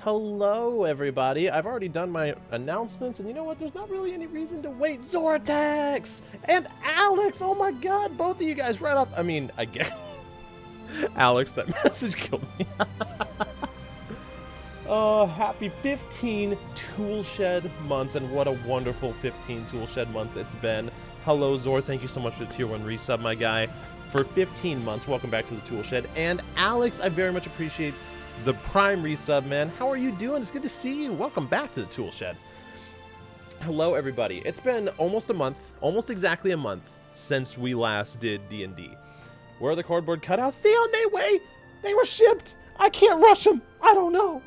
Hello, everybody. I've already done my announcements, and you know what? There's not really any reason to wait. Zortex and Alex. Oh my God, both of you guys right off. I mean, I guess Alex, that message killed me. Happy 15 Toolshed months, and what a wonderful 15 Toolshed months it's been. Hello, Zor. Thank you so much for the tier 1 resub, my guy. For 15 months, welcome back to the Toolshed. And Alex, I very much appreciate the Prime resub, man. How are you doing? It's good to see you. Welcome back to the Toolshed. Hello, everybody. It's been almost a month, almost exactly a month, since we last did D&D. Where are the cardboard cutouts? They're on their way. They were shipped. I can't rush them. I don't know.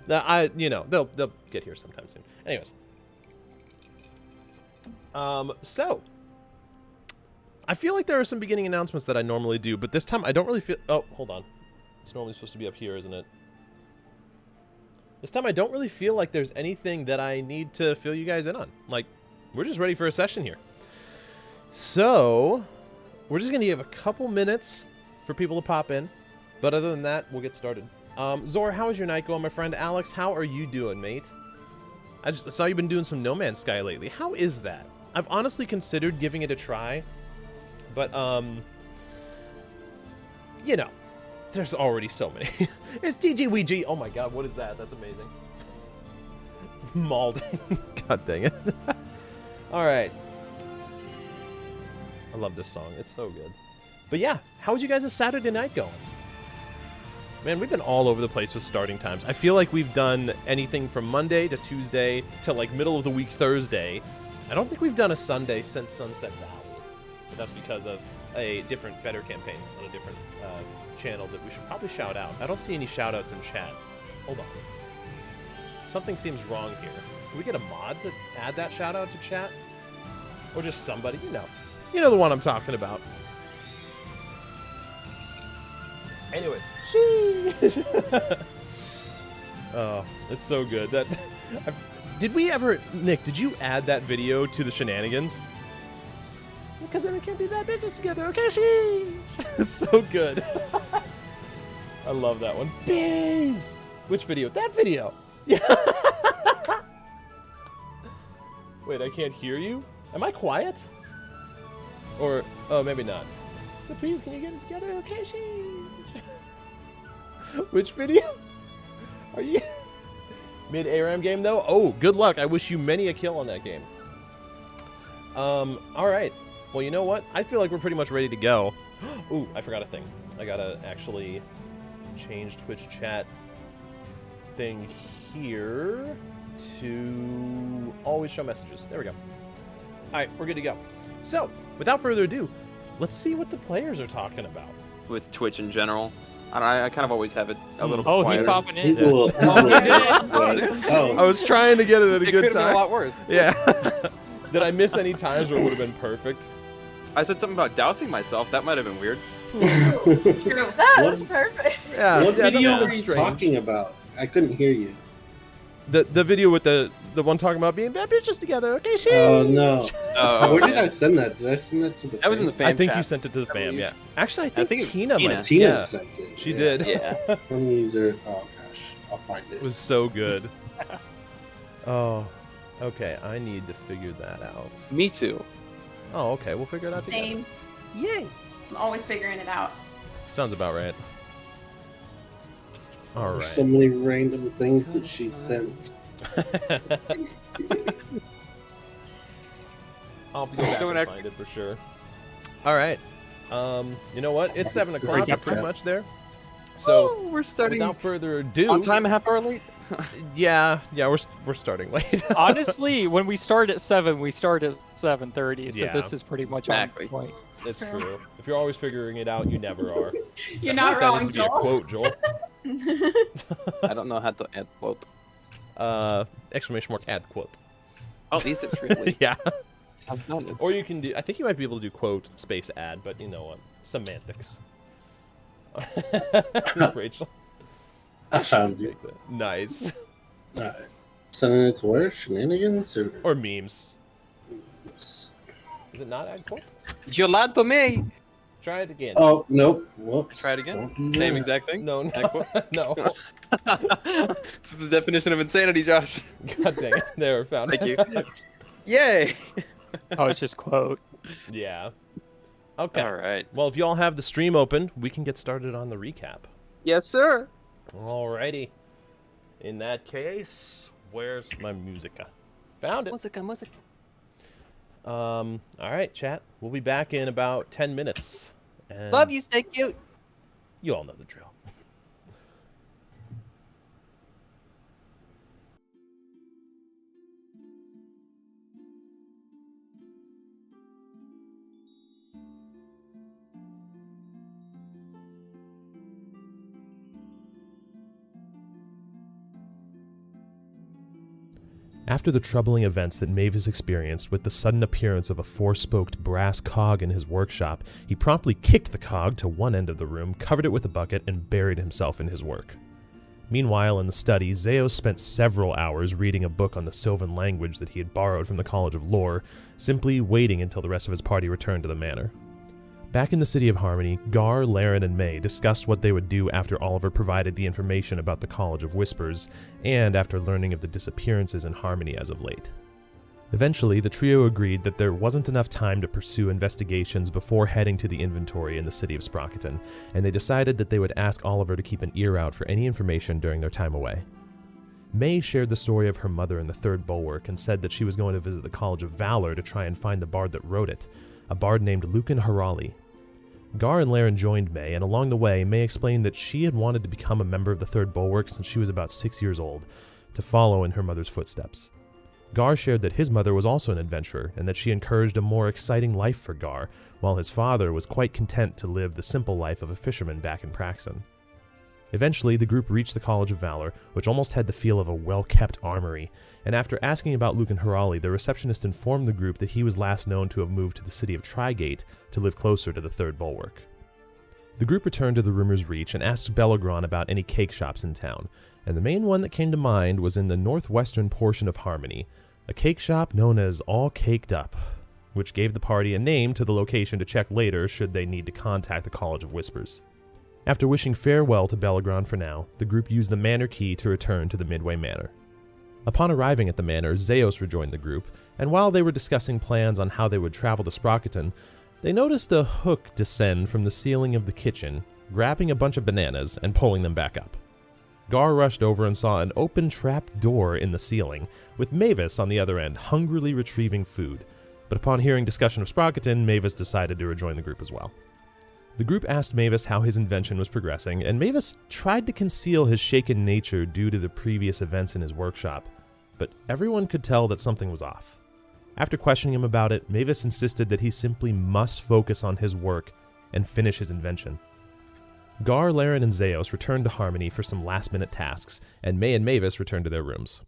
They'll get here sometime soon. Anyways. So I feel like there are some beginning announcements that I normally do, but this time I don't really feel... Oh, hold on. It's normally supposed to be up here, isn't it? This time I don't really feel like there's anything that I need to fill you guys in on. Like, we're just ready for a session here. So, we're just going to give a couple minutes for people to pop in. But other than that, we'll get started. Zor, how is your night going, my friend? Alex, how are you doing, mate? I just saw you've been doing some No Man's Sky lately. How is that? I've honestly considered giving it a try. But, you know. There's already so many. It's DGWG. Oh my God, what is that? That's amazing. Mauled. God dang it. All right. I love this song. It's so good. But yeah, how was you guys' Saturday night going? Man, we've been all over the place with starting times. I feel like we've done anything from Monday to Tuesday to like middle of the week Thursday. I don't think we've done a Sunday since Sunset Valley. But that's because of a different, better campaign on a different channel that we should probably shout out. I don't see any shout outs in chat. Hold on. Something seems wrong here. Can we get a mod to add that shout out to chat? Or just somebody, you know. You know the one I'm talking about. Anyways. Oh, it's so good. Did we ever, Nick, did you add that video to the shenanigans? Because then we can't be bad bitches together, okay? It's so good. I love that one. Bees! Which video? That video! Yeah. Wait, I can't hear you? Am I quiet? Or, oh, maybe not. The bees, can you get it together, okay? Which video? Are you... Mid-ARAM game, though? Oh, good luck. I wish you many a kill on that game. Alright. Well, you know what? I feel like we're pretty much ready to go. Ooh, I forgot a thing. I gotta actually change Twitch chat thing here to always show messages. There we go. Alright, we're good to go. So, without further ado, let's see what the players are talking about. With Twitch in general. I kind of always have it a little Oh, quieter. he's popping in. He's a little. I was trying to get it at a It good could have been time. a lot worse. Yeah. Did I miss any times where it would have been perfect? I said something about dousing myself. That might have been weird. True. That was perfect. Yeah. What yeah, video that are was you strange. talking about? I couldn't hear you. The video with the one talking about being bad bitches together. Okay, she. Oh no. Oh, Where did yeah. I send that? Did I send that to the? That was in the fam? fam I think chat. you sent it to the fam. believe. Yeah. Actually, I I think think Tina Tina. might. Tina Yeah. sent it. She yeah. did. Yeah. From user. Oh gosh, I'll find it. It was so good. Oh. Okay, I need to figure that out. Me too. Oh, okay. We'll figure it out together. Same. Yay. I'm always figuring it out. Sounds about right. All There's right. so many random things that she sent. I'll have to go back Going and back. find it for sure. All right. You know what? It's 7 o'clock. We're pretty much there. So, we're starting without further ado, on time, a half hour late. Yeah, we're starting late. Honestly, when we start at 7, we start at 7:30. So Yeah. this is pretty much Exactly. on point. It's true. If you're always figuring it out, you never are. You're I not feel like wrong, that needs to be a Joel. quote, Joel. I don't know how to add quote. Exclamation mark add quote. Oh, these it's really. Yeah. I've done it. Or you can do. I think you might be able to do quote space add, but you know what? Semantics. Rachel. I found it. Take that. Nice. Alright. Sending it to where? Shenanigans Or memes. Oops. Is it not add quote? You lied to me. Try it again. Oh, nope. Whoops. Try it again. Don't do Same that. exact thing. No, no. This is the definition of insanity, Josh. God dang it. There, we found Thank it. you. Yay! Oh, it's just quote. Yeah. Okay. All right. Well, if you all have the stream open, we can get started on the recap. Yes, sir. Alrighty. In that case, where's my musica? Found it. Musica. Alright, chat. We'll be back in about 10 minutes. And Love you, stay cute. You all know the drill. After the troubling events that Mavis experienced with the sudden appearance of a four-spoked brass cog in his workshop, he promptly kicked the cog to one end of the room, covered it with a bucket, and buried himself in his work. Meanwhile, in the study, Zeos spent several hours reading a book on the Sylvan language that he had borrowed from the College of Lore, simply waiting until the rest of his party returned to the manor. Back in the city of Harmony, Garr, Laren, and May discussed what they would do after Oliver provided the information about the College of Whispers, and after learning of the disappearances in Harmony as of late. Eventually, the trio agreed that there wasn't enough time to pursue investigations before heading to the inventory in the city of Sprocketon, and they decided that they would ask Oliver to keep an ear out for any information during their time away. May shared the story of her mother in the Third Bulwark and said that she was going to visit the College of Valor to try and find the bard that wrote it, a bard named Lucan Harali. Garr and Laren joined May, and along the way, May explained that she had wanted to become a member of the Third Bulwark since she was about 6 years old, to follow in her mother's footsteps. Garr shared that his mother was also an adventurer, and that she encouraged a more exciting life for Garr, while his father was quite content to live the simple life of a fisherman back in Praxton. Eventually, the group reached the College of Valor, which almost had the feel of a well-kept armory, and after asking about Lucan Harali, the receptionist informed the group that he was last known to have moved to the city of Trigate to live closer to the Third Bulwark. The group returned to the Rumor's Reach and asked Bellegron about any cake shops in town, and the main one that came to mind was in the northwestern portion of Harmony, a cake shop known as All Caked Up, which gave the party a name to the location to check later should they need to contact the College of Whispers. After wishing farewell to Bellegron for now, the group used the manor key to return to the Midway Manor. Upon arriving at the manor, Zeos rejoined the group, and while they were discussing plans on how they would travel to Sprocketon, they noticed a hook descend from the ceiling of the kitchen, grabbing a bunch of bananas and pulling them back up. Garr rushed over and saw an open trap door in the ceiling, with Mavis on the other end hungrily retrieving food, but upon hearing discussion of Sprocketon, Mavis decided to rejoin the group as well. The group asked Mavis how his invention was progressing, and Mavis tried to conceal his shaken nature due to the previous events in his workshop, but everyone could tell that something was off. After questioning him about it, Mavis insisted that he simply must focus on his work and finish his invention. Garr, Laren, and Zeos returned to Harmony for some last-minute tasks, and May and Mavis returned to their rooms.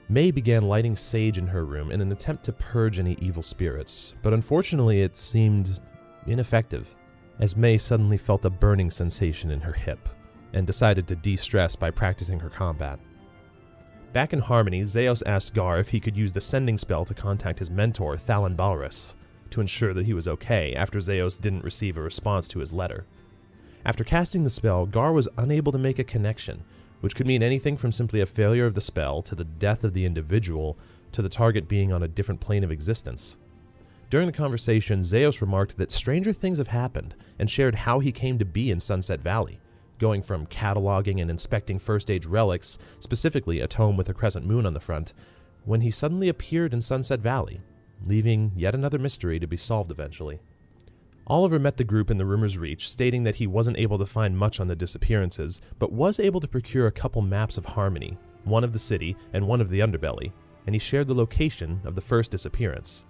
May began lighting sage in her room in an attempt to purge any evil spirits, but unfortunately it seemed ineffective, as May suddenly felt a burning sensation in her hip, and decided to de-stress by practicing her combat. Back in Harmony, Zeos asked Garr if he could use the sending spell to contact his mentor, Thalan Balrus, to ensure that he was okay after Zeos didn't receive a response to his letter. After casting the spell, Garr was unable to make a connection, which could mean anything from simply a failure of the spell to the death of the individual to the target being on a different plane of existence. During the conversation, Zeos remarked that stranger things have happened and shared how he came to be in Sunset Valley, going from cataloging and inspecting first-age relics, specifically a tome with a crescent moon on the front, when he suddenly appeared in Sunset Valley, leaving yet another mystery to be solved eventually. Oliver met the group in the Rumor's Reach, stating that he wasn't able to find much on the disappearances, but was able to procure a couple maps of Harmony, one of the city and one of the Underbelly, and he shared the location of the first disappearance.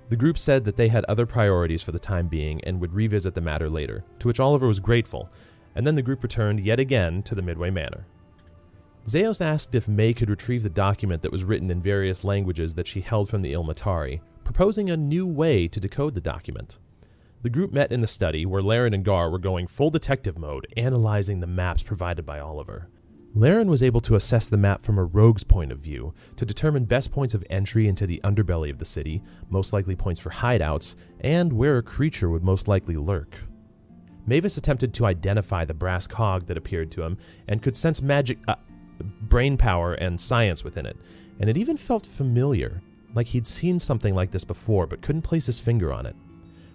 The group said that they had other priorities for the time being and would revisit the matter later, to which Oliver was grateful, and then the group returned yet again to the Midway Manor. Zeos asked if May could retrieve the document that was written in various languages that she held from the Ilmatari, proposing a new way to decode the document. The group met in the study where Laren and Garr were going full detective mode, analyzing the maps provided by Oliver. Laren was able to assess the map from a rogue's point of view to determine best points of entry into the underbelly of the city, most likely points for hideouts, and where a creature would most likely lurk. Mavis attempted to identify the brass cog that appeared to him and could sense magic, brain power and science within it, and it even felt familiar, like he'd seen something like this before but couldn't place his finger on it.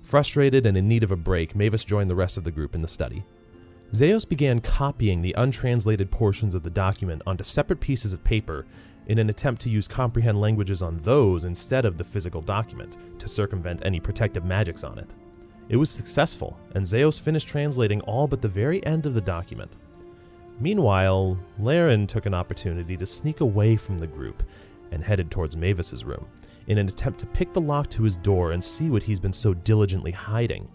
Frustrated and in need of a break, Mavis joined the rest of the group in the study. Zeos began copying the untranslated portions of the document onto separate pieces of paper in an attempt to use comprehend languages on those instead of the physical document to circumvent any protective magics on it. It was successful, and Zeos finished translating all but the very end of the document. Meanwhile, Laren took an opportunity to sneak away from the group and headed towards Mavis's room in an attempt to pick the lock to his door and see what he's been so diligently hiding.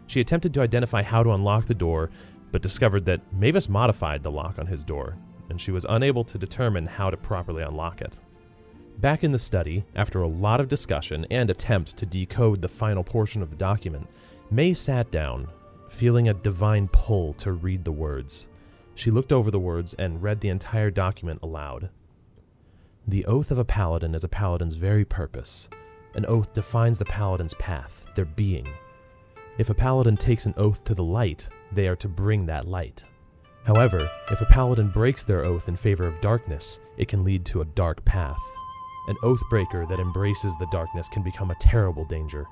She attempted to identify how to unlock the door, but discovered that Mavis modified the lock on his door, and she was unable to determine how to properly unlock it. Back in the study, after a lot of discussion and attempts to decode the final portion of the document, May sat down, feeling a divine pull to read the words. She looked over the words and read the entire document aloud. The oath of a paladin is a paladin's very purpose. An oath defines the paladin's path, their being. If a paladin takes an oath to the light, they are to bring that light. However, if a paladin breaks their oath in favor of darkness, it can lead to a dark path. An oath breaker that embraces the darkness can become a terrible danger.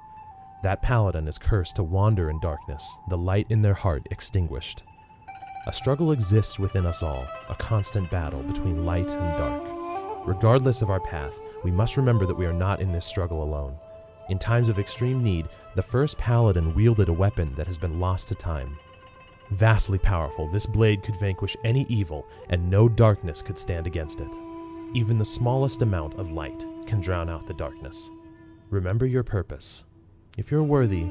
That paladin is cursed to wander in darkness, the light in their heart extinguished. A struggle exists within us all, a constant battle between light and dark. Regardless of our path, we must remember that we are not in this struggle alone. In times of extreme need, the first paladin wielded a weapon that has been lost to time. Vastly powerful, this blade could vanquish any evil, and no darkness could stand against it. Even the smallest amount of light can drown out the darkness. Remember your purpose. If you're worthy,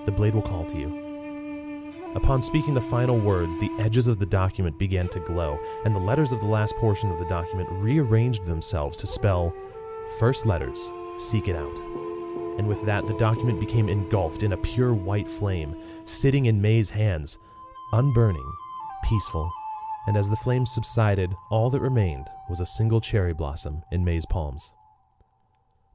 the blade will call to you. Upon speaking the final words, the edges of the document began to glow, and the letters of the last portion of the document rearranged themselves to spell, first letters, seek it out. And with that, the document became engulfed in a pure white flame, sitting in May's hands, unburning, peaceful, and as the flames subsided, all that remained was a single cherry blossom in May's palms.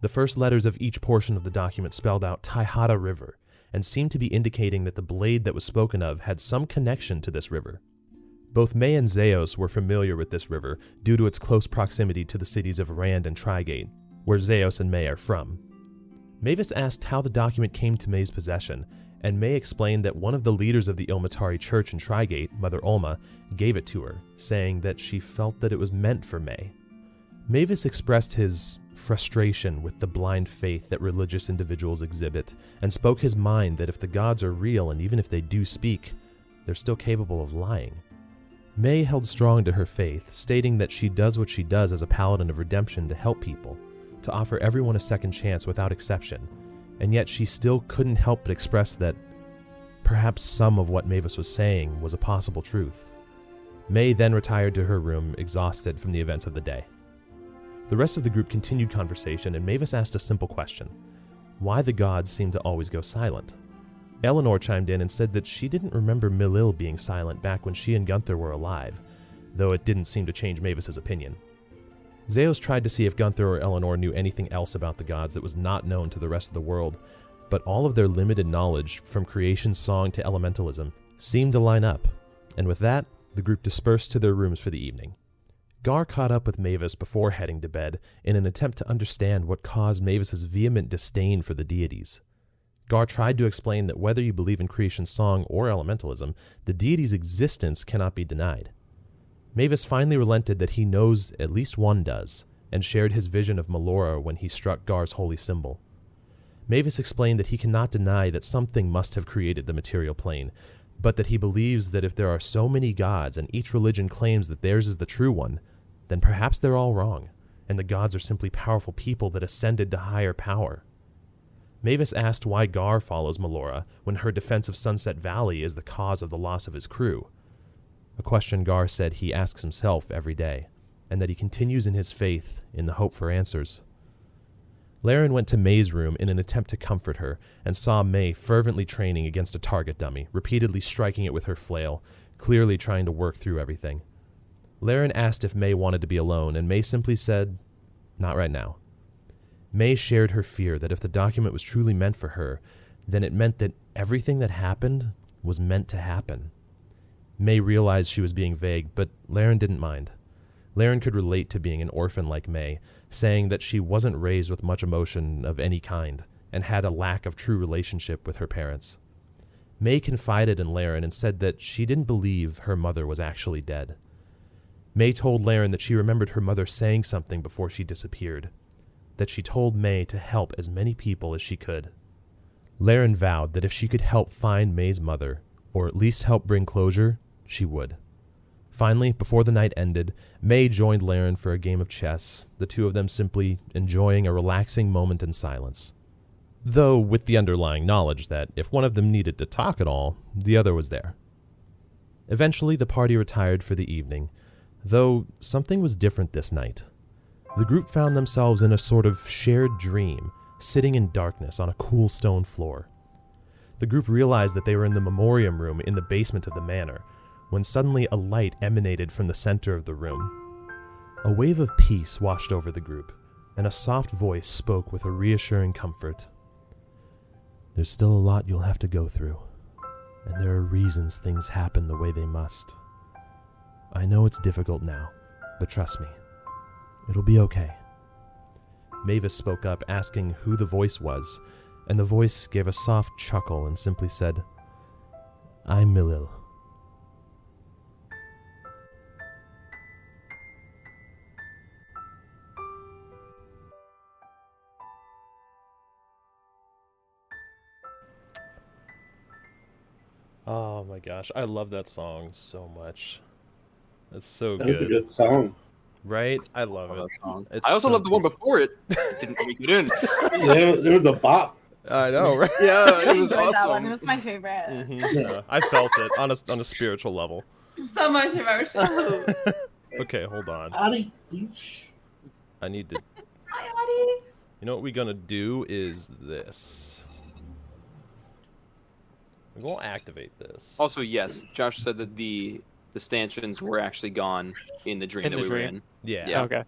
The first letters of each portion of the document spelled out Taihata River, and seemed to be indicating that the blade that was spoken of had some connection to this river. Both May and Zeos were familiar with this river due to its close proximity to the cities of Rand and Trigate, where Zeos and May are from. Mavis asked how the document came to May's possession, and May explained that one of the leaders of the Ilmatari church in Trigate, Mother Olma, gave it to her, saying that she felt that it was meant for May. Mavis expressed his frustration with the blind faith that religious individuals exhibit, and spoke his mind that if the gods are real and even if they do speak, they're still capable of lying. May held strong to her faith, stating that she does what she does as a paladin of redemption to help people, to offer everyone a second chance without exception, and yet she still couldn't help but express that perhaps some of what Mavis was saying was a possible truth. May then retired to her room, exhausted from the events of the day. The rest of the group continued conversation, and Mavis asked a simple question: why the gods seem to always go silent? Eleanor chimed in and said that she didn't remember Milil being silent back when she and Gunther were alive, though it didn't seem to change Mavis's opinion. Zeos tried to see if Gunther or Eleanor knew anything else about the gods that was not known to the rest of the world, but all of their limited knowledge, from creation song to elementalism, seemed to line up, and with that, the group dispersed to their rooms for the evening. Garr caught up with Mavis before heading to bed in an attempt to understand what caused Mavis's vehement disdain for the deities. Garr tried to explain that whether you believe in creation song or elementalism, the deity's existence cannot be denied. Mavis finally relented that he knows at least one does, and shared his vision of Melora when he struck Garr's holy symbol. Mavis explained that he cannot deny that something must have created the material plane, but that he believes that if there are so many gods and each religion claims that theirs is the true one, then perhaps they're all wrong, and the gods are simply powerful people that ascended to higher power. Mavis asked why Garr follows Melora when her defense of Sunset Valley is the cause of the loss of his crew, a question Garr said he asks himself every day, and that he continues in his faith in the hope for answers. Laren went to May's room in an attempt to comfort her, and saw May fervently training against a target dummy, repeatedly striking it with her flail, clearly trying to work through everything. Laren asked if May wanted to be alone, and May simply said, "Not right now." May shared her fear that if the document was truly meant for her, then it meant that everything that happened was meant to happen. May realized she was being vague, but Laren didn't mind. Laren could relate to being an orphan like May, saying that she wasn't raised with much emotion of any kind and had a lack of true relationship with her parents. May confided in Laren and said that she didn't believe her mother was actually dead. May told Laren that she remembered her mother saying something before she disappeared, that she told May to help as many people as she could. Laren vowed that if she could help find May's mother, or at least help bring closure, she would. Finally, before the night ended, May joined Laren for a game of chess, the two of them simply enjoying a relaxing moment in silence. Though with the underlying knowledge that if one of them needed to talk at all, the other was there. Eventually, the party retired for the evening, though something was different this night. The group found themselves in a sort of shared dream, sitting in darkness on a cool stone floor. The group realized that they were in the memoriam room in the basement of the manor, when suddenly a light emanated from the center of the room. A wave of peace washed over the group, and a soft voice spoke with a reassuring comfort. There's still a lot you'll have to go through, and there are reasons things happen the way they must. I know it's difficult now, but trust me, it'll be okay. Mavis spoke up, asking who the voice was, and the voice gave a soft chuckle and simply said, I'm Milil. Oh my gosh, I love that song so much. It's so good. That's a good song. Right? I love it. It's I also so love the one peaceful. before it. Didn't make it in. Yeah, it was a bop. I know, right? Yeah, I it was enjoyed that one. awesome. It was my favorite. Mhm. Yeah, I felt it on a spiritual level. So much emotion. Okay, hold on. Adi, I need to. Hi, Audie. You know what we're gonna do is this. We're gonna activate this. Also, yes, Josh said that the stanchions were actually gone in the dream In that the we were dream? in. Yeah. Yeah. Okay.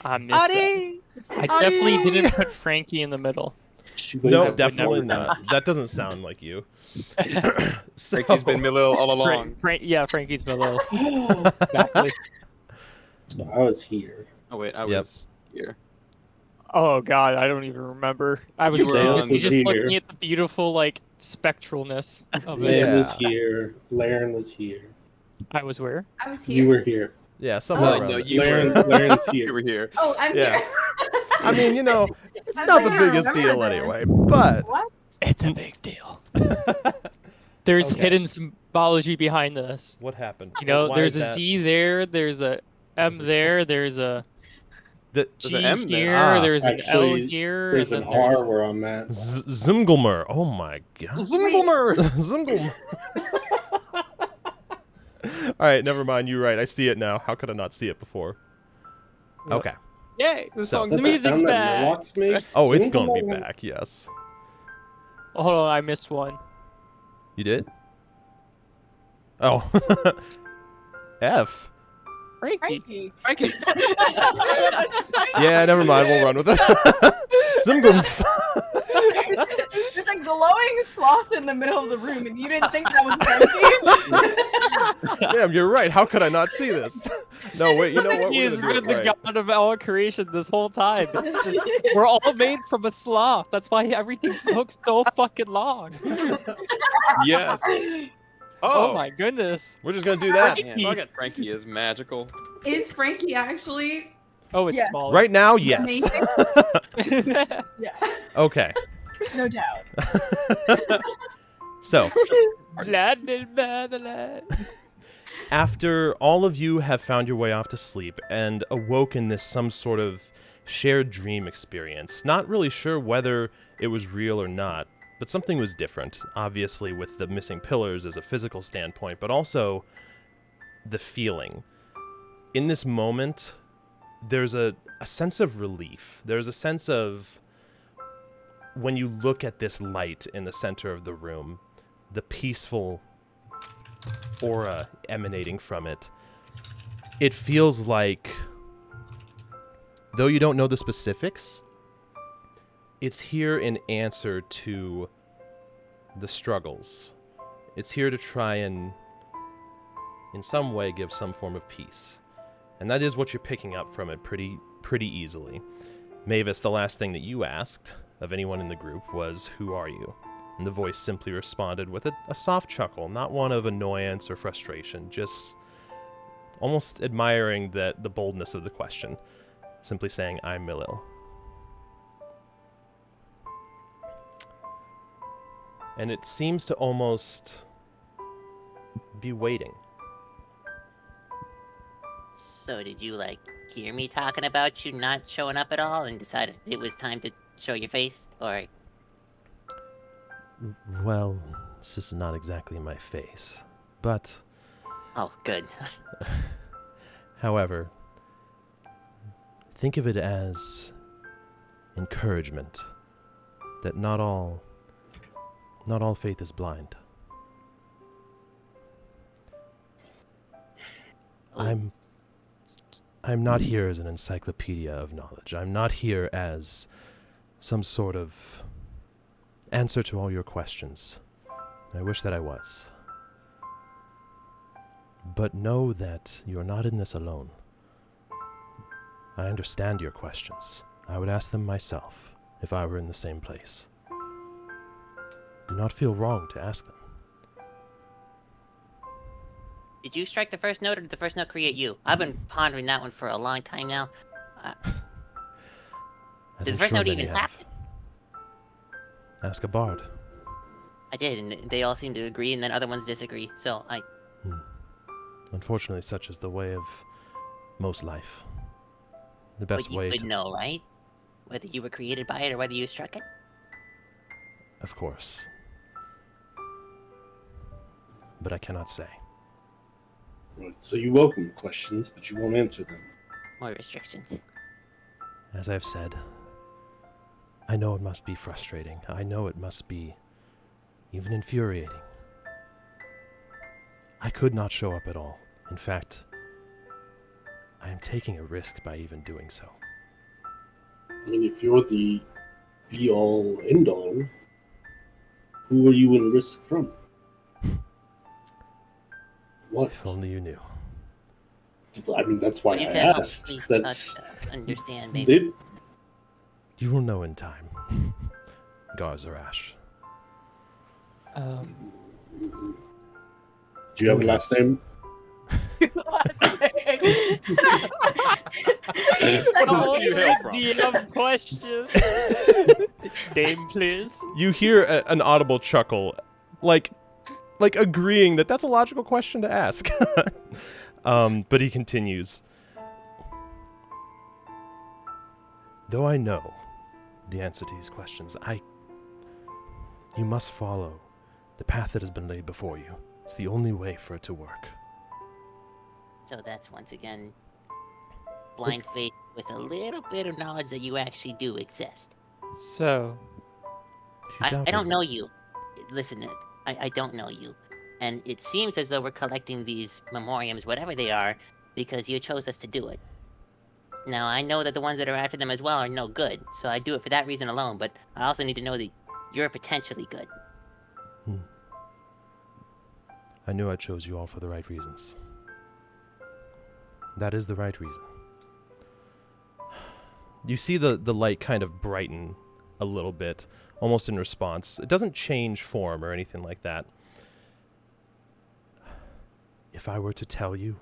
I missed it. I definitely didn't put Frankie in the middle. No, would definitely never- not. That doesn't sound like you. So, Frankie's been Milil all along. Frankie's my little. Exactly. So I was here. Oh wait, I Yep. was here. Oh god, I don't even remember. I was You were just, on- just here. looking at the beautiful like spectralness of May it. Yeah. was here. Laren was here. I was where? I was here. You were here. yeah, somewhere Oh, around no, it. you Laren's You here. were here. Oh, I'm Yeah. here. I mean, you know, it's I was not the like, I biggest remember deal this. anyway, but What? It's a big deal. There's Okay. hidden symbology behind this. what happened? You know, Why there's is a that? Z there, there's a M there, there's a The There's G an M there. here, Ah. there's an L Actually, here, There's and an then there's R where I'm at. Zimgelmer. Oh my god. Zimmelmer! Zimgelmer. All right, never mind. You're right. I see it now. How could I not see it before? Yep. Okay. Yay! The So- song's Is that The the music's sound that back. Murlocs make? Oh, it's gonna be Single- back. Yes. Oh, hold on, I missed one. You did? Oh. F. Frankie. Frankie. Frankie. Yeah, never mind. We'll run with it. Zimgelm. There's a glowing sloth in the middle of the room, and you didn't think that was Frankie? Damn, you're right. How could I not see this? No, wait. You know what? He We're has gonna do been it the right. god of all creation this whole time. It's just, we're all made from a sloth. That's why everything took so fucking long. Yes. Oh my goodness. We're just gonna do that. Man, fuck it. Frankie is magical. Is Frankie actually? Oh, it's Yeah. smaller. Right now, yes. Amazing? Yes, Okay. no doubt. So, Landed by the land. after all of you have found your way off to sleep and awoken this some sort of shared dream experience, not really sure whether it was real or not, but something was different, obviously with the missing pillars as a physical standpoint, but also the feeling. In this moment, there's a sense of relief. There's a sense of, when you look at this light in the center of the room, the peaceful aura emanating from it, it feels like, though you don't know the specifics, it's here in answer to the struggles, It's here to try and, in some way, give some form of peace. And that is what you're picking up from it pretty easily. Mavis, the last thing that you asked of anyone in the group was, "Who are you?" And the voice simply responded with a soft chuckle, not one of annoyance or frustration, just almost admiring the boldness of the question, simply saying, "I'm Milil." And it seems to almost be waiting. So did you, hear me talking about you not showing up at all and decided it was time to show your face? Or... Well, this is not exactly my face, but... Oh, good. However, think of it as encouragement that not all faith is blind. I'm not here as an encyclopedia of knowledge. I'm not here as some sort of answer to all your questions. I wish that I was. But know that you're not in this alone. I understand your questions. I would ask them myself if I were in the same place. Do not feel wrong to ask them. Did you strike the first note, or did the first note create you? I've been pondering that one for a long time now. Did the first note even happen? Ask a bard. I did, and they all seem to agree, and then other ones disagree, so I... Unfortunately, such is the way of most life. The best But way you to... would know, right? Whether you were created by it or whether you struck it? Of course. But I cannot say. Right, so you welcome questions, but you won't answer them. More restrictions. As I've said, I know it must be frustrating. I know it must be even infuriating. I could not show up at all. In fact, I am taking a risk by even doing so. I mean, if you're the be-all, end-all, who are you in risk from? What? If only you knew. I mean, that's why You I can asked. obviously That's... understand, maybe. You will know in time. Garr Zarash. Do you have a last name? DM question. Name, please. You hear an audible chuckle, like agreeing that that's a logical question to ask. But he continues. Though I know the answer to these questions, you must follow the path that has been laid before you. It's the only way for it to work. So that's once again blind faith with a little bit of knowledge that you actually do exist. So, If you doubt I don't it- know you. Listen, I don't know you. And it seems as though we're collecting these memoriams, whatever they are, because you chose us to do it. Now, I know that the ones that are after them as well are no good, so I do it for that reason alone, but I also need to know that you're potentially good. I knew I chose you all for the right reasons. That is the right reason. You see the light kind of brighten a little bit, almost in response. It doesn't change form or anything like that. If I were to tell you,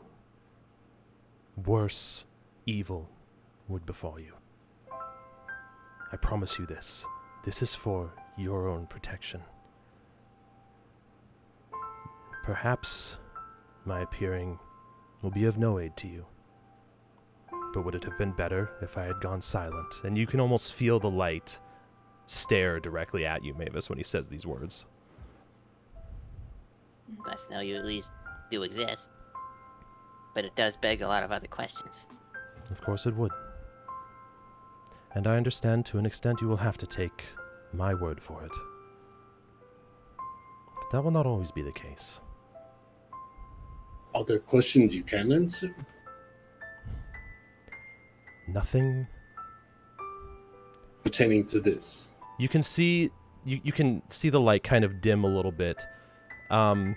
worse evil would befall you. I promise you this. This is for your own protection. Perhaps my appearing will be of no aid to you. But would it have been better if I had gone silent? And you can almost feel the light stare directly at you, Mavis, when he says these words. Nice to know you at least do exist. But it does beg a lot of other questions. Of course it would. And I understand to an extent you will have to take my word for it. But that will not always be the case. Are there questions you can answer? Nothing. Pertaining to this. You can see you can see the light kind of dim a little bit Actually,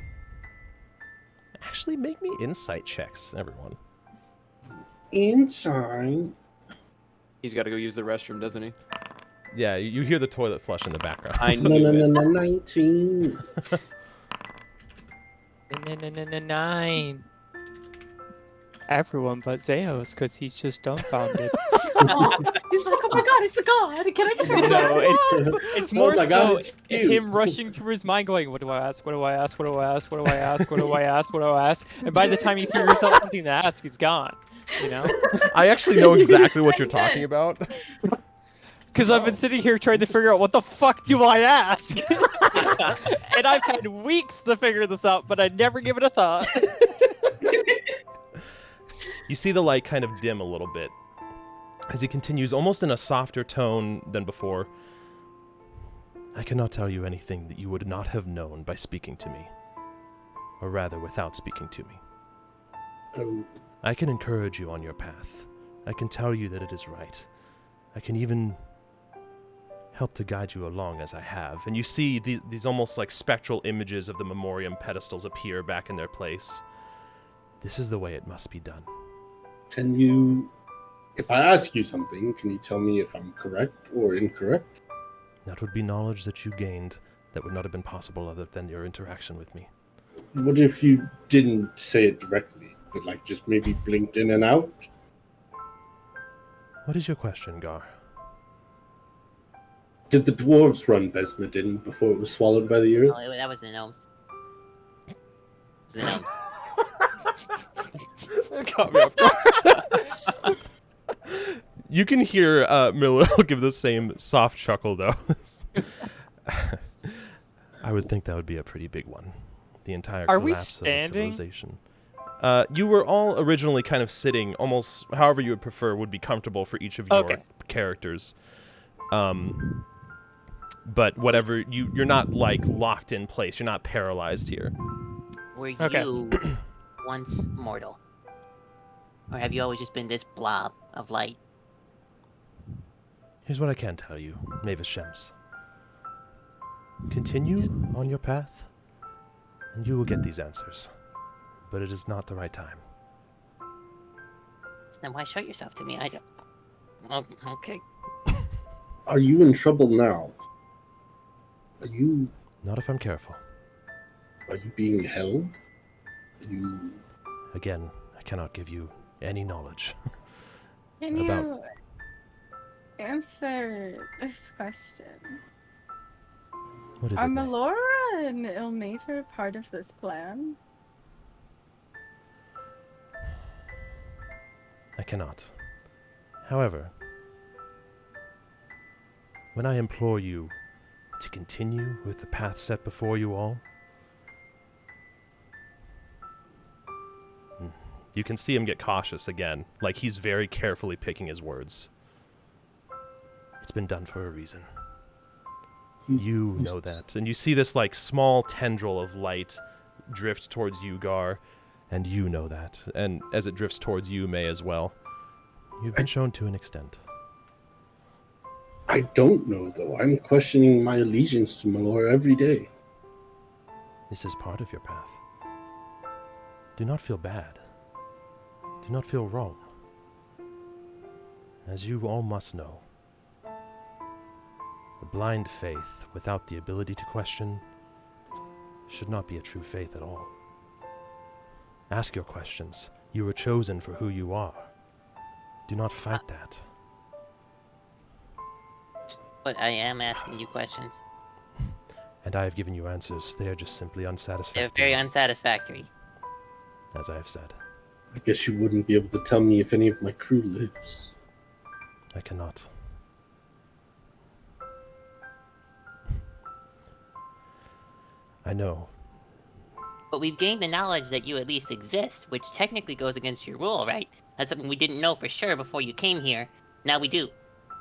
make me insight checks, everyone. Inside. He's got to go use the restroom, doesn't he? Yeah, you hear the toilet flush in the background. I No, knew it. 19. 9. Everyone but Zeos, because he's just dumbfounded. Oh, he's like, oh my god, it's a god. Can I just read No, that? it's Oh more my God, so it's you. him rushing through his mind going, what do I ask? What do I ask? What do I ask? What do I ask? What do I ask? What do I ask? And by the time he figures out something to ask, he's gone. You know? I actually know exactly what you're talking about. Because I've been sitting here trying to figure out what the fuck do I ask? And I've had weeks to figure this out, but I never give it a thought. You see the light kind of dim a little bit as he continues, almost in a softer tone than before. I cannot tell you anything that you would not have known by speaking to me. Or rather, without speaking to me. Oh, I can encourage you on your path. I can tell you that it is right. I can even help to guide you along as I have. And you see these almost like spectral images of the memoriam pedestals appear back in their place. This is the way it must be done. can you, if I ask you something, can you tell me if I'm correct or incorrect? That would be knowledge that you gained that would not have been possible other than your interaction with me. What if you didn't say it directly, but like just maybe blinked in and out? What is your question, Garr? Did the dwarves run Besmedin before it was swallowed by the earth? Oh, that was the gnomes. It was the gnomes. That caught me off guard. You can hear Miller give the same soft chuckle, though. I would think that would be a pretty big one. The entire Are we collapse of the standing? civilization. You were all originally kind of sitting, almost however you would prefer would be comfortable for each of your Okay. characters. But whatever, you're not like locked in place. You're not paralyzed here. Were Okay. you once mortal? Or have you always just been this blob of light? Here's what I can tell you, Mavis Shems. Continue on your path, and you will get these answers. But it is not the right time. So then why show yourself to me? I don't... Oh, okay. Are you in trouble now? Are you Not if I'm careful. being held? Are you Again, I cannot give you any knowledge. Can About- you answer this question? What is Are it? May? Melora and Ilmater part of this plan? I cannot. However, when I implore you to continue with the path set before you all, you can see him get cautious again, like he's very carefully picking his words. It's been done for a reason. You know that. And you see this like small tendril of light drift towards you, Garr, and you know that. And as it drifts towards you, May, as well. You've been shown to an extent. I don't know, though. I'm questioning my allegiance to Melora every day. This is part of your path. Do not feel bad. Do not feel wrong. As you all must know, a blind faith without the ability to question should not be a true faith at all. Ask your questions. You were chosen for who you are. Do not fight that. But I am asking you questions. And I have given you answers. They are just simply They're unsatisfactory, very unsatisfactory. as I have said. I guess you wouldn't be able to tell me if any of my crew lives. I cannot. I know. But we've gained the knowledge that you at least exist, which technically goes against your rule, right? That's something we didn't know for sure before you came here. Now we do.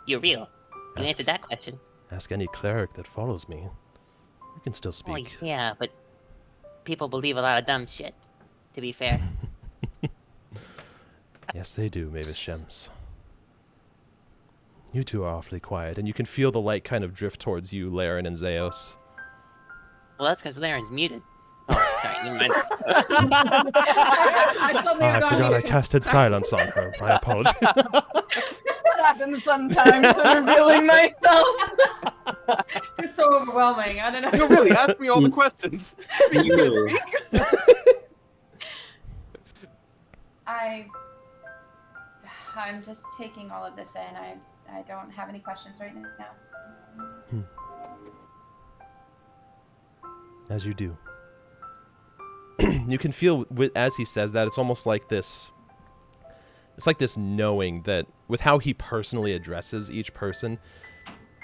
You're real. You Ask- answered that question. Ask any cleric that follows me. You can still Well, speak. yeah, but people believe a lot of dumb shit, to be fair. Yes, they do, Mavis Shems. You two are awfully quiet, and you can feel the light kind of drift towards you, Laren and Zeos. Well, that's because Laren's muted. sorry, never mind. I suddenly I got forgot I used to casted silence on her. I apologize. That happens sometimes when revealing myself. It's just so overwhelming. I don't know. No, really, ask me all the questions. You can't No. speak. I'm just taking all of this in. I don't have any questions right now. As you do. You can feel, as he says that, it's almost like this... It's like this knowing that, with how he personally addresses each person,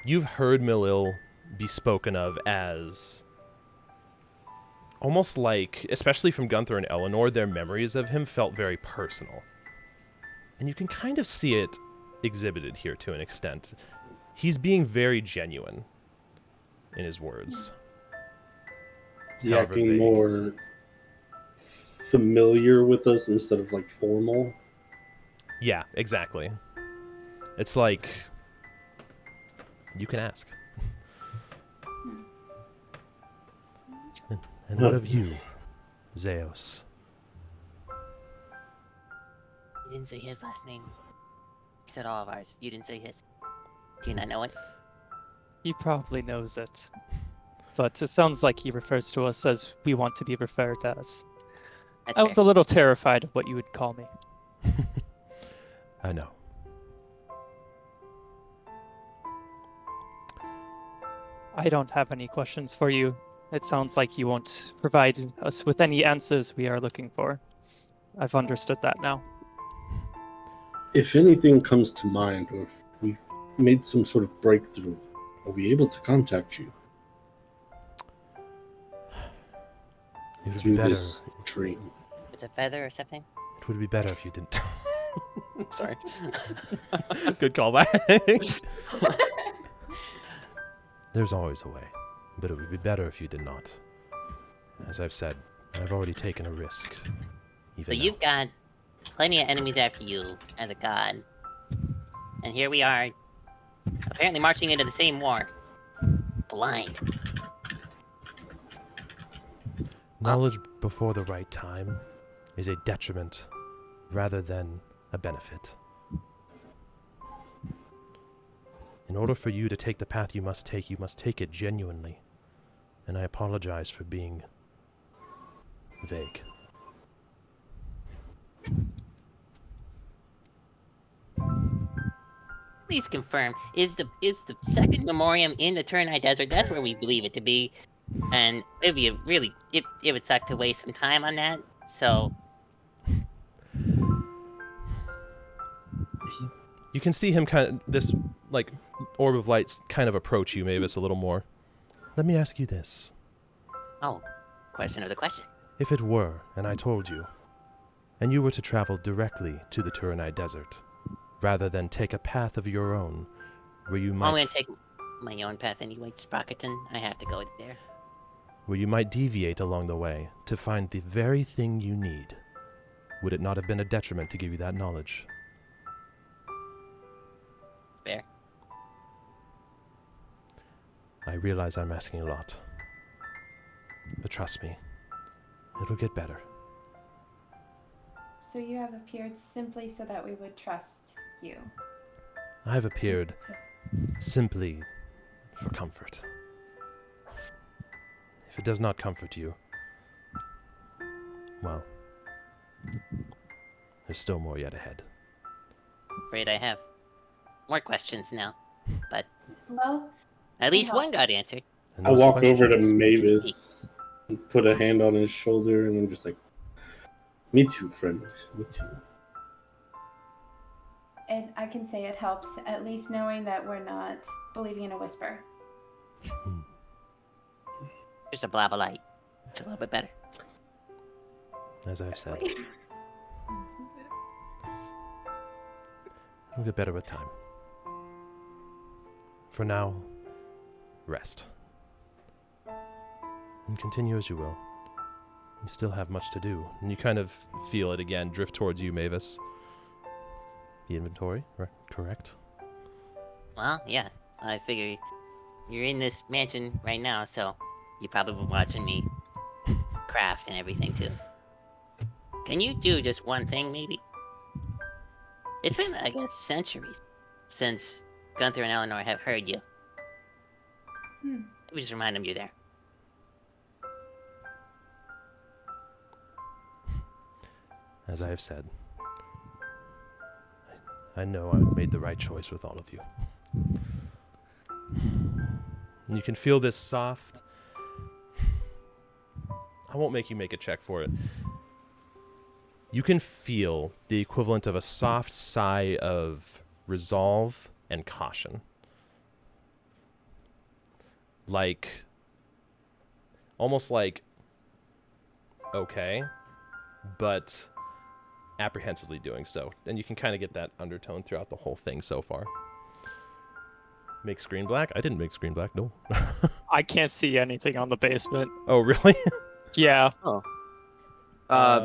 you've heard Milil be spoken of as... Almost like, especially from Gunther and Eleanor, their memories of him felt very personal. And you can kind of see it exhibited here to an extent. He's being very genuine in his words. Is he However acting vague. more familiar with us instead of like formal? Yeah, exactly. It's like, you can ask. And what of you, Zeus? You didn't say his last name. You said all of ours. You didn't say his. Do you not know it? He probably knows it. But it sounds like he refers to us as we want to be referred as. That's I was a fair. little terrified of what you would call me. I know. I don't have any questions for you. It sounds like you won't provide us with any answers we are looking for. I've understood that now. If anything comes to mind, or if we've made some sort of breakthrough, are we able to contact you It would be through better. this dream? It's a feather or something? It would be better if you didn't. Sorry. Good callback. There's always a way, but it would be better if you did not. As I've said, I've already taken a risk. Even But now. you've got plenty of enemies after you as a god. And here we are, apparently marching into the same war. Blind. Knowledge before the right time is a detriment rather than a benefit. In order for you to take the path you must take it genuinely. And I apologize for being vague. Please confirm, is the second memoriam in the Turnite Desert? That's where we believe it to be. And it'd be it would suck to waste some time on that. So You can see him kind of, this, like, orb of lights kind of approach you, Mavis, a little more. Let me ask you this. oh, question of the question. If it were, and I told you, and you were to travel directly to the Turanai Desert, rather than take a path of your own, where you I'm might gonna take my own path anyway, Sprockerton. I have to go there. where you might deviate along the way to find the very thing you need, would it not have been a detriment to give you that knowledge? Fair. I realize I'm asking a lot, but trust me, it'll get better. So you have appeared simply so that we would trust you. I have appeared simply for comfort. If it does not comfort you, well, there's still more yet ahead. Afraid I have more questions now, but Well, at least Yeah. one got answered. And I those walk over to questions- Mavis and put a hand on his shoulder, and I'm just like, "Me too, friend. Me too." and I can say it helps, at least knowing that we're not believing in a whisper. Just a blob of light. It's a little bit better. As I've said, it'll get better with time. For now, rest. And continue as you will. You still have much to do. And you kind of feel it again drift towards you, Mavis. The inventory, correct? Well, yeah. I figure you're in this mansion right now, so you're probably watching me craft and everything too. Can you do just one thing, maybe? It's been, I guess, centuries since Gunther and Eleanor have heard you. Maybe just remind them you're there. As I have said, I know I made the right choice with all of you. You can feel this soft... I won't make you make a check for it. You can feel the equivalent of a soft sigh of resolve and caution. Like... almost like... okay, but... apprehensively doing so, and you can kind of get that undertone throughout the whole thing so far. Make screen black? I didn't make screen black, no. I can't see anything on the basement. Oh, really? Yeah. Oh.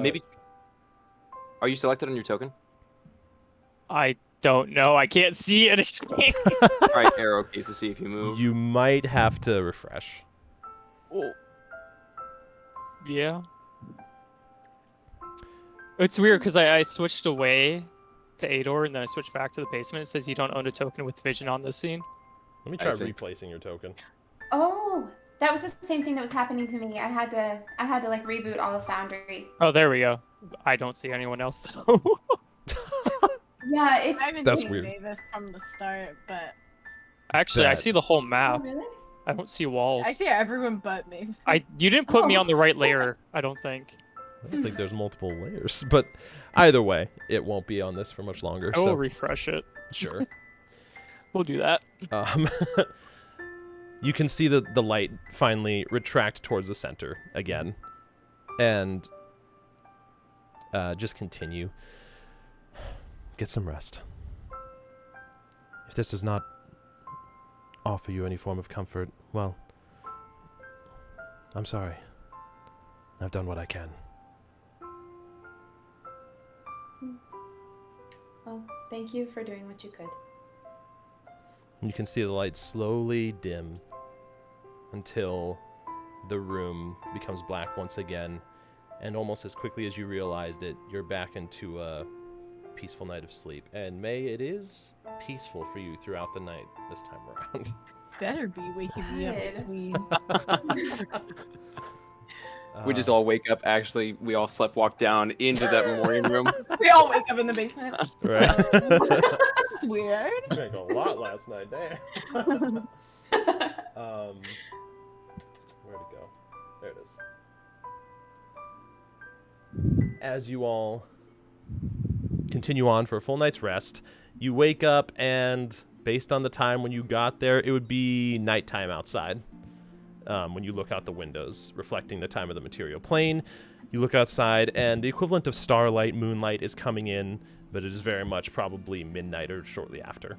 Maybe. Are you selected on your token? I don't know. I can't see anything. Right, arrow keys to see if you move. You might have to refresh. Oh. Yeah. It's weird because I switched away to Ador and then I switched back to the basement. It says you don't own a token with vision on this scene. Let me try replacing your token. Oh, that was the same thing that was happening to me. I had to like reboot all of Foundry. Oh, there we go. I don't see anyone else though. Yeah, it's. I haven't That's seen weird. Davis from the start, but Actually, I That- see the whole Oh, map. really? I don't see walls. I see everyone but me. You didn't put me Oh. on the right layer, I don't think. I don't think there's multiple layers, but either way, it won't be on this for much longer. I will So refresh it. sure. We'll do that. You can see the light finally retract towards the center again, and just continue. Get some rest. If this does not offer you any form of comfort, well, I'm sorry. I've done what I can. Well, thank you for doing what you could. You can see the light slowly dim until the room becomes black once again, and almost as quickly as you realized it, you're back into a peaceful night of sleep. And May, it is peaceful for you throughout the night this time around. Better be waking me up, Good. Queen. We just all wake up. Actually, we all slept walk down into that memoriam room. We all wake up in the basement. right. It's weird. Drank a lot last night, damn. Where'd it go? There it is. As you all continue on for a full night's rest, you wake up, and based on the time when you got there, it would be nighttime outside. When you look out the windows, reflecting the time of the material plane, you look outside, and the equivalent of starlight, moonlight is coming in, but it is very much probably midnight or shortly after.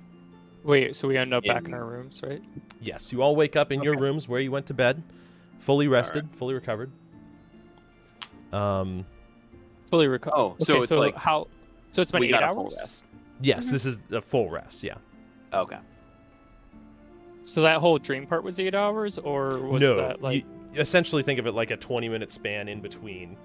Wait, so we end up back in our rooms, right? Yes, you all wake up in your rooms where you went to bed, fully rested, fully recovered. Fully recovered. Oh, so it's like how? So it's been we 8 got a hours. full rest. Yes, this is a full rest, yeah. Okay. So that whole dream part was 8 hours, or was No, that like? you essentially think of it like a 20-minute span in between.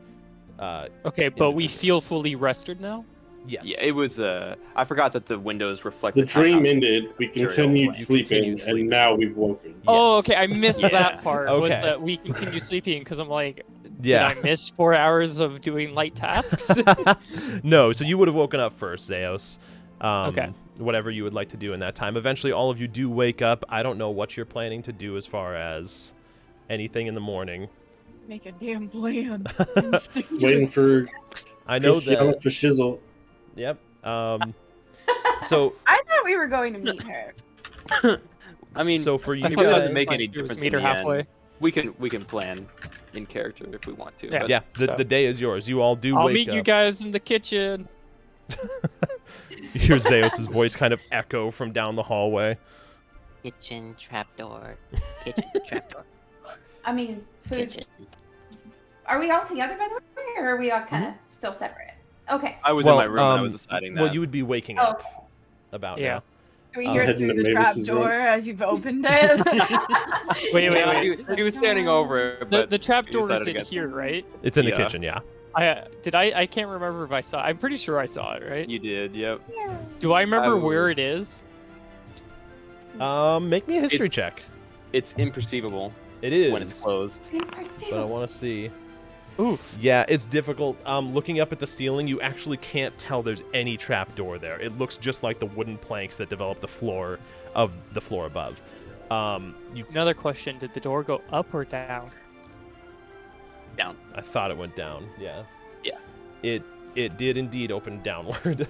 Okay, but we between feel this. fully rested now. Yes. Yeah, it was. I forgot that the windows reflect The time dream out. ended, we Material, continued you sleeping, continued sleeping. and now we've woken. Oh, Yes. okay. I missed Yeah. that part. Was Okay. that we continue sleeping because I'm like, Yeah. did I miss 4 hours of doing light tasks? No, so you would have woken up first, Zeos. Okay. Whatever you would like to do in that time. Eventually, all of you do wake up. I don't know what you're planning to do as far as anything in the morning. Make a damn plan. Waiting for I know Cristiano that. for shizzle. Yep. So I thought we were going to meet her. I mean, so for you I it thought guys, doesn't make like any it was difference. meet her in the end. halfway. We can plan in character if we want to. Yeah. but- yeah, So- the day is yours. You all do I'll wake meet up. you guys in the kitchen. You hear Zeus' voice kind of echo from down the hallway. Kitchen trapdoor. Kitchen trapdoor. I mean, food. Kitchen. Are we all together, by the way, or are we all kind of Mm-hmm. still separate? Okay. I was in my room and I was deciding that. Well, you would be waking Oh, up about Yeah. now. Do we I'll hear head through into the trap Mavis's room. door as you've opened it? Wait. He was standing over it, but The trap he door decided is in against here, right? It's in the Yeah. kitchen, yeah. I can't remember if I saw. I'm pretty sure I saw it, right? You did, yep. Do I remember I- where it is? Make me a history It's- check. It's imperceivable It is. when it's closed. But I want to see. Oof. Yeah, it's difficult. Looking up at the ceiling, you actually can't tell there's any trapdoor there. It looks just like the wooden planks that develop the floor above. Another question: did the door go up or down? Down. I thought it went down. Yeah. Yeah. It did indeed open downward.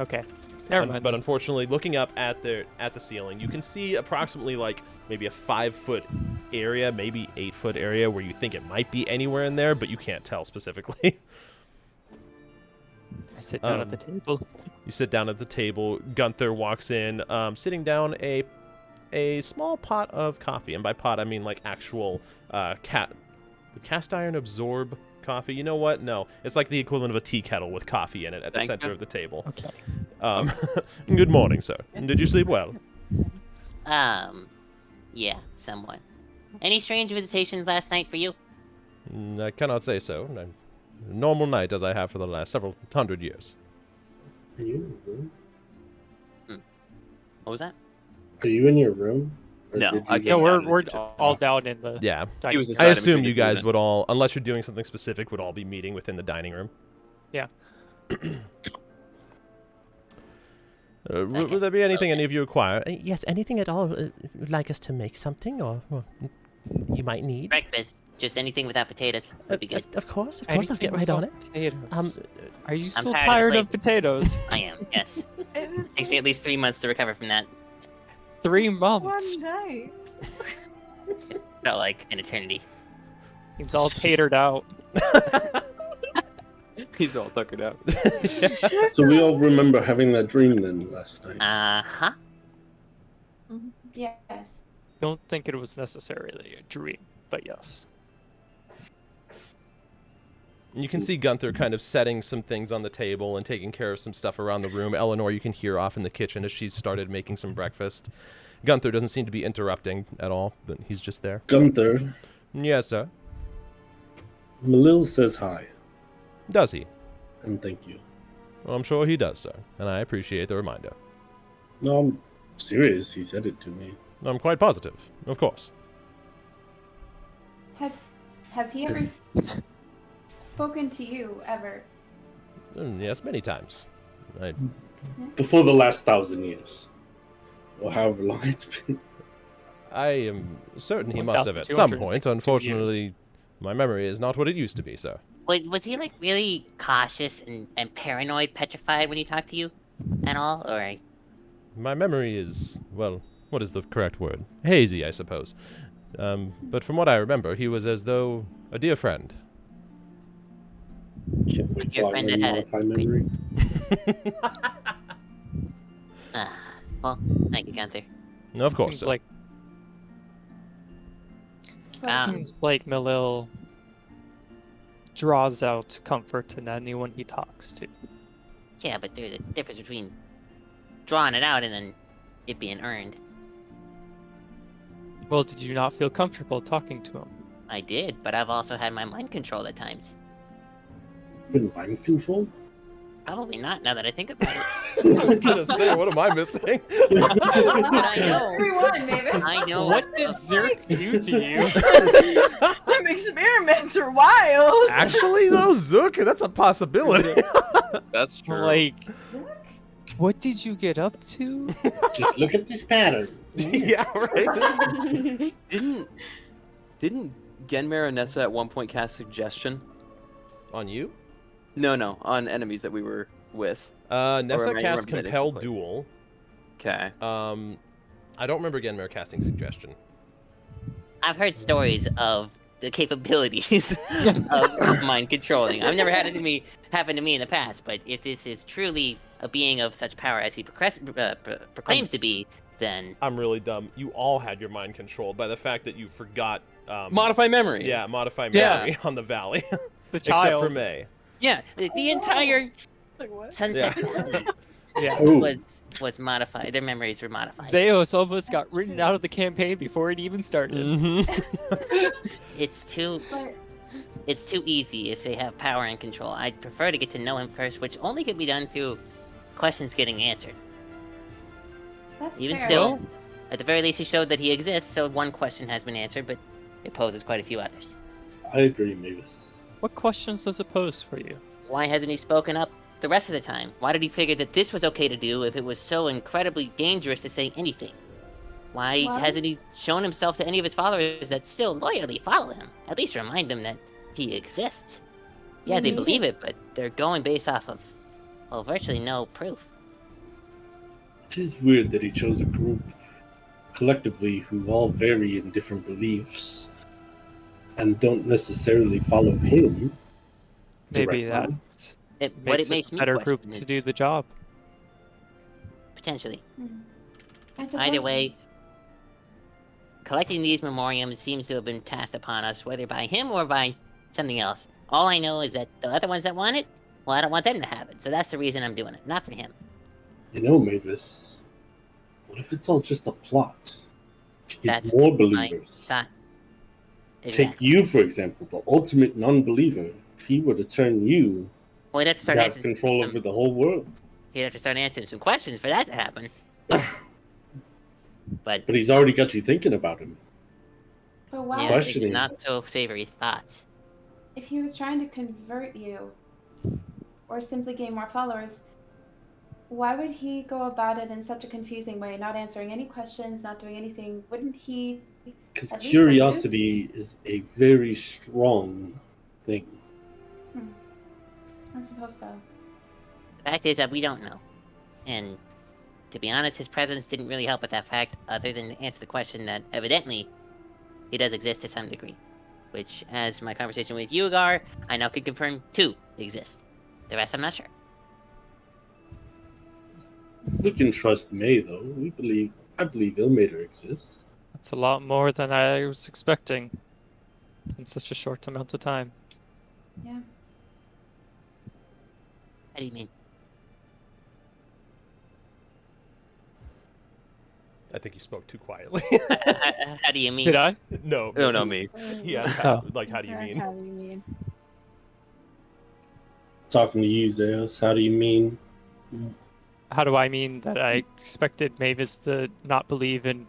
Okay. Never mind. But unfortunately, looking up at the ceiling, you can see approximately like maybe a 5-foot area, maybe 8-foot area where you think it might be anywhere in there, but you can't tell specifically. I sit down at the table. You sit down at the table. Gunther walks in, sitting down a small pot of coffee, and by pot I mean like actual cast iron absorb coffee. You know what? No, it's like the equivalent of a tea kettle with coffee in it at the Thank center you. of the table. Okay. Good morning, sir. Did you sleep well? Yeah, somewhat. Any strange visitations last night for you? I cannot say so. A normal night as I have for the last several hundred years. Are you in your room? What was that? Are you in your room? Or No, did I you can't. Yeah, we're down in the we're kitchen. all down in the. Yeah. dining He was room. inside I in assume between you his guys movement. would all, unless you're doing something specific, would all be meeting within the dining room. Yeah. Will there be anything any of you require? Yes, anything at all. If you'd like us to make something, or you might need. Breakfast. Just anything without potatoes would be good. Of course, I'll Anything get right on it. without Potatoes. Are you still tired of tired play- of potatoes? I am, yes. It was Takes me at least 3 months to recover from that. 3 one months. night. Felt like an eternity. He's all tatered out. He's all tuckered out. So we all remember having that dream then last night. Uh-huh. Yes. Don't think it was necessarily a dream, but yes. You can see Gunther kind of setting some things on the table and taking care of some stuff around the room. Eleanor, you can hear off in the kitchen as she's started making some breakfast. Gunther doesn't seem to be interrupting at all, but he's just there. Gunther, Yes, sir. Malil says hi, Does he? and thank you. Well, I'm sure he does, sir, and I appreciate the reminder. No, I'm serious. He said it to me. I'm quite positive, of course. Has he ever spoken to you ever? Yes, many times. Before the last 1,000 years. Or however long it's been. I am certain he must have at some point. 1,262 Unfortunately, my memory is not what it used to be, sir. Wait, was he like really cautious and paranoid, petrified when he talked to you and all? Or My memory is, well, what is the correct word? Hazy, I suppose. But from what I remember, he was as though a dear friend. Can't wait Your till I friend learn that had modify it. memory. well, thank you, Gunther. Of course, Seems sir. like Ah. seems like Malil draws out comfort in anyone he talks to. Yeah, but there's a difference between drawing it out and then it being earned. Well, did you not feel comfortable talking to him? I did, but I've also had my mind controlled at times. Been mind control? Probably not, now that I think about it. I was gonna say, what am I missing? But I know. 3-1, Mavis. I know. What did Zerk do to you? Them experiments are wild. Actually, though, Zook, that's a possibility. That's true. Like, what did you get up to? Just look at this pattern. Yeah, right. Didn't Genmare and Nessa at one point cast suggestion? On you? No, on enemies that we were with. Nessa am I cast remembering Compel incorrectly? Duel. Okay. I don't remember Genmare casting Suggestion. I've heard stories of the capabilities of mind controlling. I've never had it happen to me in the past, but if this is truly a being of such power as he proclaims to be, then I'm really dumb. You all had your mind controlled by the fact that you forgot... Modify memory. Yeah, modify Yeah. memory on the Valley. The Except child. for May. yeah, the entire Like what? Sunset Yeah. Valley Yeah. Oh, was modified. Their memories were modified. Zeus almost got That's written true. out of the campaign before it even started. It's too But it's too easy if they have power and control. I'd prefer to get to know him first, which only can be done through questions getting answered. that's Even fair. still, at the very least, he showed that he exists, so one question has been answered, but it poses quite a few others. I agree, Mavis. What questions does it pose for you? Why hasn't he spoken up the rest of the time? Why did he figure that this was okay to do if it was so incredibly dangerous to say anything? Why Why? hasn't he shown himself to any of his followers that still loyally follow him? At least remind them that he exists. Yeah, they Mhm. believe it, but they're going based off of, well, virtually no proof. It is weird that he chose a group collectively who all vary in different beliefs and don't necessarily follow him. Maybe directly. that What it makes makes a me better group question to is- do the job. Potentially. I suppose Either way, collecting these memoriams seems to have been tasked upon us, whether by him or by something else. All I know is that the other ones that want it, well, I don't want them to have it, so that's the reason I'm doing it, not for him. You know, Mavis, what if it's all just a plot to get That's more my believers? thought. Take Exactly. you, for example, the ultimate non-believer. If he were to turn you, Well, he'd have to you start have answering control some, over the whole world. he'd have to start answering some questions for that to happen. But But he's already got you thinking about him. but why? yeah, Questioning. thinking not so savory thoughts. If he was trying to convert you, or simply gain more followers, why would he go about it in such a confusing way, not answering any questions, not doing anything? Wouldn't he? Because At least curiosity is a very strong thing. I suppose so. The fact is that we don't know. And to be honest, his presence didn't really help with that fact, other than to answer the question that evidently he does exist to some degree. Which, as my conversation with you, Garr, I now can confirm 2 exist. The rest I'm not sure. We can trust May, though. I believe Ilmater exists. That's a lot more than I was expecting in such a short amount of time. Yeah. How do you mean? I think you spoke too quietly. How do you mean? Did I? No. No, no, was- me. He asked, Oh. like, how do you mean? How do you mean? Talking to you, Zeus, how do you mean? How do I mean that I expected Mavis to not believe in?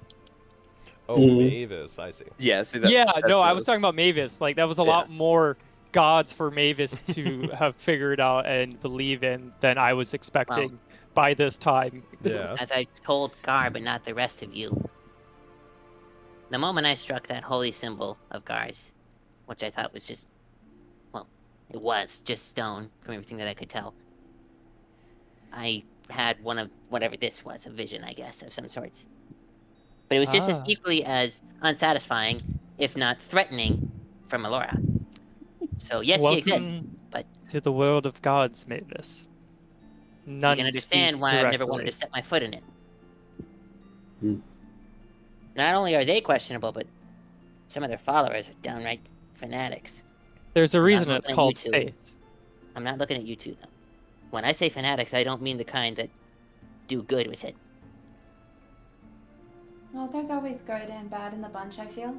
Oh, Mhm. Mavis, I see. Yeah, see, that's, Yeah, that's no, I the- was talking about Mavis. Like that was a lot more gods for Mavis to have figured out and believe in than I was expecting by this time. Yeah. As I told Garr, but not the rest of you. The moment I struck that holy symbol of Garr's, which I thought was just, well, it was just stone from everything that I could tell, I had one of whatever this was, a vision, I guess, of some sorts. But it was just as Ah. equally as unsatisfying, if not threatening, from Alora. So yes, she exists. Welcome but- to the world of gods, Mavis. None You can understand speak why I've never wanted directly. to set my foot in it. Hmm. Not only are they questionable, but some of their followers are downright fanatics. There's a not reason it's looking at called you two. faith. I'm not looking at you two, though. When I say fanatics, I don't mean the kind that do good with it. Well, there's always good and bad in the bunch, I feel.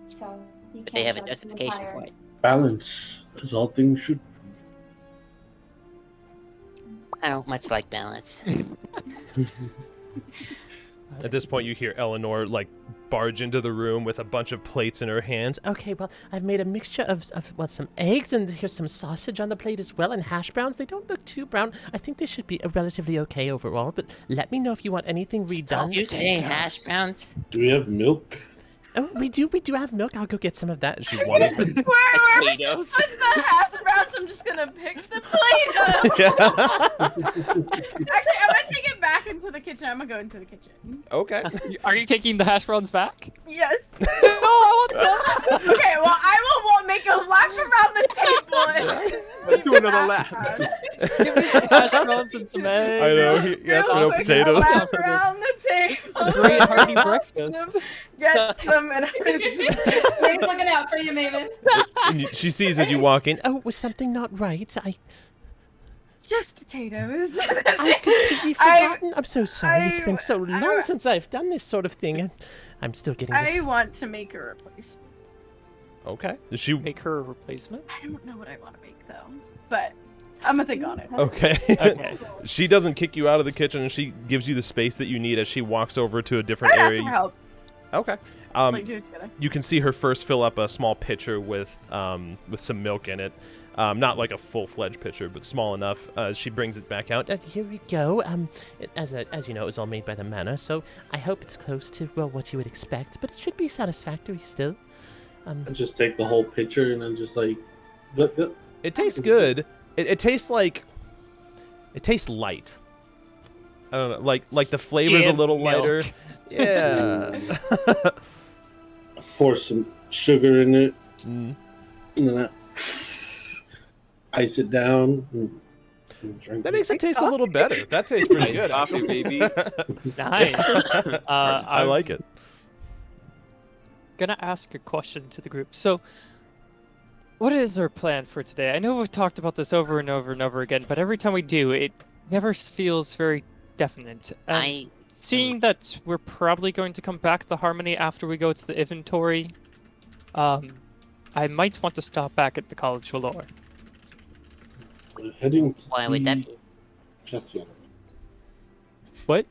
So you But can't they have a judge the justification entire- for it. Balance, as all things should. I don't much like balance. At this point, you hear Eleanor, like, barge into the room with a bunch of plates in her hands. Okay, well, I've made a mixture of some eggs, and here's some sausage on the plate as well, and hash browns. They don't look too brown. I think they should be relatively okay overall, but let me know if you want anything redone. You say hash browns? Do we have milk? Oh, we do have milk. I'll go get some of that. And she wanted to... Where Potatoes. put the hash browns? I'm just gonna pick the plate up. Actually, I'm gonna take it back into the kitchen. I'm gonna go into the kitchen. Okay. Are you taking the hash browns back? Yes. No, I want some. Okay, well, I will make a lap around the table. Let's do another lap. Give me some hash browns and some eggs. I know. He asked for no Real quick, potatoes. a lap around the table. Great hearty breakfast. Get some and Mavis looking out for you, Mavis. And she sees as you walk in. Oh, was something not right? Just potatoes. I've completely forgotten. I'm so sorry. It's been so long since I've done this sort of thing. I'm still getting. I want to make a replacement. Okay. Does she Make her a replacement? I don't know what I want to make though, but I'm gonna think on it. Okay. Okay. She doesn't kick you out of the kitchen, and she gives you the space that you need as she walks over to a different I'd ask area. for help. Okay. Like, do it together. You can see her first fill up a small pitcher with some milk in it. Not like a full-fledged pitcher, but small enough. She brings it back out. Here we go. As you know, it was all made by the manor, so I hope it's close to what you would expect, but it should be satisfactory still. I just take the whole pitcher and then just like, look. It tastes good. It tastes like. It tastes light. I don't know, like the flavor's a little Milk. lighter. Yeah. Pour some sugar in it, Mm. and then I ice it down and drink That it. makes it taste a little better. That tastes pretty good. Coffee, actually. baby. Nice. I like it. Gonna ask a question to the group. So, what is our plan for today? I know we've talked about this over and over and over again, but every time we do, it never feels very definite. And seeing that we're probably going to come back to Harmony after we go to the inventory, I might want to stop back at the College of Lore. We're heading to Why would that see be? Jessica. What?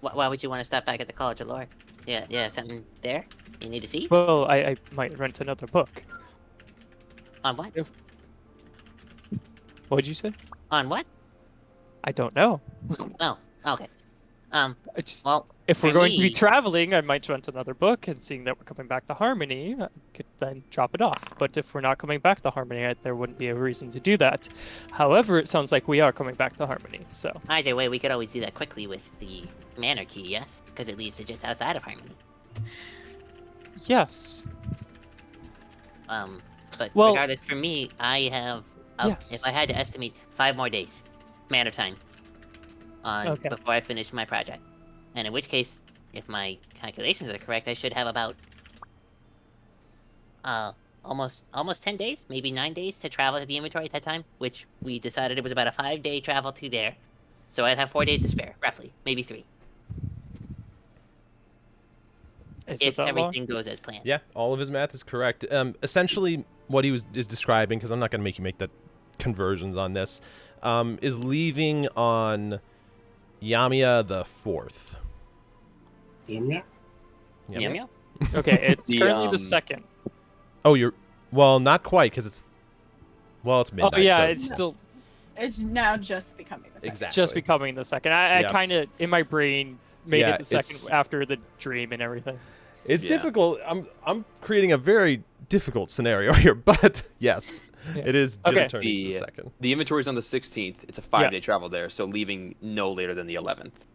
Why would you want to stop back at the College of Lore? Yeah, something there you need to see? Well, I might rent another book. On what? What'd you say? On what? I don't know. Oh, okay. I just, Well, if we're for going to be me- traveling, I might rent another book, and seeing that we're coming back to Harmony, I could then drop it off. But if we're not coming back to Harmony, there wouldn't be a reason to do that. However, it sounds like we are coming back to Harmony, so... Either way, we could always do that quickly with the manor key, yes? Because it leads to just outside of Harmony. Yes. But Well- regardless, for me, I have... Yes. If I had to estimate, 5 more days. Manor time. Okay. Before I finish my project. And in which case, if my calculations are correct, I should have about... almost 10 days? Maybe 9 days to travel to the inventory at that time? Which we decided it was about a 5-day travel to there. So I'd have 4 days to spare, roughly. Maybe 3. Is it If that long? everything goes as planned. Yeah, all of his math is correct. Essentially, what he is describing, because I'm not going to make you make the conversions on this, is leaving on Yamia the 4th. Yeah. Meow, meow. Okay, it's The, currently the um, second. Oh, well, not quite, because it's midnight. Oh yeah, so- it's still It's now just becoming the second. Exactly. just becoming the second. I Yep. kind of, in my brain, made Yeah, it the second it's- after the dream and everything. It's Yeah. difficult. I'm creating a very difficult scenario here, but yes, Yeah. it is just Okay. turning to the second. The inventory's on the 16th. It's a 5-day Yes. travel there, so leaving no later than the 11th.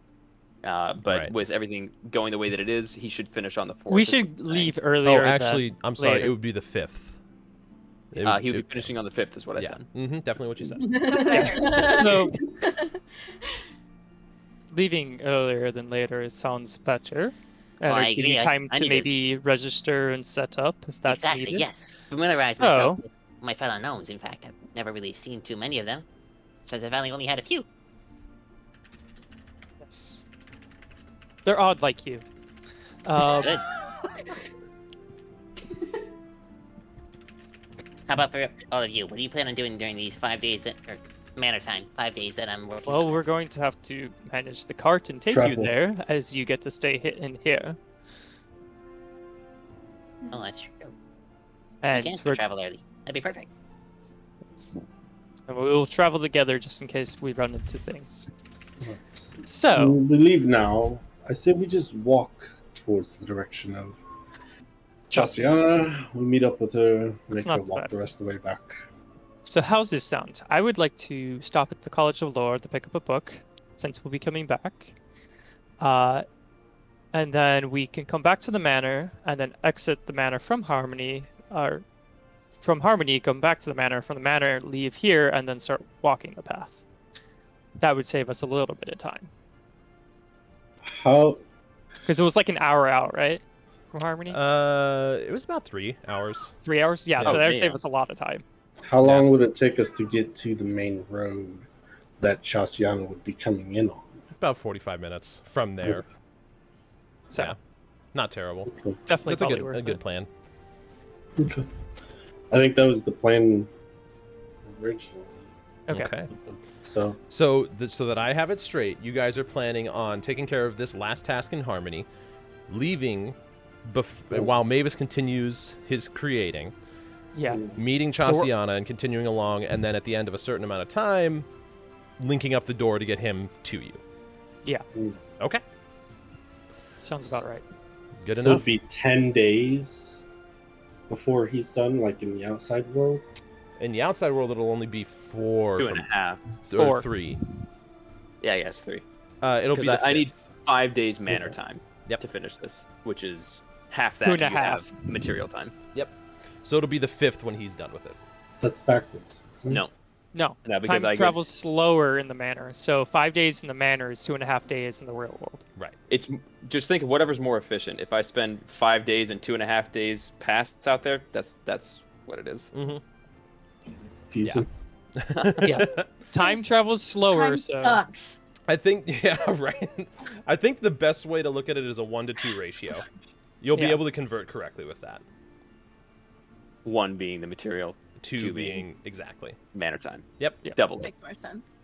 But Right. with everything going the way that it is, he should finish on the 4th. We is should what I'm leave Oh, earlier. actually, I'm sorry. later. It would be the 5th. saying. He would be finishing on the 5th, is what I Yeah. said. Definitely what you said. That's fair. So, leaving earlier than later sounds better. And Oh, I it'd give you agree. time I to need to- maybe register and set up if that's exactly, needed. yes. Familiarize So- myself with my fellow gnomes. In fact, I've never really seen too many of them, since I've only had a few. Yes. They're odd like you. Good. How about for all of you? What do you plan on doing during these 5 days or manor time? 5 days that I'm working. Well, on we're this? going to have to manage the cart and take you Travel. there, as you get to stay in here. Oh, that's true. And You can we're travel early. That'd be perfect. and we'll travel together just in case we run into things. So, We leave now. I say we just walk towards the direction of Chasiana. We meet up with her, That's make her not walk bad. the rest of the way back. so how's this sound? I would like to stop at the College of Lore to pick up a book, since we'll be coming back. And then we can come back to the manor, and then exit the manor from Harmony, or from Harmony, come back to the manor, leave here, and then start walking the path. That would save us a little bit of time. How Because it was like an hour out, right? From Harmony? It was about 3 hours. 3 hours? Yeah, so Oh, that would damn. save us a lot of time. how long would it take us to get to the main road? that Shasiana would be coming in on. About 45 minutes from there. So Yeah, not terrible. Okay. definitely That's probably worth a good it. plan. Okay. I think that was the plan originally. Okay. So So that I have it straight, you guys are planning on taking care of this last task in Harmony, leaving while Mavis continues his creating, Yeah. meeting So we're- Chasiana and continuing along, and then at the end of a certain amount of time, linking up the door to get him to you. Yeah. Okay. Sounds about right. Good so enough. it'd be 10 days before he's done, like in the outside world. In the outside world, it'll only be 4 2.5. or Four. 3. Yeah, yes, 3. It'll be Because the I need 5th. 5 days manor time Yep. to finish this, which is half that 2.5. you have material time. So it'll be the 5th when he's done with it. That's backwards. No. No. No, because Time I travels slower in the manor. So 5 days in the manor is 2.5 days in the real world. Right. It's just think of whatever's more efficient. If I spend 5 days and 2.5 days past out there, that's what it is. Mm-hmm. Confusing. Yeah. Time travels slower, Time so sucks. I think, yeah, right. I think the best way to look at it is a 1-to-2 ratio. You'll be Yeah. able to convert correctly with that. 1 being the material, 2 Two being exactly. manor time. Yep. Double it. Makes more sense.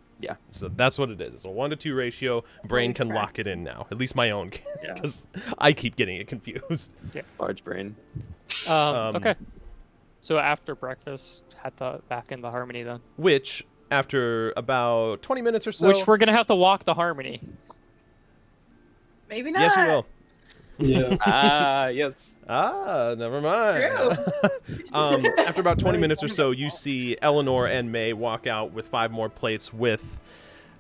So that's what it is. It's a 1-to-2 ratio. Brain can lock it in now. At least my own can, Yeah. because I keep getting it confused. Large brain. okay. So after breakfast, head back in the Harmony then. Which, after about 20 minutes or so... Which we're gonna have to walk the Harmony. Maybe not. Yes, you will. Yeah. Yes. Never mind. After about 20 minutes or so, you see Eleanor and May walk out with 5 more plates with,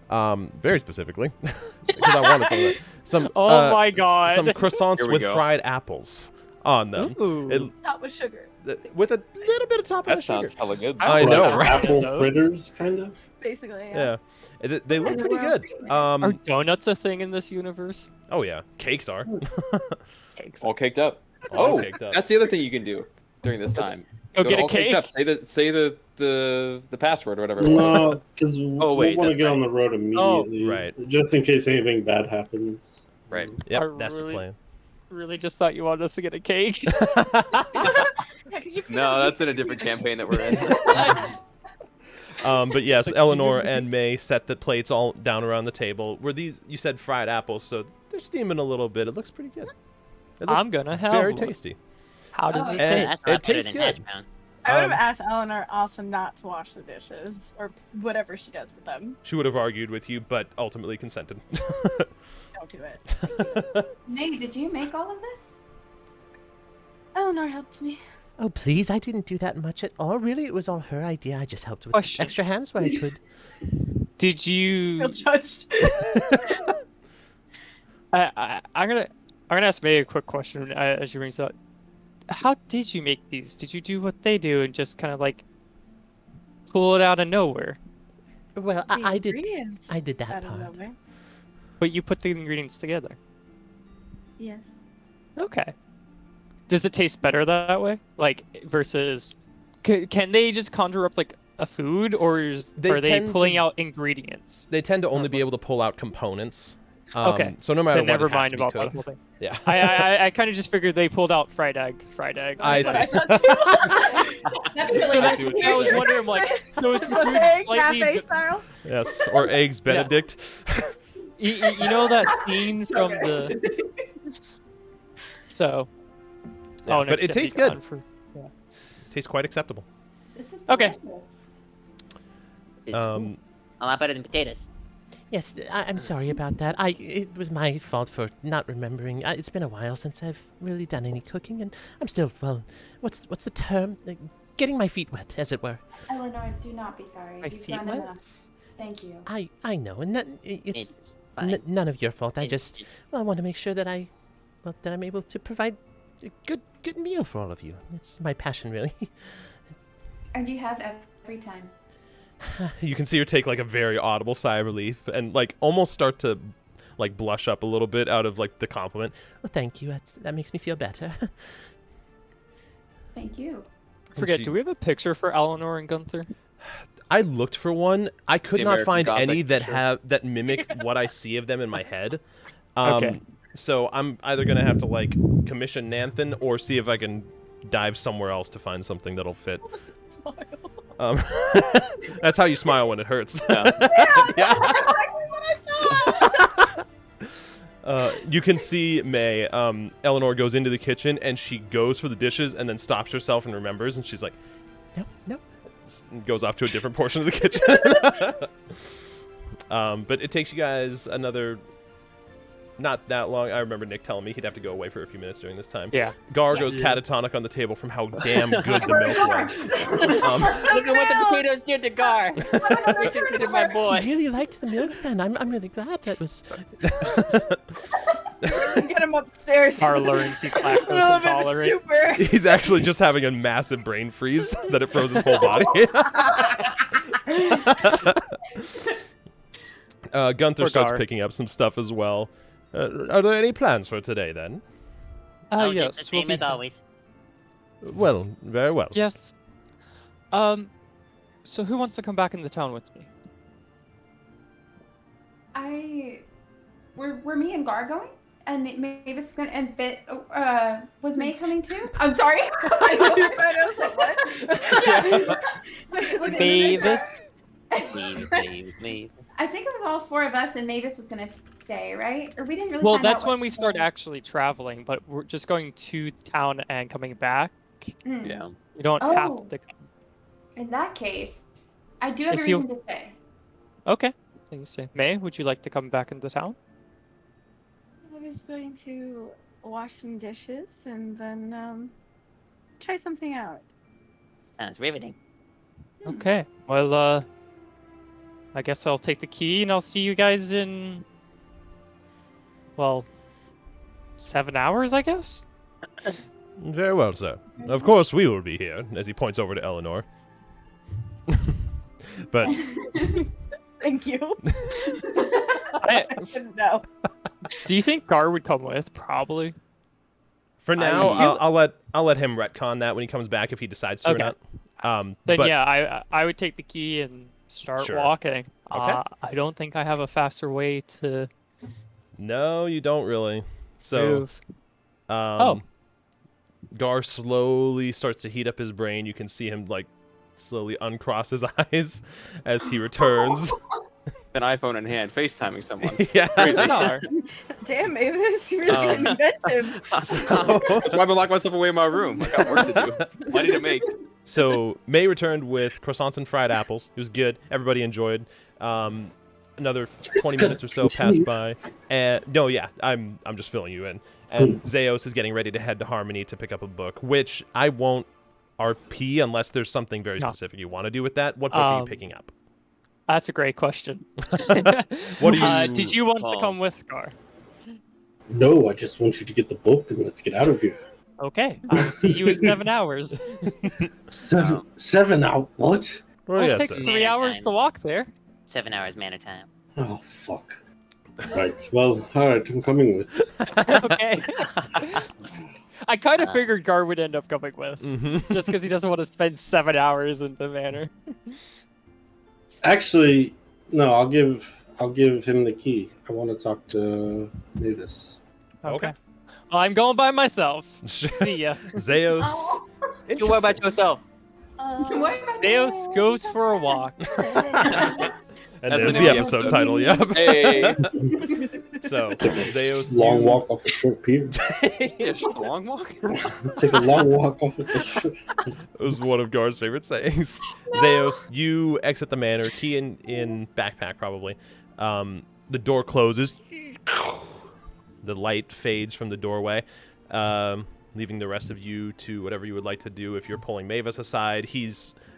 very specifically, because I wanted some Oh my god. some croissants Here we with go. fried apples on them. Ooh. Top with sugar, With a little bit of topping That of sugar. sounds hella good. I Like know, right? Apple Those. fritters, kind of. basically. Yeah. They look pretty good. Are donuts a thing in this universe? Oh, yeah. Cakes are. Cakes. All caked up. All Oh, caked up. that's the other thing you can do during this time. Go get a all caked cake. up. Say the password or whatever. it was. No, because Oh, wait, we want that's to get on the road immediately. right. Just in case anything bad happens. Right. Yep, I that's the really- plan. Really just thought you wanted us to get a cake. Yeah, 'cause you No, that's in a different campaign that we're in. But yes, Eleanor and May set the plates all down around the table. Were these, you said fried apples, so they're steaming a little bit. It looks pretty good. It looks I'm gonna have very one. tasty. How does Oh, it yeah. And taste? That's not it better tastes than hash good. brown. I would have Um, asked Eleanor also not to wash the dishes or whatever she does with them. She would have argued with you, but ultimately consented. Don't do it. May, did you make all of this? Eleanor helped me. Oh, please, I didn't do that much at all. Really, it was all her idea. I just helped with Question. extra hands where I could. Did Feel you? judged. I'm gonna ask May a quick question as she brings up. How did you make these? Did you do what they do and just kind of like pull it out of nowhere? Well, The I did. ingredients I did that out of part. nowhere. But you put the ingredients together. Yes. Okay. Does it taste better that way? Like versus, can they just conjure up like a food, or They are they tend pulling to- out ingredients? They tend to only be able to pull out components. Okay. So no matter Then what, never it has mind to be about that cooked. whole thing. Yeah. I kind of just figured they pulled out fried egg. I That's what see. thought too. That'd be really So that's see what what I you're was saying. wondering. Like, so is the food Buffet, slightly? cafe style. Yes. Or eggs Benedict. You know that scene from the. So. Yeah, oh, no, but it's it gonna be tastes good. gone for- Tastes quite acceptable. This is Okay. delicious. It's Um, a lot better than potatoes. Yes, I'm sorry about that. It was my fault for not remembering. It's been a while since I've really done any cooking, and I'm still, well, what's the term? Getting my feet wet, as it were. Eleanor, do not be sorry. My You've feet done wet? enough. Thank you. I know, and it's It's fine. none of your fault. I It- just, it- well, I want to make sure that that I'm able to provide a good meal for all of you. It's my passion, really. And you have every time. You can see her take like a very audible sigh of relief and like almost start to like blush up a little bit out of like the compliment. Well, thank you. That makes me feel better. Thank you. Forget. she- Do we have a picture for Eleanor and Gunther? I looked for one. I could The not American find Gothic, any that sure. that mimic what I see of them in my head. Okay. So I'm either gonna have to like commission Nanthan or see if I can dive somewhere else to find something that'll fit. That's how you smile when it hurts. Yeah. Yeah, that's exactly what I thought. You can see May. Eleanor goes into the kitchen and she goes for the dishes and then stops herself and remembers, and she's like, No, no. and goes off to a different portion of the kitchen. But it takes you guys another, not that long. I remember Nick telling me he'd have to go away for a few minutes during this time. Yeah. Garr goes catatonic on the table from how damn good the milk was. Look at what the potatoes did to Garr. They did my boy. I really liked the milk then. I'm really glad that was... We should get him upstairs. Gar learns he's lactose Throw him in the intolerant. super. He's actually just having a massive brain freeze that it froze his whole body. Gunther Poor starts Gar. picking up some stuff as well. Are there any plans for today then? Oh, just Yes. the we'll same be- as always. Well, very well. Yes. So who wants to come back in the town with me? Were me and Gar going? And Mavis is gonna and Bit was May coming too? I'm sorry. I know you're right. I was like, what? Mavis. Mavis. I think it was all four of us, and Mavis was gonna stay, right? Or we didn't really. Well, find that's out when what- we start actually traveling, but we're just going to town and coming back. Hmm. Yeah. You don't Oh. have to come. In that case, I do have If a you- reason to stay. Okay. Then you say, May, would you like to come back into town? I was going to wash some dishes and then try something out. Sounds riveting. Okay. Well, I guess I'll take the key and I'll see you guys in, well, 7 hours, I guess? Very well, sir. Of course we will be here, as he points over to Eleanor. But Thank you. I- I didn't know. Do you think Gar would come with? Probably. for now, you- I'll let him retcon that when he comes back if he decides to Okay. or not. Then but yeah, I would take the key and start Sure. walking. Okay. I don't think I have a faster way to no, you don't really. So, move. Oh. Garr slowly starts to heat up his brain. You can see him like slowly uncross his eyes as he returns. An iPhone in hand, FaceTiming someone. Yeah. Crazy. Gar. Damn, Mavis, you're really inventive. That's why I've been locking myself away in my room. I got work to do. Money to make. So May returned with croissants and fried apples. It was good. Everybody enjoyed. Another 20 minutes or so passed by. And no, yeah, I'm just filling you in. And Zeos is getting ready to head to Harmony to pick up a book, which I won't RP unless there's something very No. specific you want to do with that. What book are you picking up? That's a great question. What do you? Did you want to Oh. come with Gar? No, I just want you to get the book and let's get out of here. Okay, I'll see you in 7 hours. 7 out. What? Oh, Well, it yes, takes sir. 3 hours to walk there. 7 hours manor time. Oh fuck. Right. Well, all right. I'm coming with. Okay. I kind of figured Gar would end up coming with, Mhm. just because he doesn't want to spend 7 hours in the manor. Actually, no. I'll give him the key. I want to talk to Mavis. Okay. Well, I'm going by myself. See ya. Zeos. Oh, You what about yourself? what about Theos goes for a walk. And That's there's the the name of episode the title. Yep. Hey. So Take a Zeos, long you- walk off a short pier. Yeah, long walk. Take a long walk off of the short. It was one of Gar's favorite sayings. Zeos, you exit the manor, key in backpack probably. The door closes. The light fades from the doorway, leaving the rest of you to whatever you would like to do. If you're pulling Mavis aside,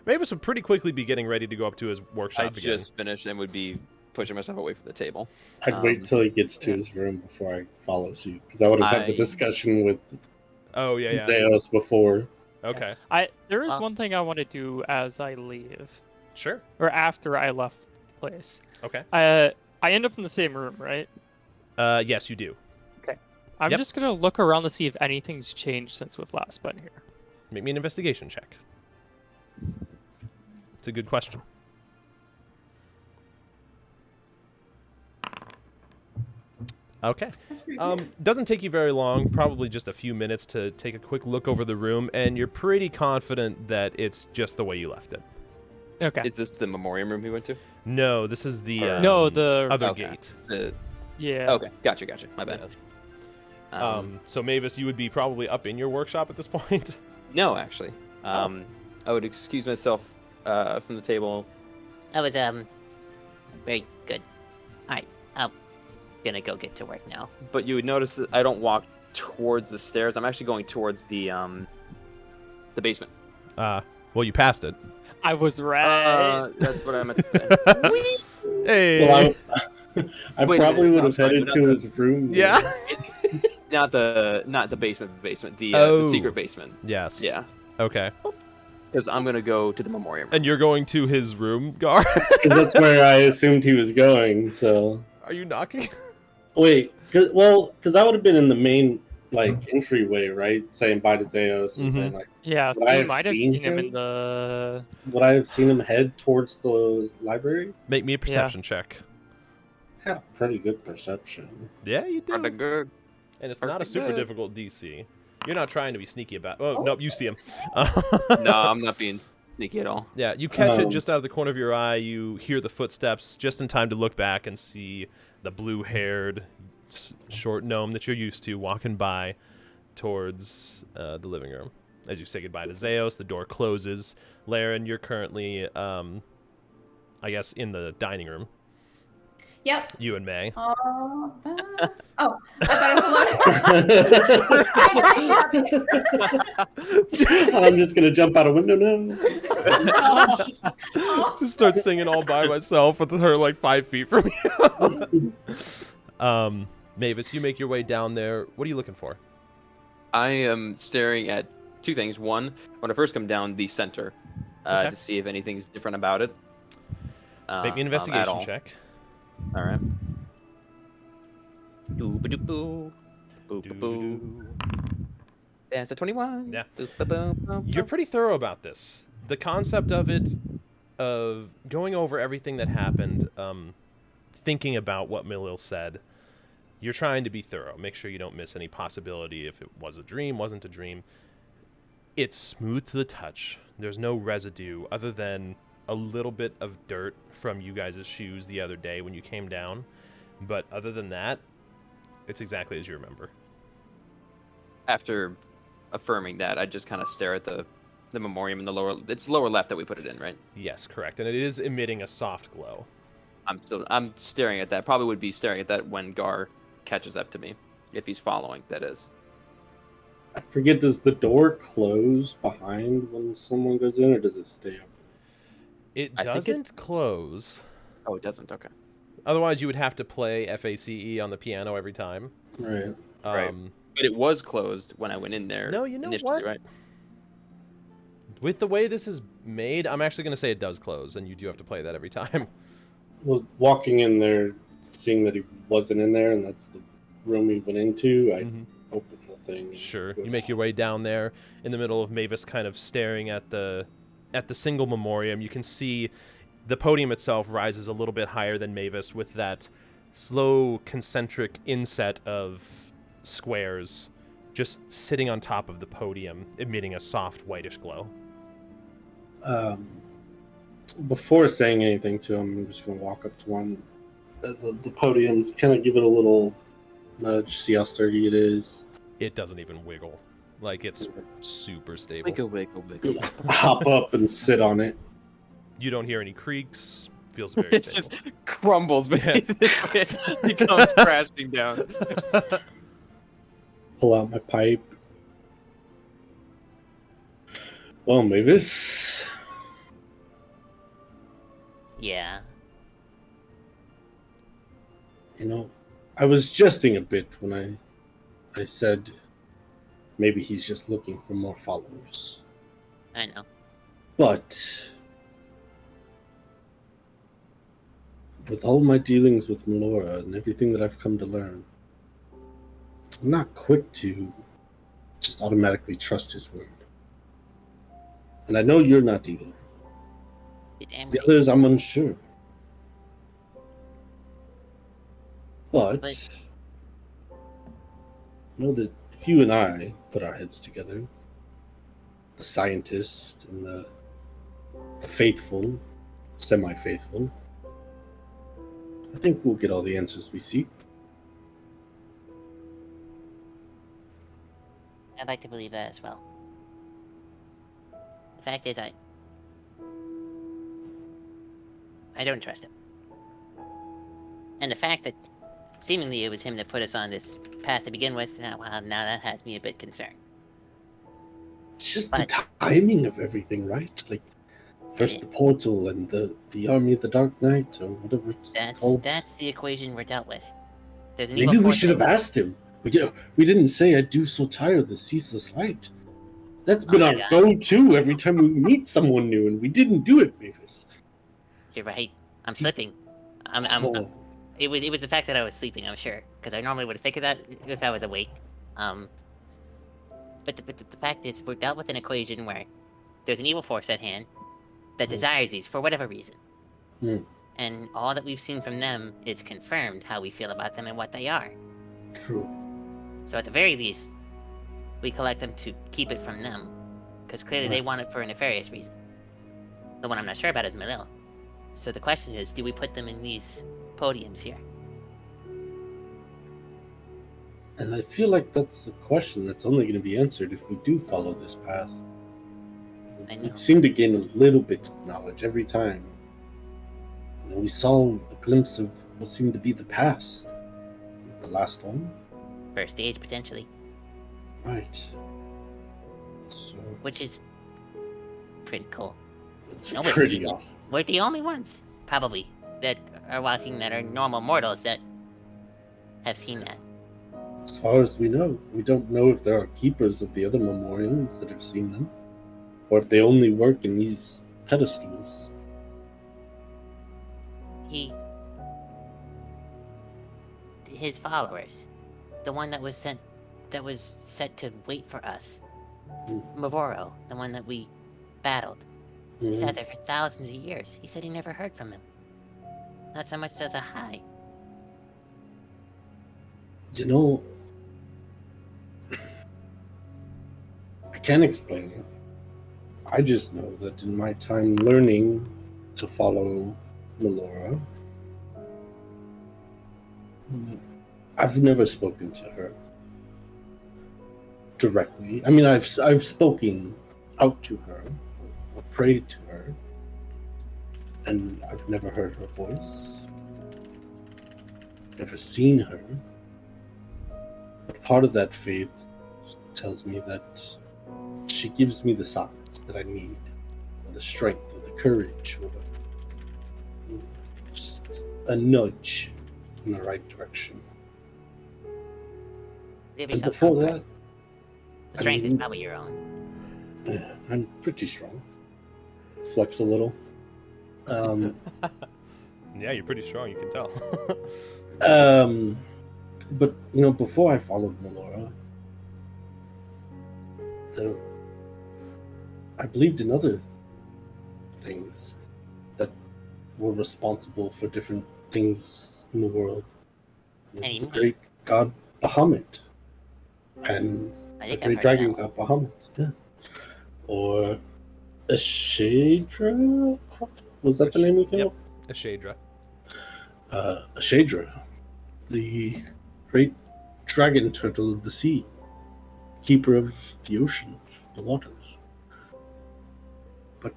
Mavis would pretty quickly be getting ready to go up to his workshop I again. just finished and would be pushing myself away from the table. I'd wait till he gets to his room before I follow suit, because I would have had the I- discussion with Oh yeah. Zeos before. Okay. There is one thing I want to do as I leave, Sure. or after I left the place. Okay. I end up in the same room, right? Yes, you do. I'm Yep. just gonna look around to see if anything's changed since we've last been here. Make me an investigation check. It's a good question. Okay. That's pretty good. Doesn't take you very long, probably just a few minutes to take a quick look over the room, and you're pretty confident that it's just the way you left it. Okay. Is this the memoriam room we went to? No, this is the No, the- other Okay. gate. Yeah. Okay, gotcha. My bad. So Mavis, you would be probably up in your workshop at this point. No, actually. I would excuse myself from the table. That was very good. All right, I'm gonna go get to work now. But you would notice that I don't walk towards the stairs. I'm actually going towards the basement. Well, you passed it. I was right. That's what I meant to say. Hey. Well, I Wait a probably minute, would I'm have sorry, headed but to not his room. Yeah. not the basement. The secret basement. Yes. Yeah. Okay. Because I'm gonna go to the memoriam room. And you're going to his room, Garr? 'Cause that's where I assumed he was going. So Are you knocking? wait, because I would have been in the main entryway, right? Saying bye to Zeos and saying Yeah, would so I you have might have seen seen him in him? the. would I have seen him head towards the library? Make me a perception check. I had a pretty good perception. Yeah, you do. Kinda good. And it's not a Pretty super good. difficult DC. You're not trying to be sneaky about. Oh, nope, you see him. No, I'm not being sneaky at all. Yeah, you catch it just out of the corner of your eye. You hear the footsteps just in time to look back and see the blue-haired, short gnome that you're used to walking by towards the living room. As you say goodbye to Zeos, the door closes. Laren, you're currently, I guess, in the dining room. Yep. You and May. Oh, I thought it was I'm just gonna jump out a window now. Just start singing all by myself with her like 5 feet from you. Mavis, you make your way down there. What are you looking for? I am staring at two things. One, when I first come down, the center, Okay. to see if anything's different about it. Make me an at investigation all. check. All right. Boo-ba-doo-boo. Boo-ba-boo. That's a 21. Yeah. Boo-ba-boo. You're pretty thorough about this. The concept of it, of going over everything that happened, thinking about what Milil said, you're trying to be thorough. Make sure you don't miss any possibility if it was a dream, wasn't a dream. It's smooth to the touch. There's no residue other than a little bit of dirt from you guys' shoes the other day when you came down. But other than that, it's exactly as you remember. After affirming that, I just kind of stare at the memoriam in the lower. It's lower left that we put it in, right? Yes, correct. And it is emitting a soft glow. I'm staring at that. Probably would be staring at that when Garr catches up to me, if he's following. That is. I forget, does the door close behind when someone goes in, or does it stay open? It I think it- doesn't close. Oh, it doesn't. Okay. Otherwise, you would have to play FACE on the piano every time. Right. Right. But it was closed when I went in there. No, you know initially, what? right? With the way this is made, I'm actually going to say it does close, and you do have to play that every time. Well, walking in there, seeing that he wasn't in there, and that's the room he went into, I opened the thing. and Sure. go You make your way down there in the middle of Mavis kind of staring at the single memoriam. You can see the podium itself rises a little bit higher than Mavis with that slow concentric inset of squares just sitting on top of the podium, emitting a soft whitish glow. Before saying anything to him, I'm just going to walk up to one. The podium's kind of give it a little nudge, see how sturdy it is. It doesn't even wiggle. Like, it's super stable. Wiggle. Hop up and sit on it. You don't hear any creaks. Feels very It stable. just crumbles beneath this way. He comes crashing down. Pull out my pipe. Well, Mavis, Yeah. you know, I was jesting a bit when I said maybe he's just looking for more followers. I know. But with all my dealings with Melora and everything that I've come to learn, I'm not quick to just automatically trust his word. And I know you're not either. Damn The right. others, I'm unsure. But know that if you and I put our heads together, the scientist and the faithful, semi-faithful, I think we'll get all the answers we seek. I'd like to believe that as well. The fact is, I don't trust him. And the fact that seemingly it was him that put us on this path to begin with, well, now that has me a bit concerned. It's just the timing of everything, right? Like, first the portal and the Army of the Dark Knight, or whatever it's called. That's the equation we're dealt with. There's an Maybe evil we force should have asked him. We didn't say, I do so tire of the ceaseless light. That's been our go-to every time we meet someone new, and we didn't do it, Mavis. You're right. I'm slipping. It was the fact that I was sleeping, I'm sure, because I normally would have think of that if I was awake. But the fact is, we're dealt with an equation where there's an evil force at hand that desires these for whatever reason. And all that we've seen from them is confirmed how we feel about them and what they are. True. So at the very least, we collect them to keep it from them, because clearly they want it for a nefarious reason. The one I'm not sure about is Malil. So the question is, do we put them in these podiums here? And I feel like that's a question that's only going to be answered if we do follow this path. I know. We seem to gain a little bit of knowledge every time. You know, we saw a glimpse of what seemed to be the past. The last one. First stage, potentially. Right. So, which is pretty cool. It's pretty awesome. We're the only ones, probably, that are walking that are normal mortals that have seen that. As far as we know, we don't know if there are keepers of the other memorials that have seen them, or if they only work in these pedestals. His followers, the one that was set to wait for us, Mavoro, the one that we battled, sat there for thousands of years. He said he never heard from him. Not so much as a hi. You know, I can't explain it. I just know that in my time learning to follow Melora, I've never spoken to her directly. I mean, I've spoken out to her or prayed to her, and I've never heard her voice, never seen her. But part of that faith tells me that she gives me the signs that I need, or the strength, or the courage, or just a nudge in the right direction. And before that, the strength is probably your own. Yeah, I'm pretty strong. Flex a little. Yeah, you're pretty strong, you can tell. But, you know, before I followed Melora, I believed in other things that were responsible for different things in the world. The great god Bahamut, and the great dragon god Bahamut, yeah. Or Ashadra? Was that the name we came up? Ashadra. Ashadra, the great dragon turtle of the sea, keeper of the oceans, the waters. But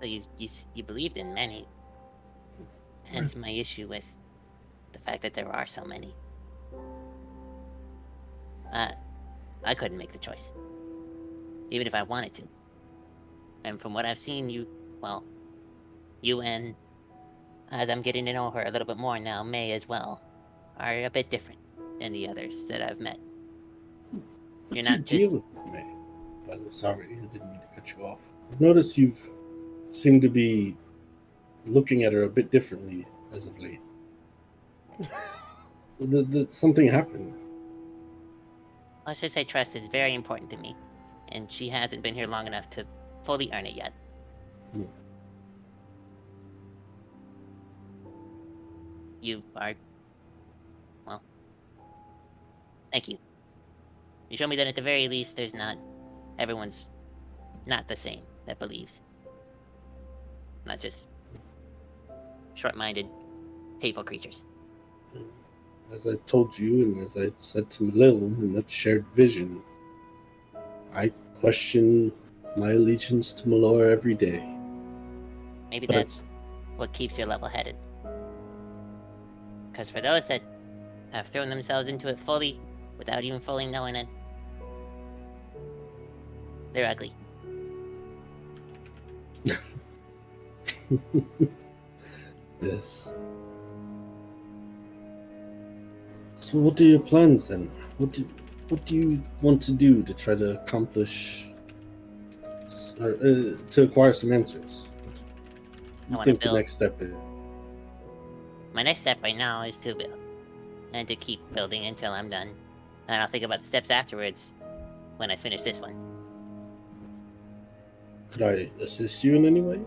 so you believed in many, hence my issue with the fact that there are so many. I couldn't make the choice, even if I wanted to. And from what I've seen, you and, as I'm getting to know her a little bit more now, May as well, are a bit different than the others that I've met. You're not deal with May. Sorry, I didn't mean to cut you off. I've noticed you've seemed to be looking at her a bit differently as of late. Something happened. Let's just say trust is very important to me, and she hasn't been here long enough to fully earn it yet. You are, well, Thank you. You show me that at the very least, everyone's not the same that believes. Not just short-minded, hateful creatures. As I told you, and as I said to Malil in that shared vision, I question my allegiance to Malora every day. Maybe But that's what keeps you level-headed. Because for those that have thrown themselves into it fully, without even fully knowing it, they're ugly. Yes. So what are your plans then? What do you want to do to try to accomplish, or to acquire some answers? I You wanna think the build. next step is? My next step right now is to build. And to keep building until I'm done. And I'll think about the steps afterwards when I finish this one. Could I assist you in any way?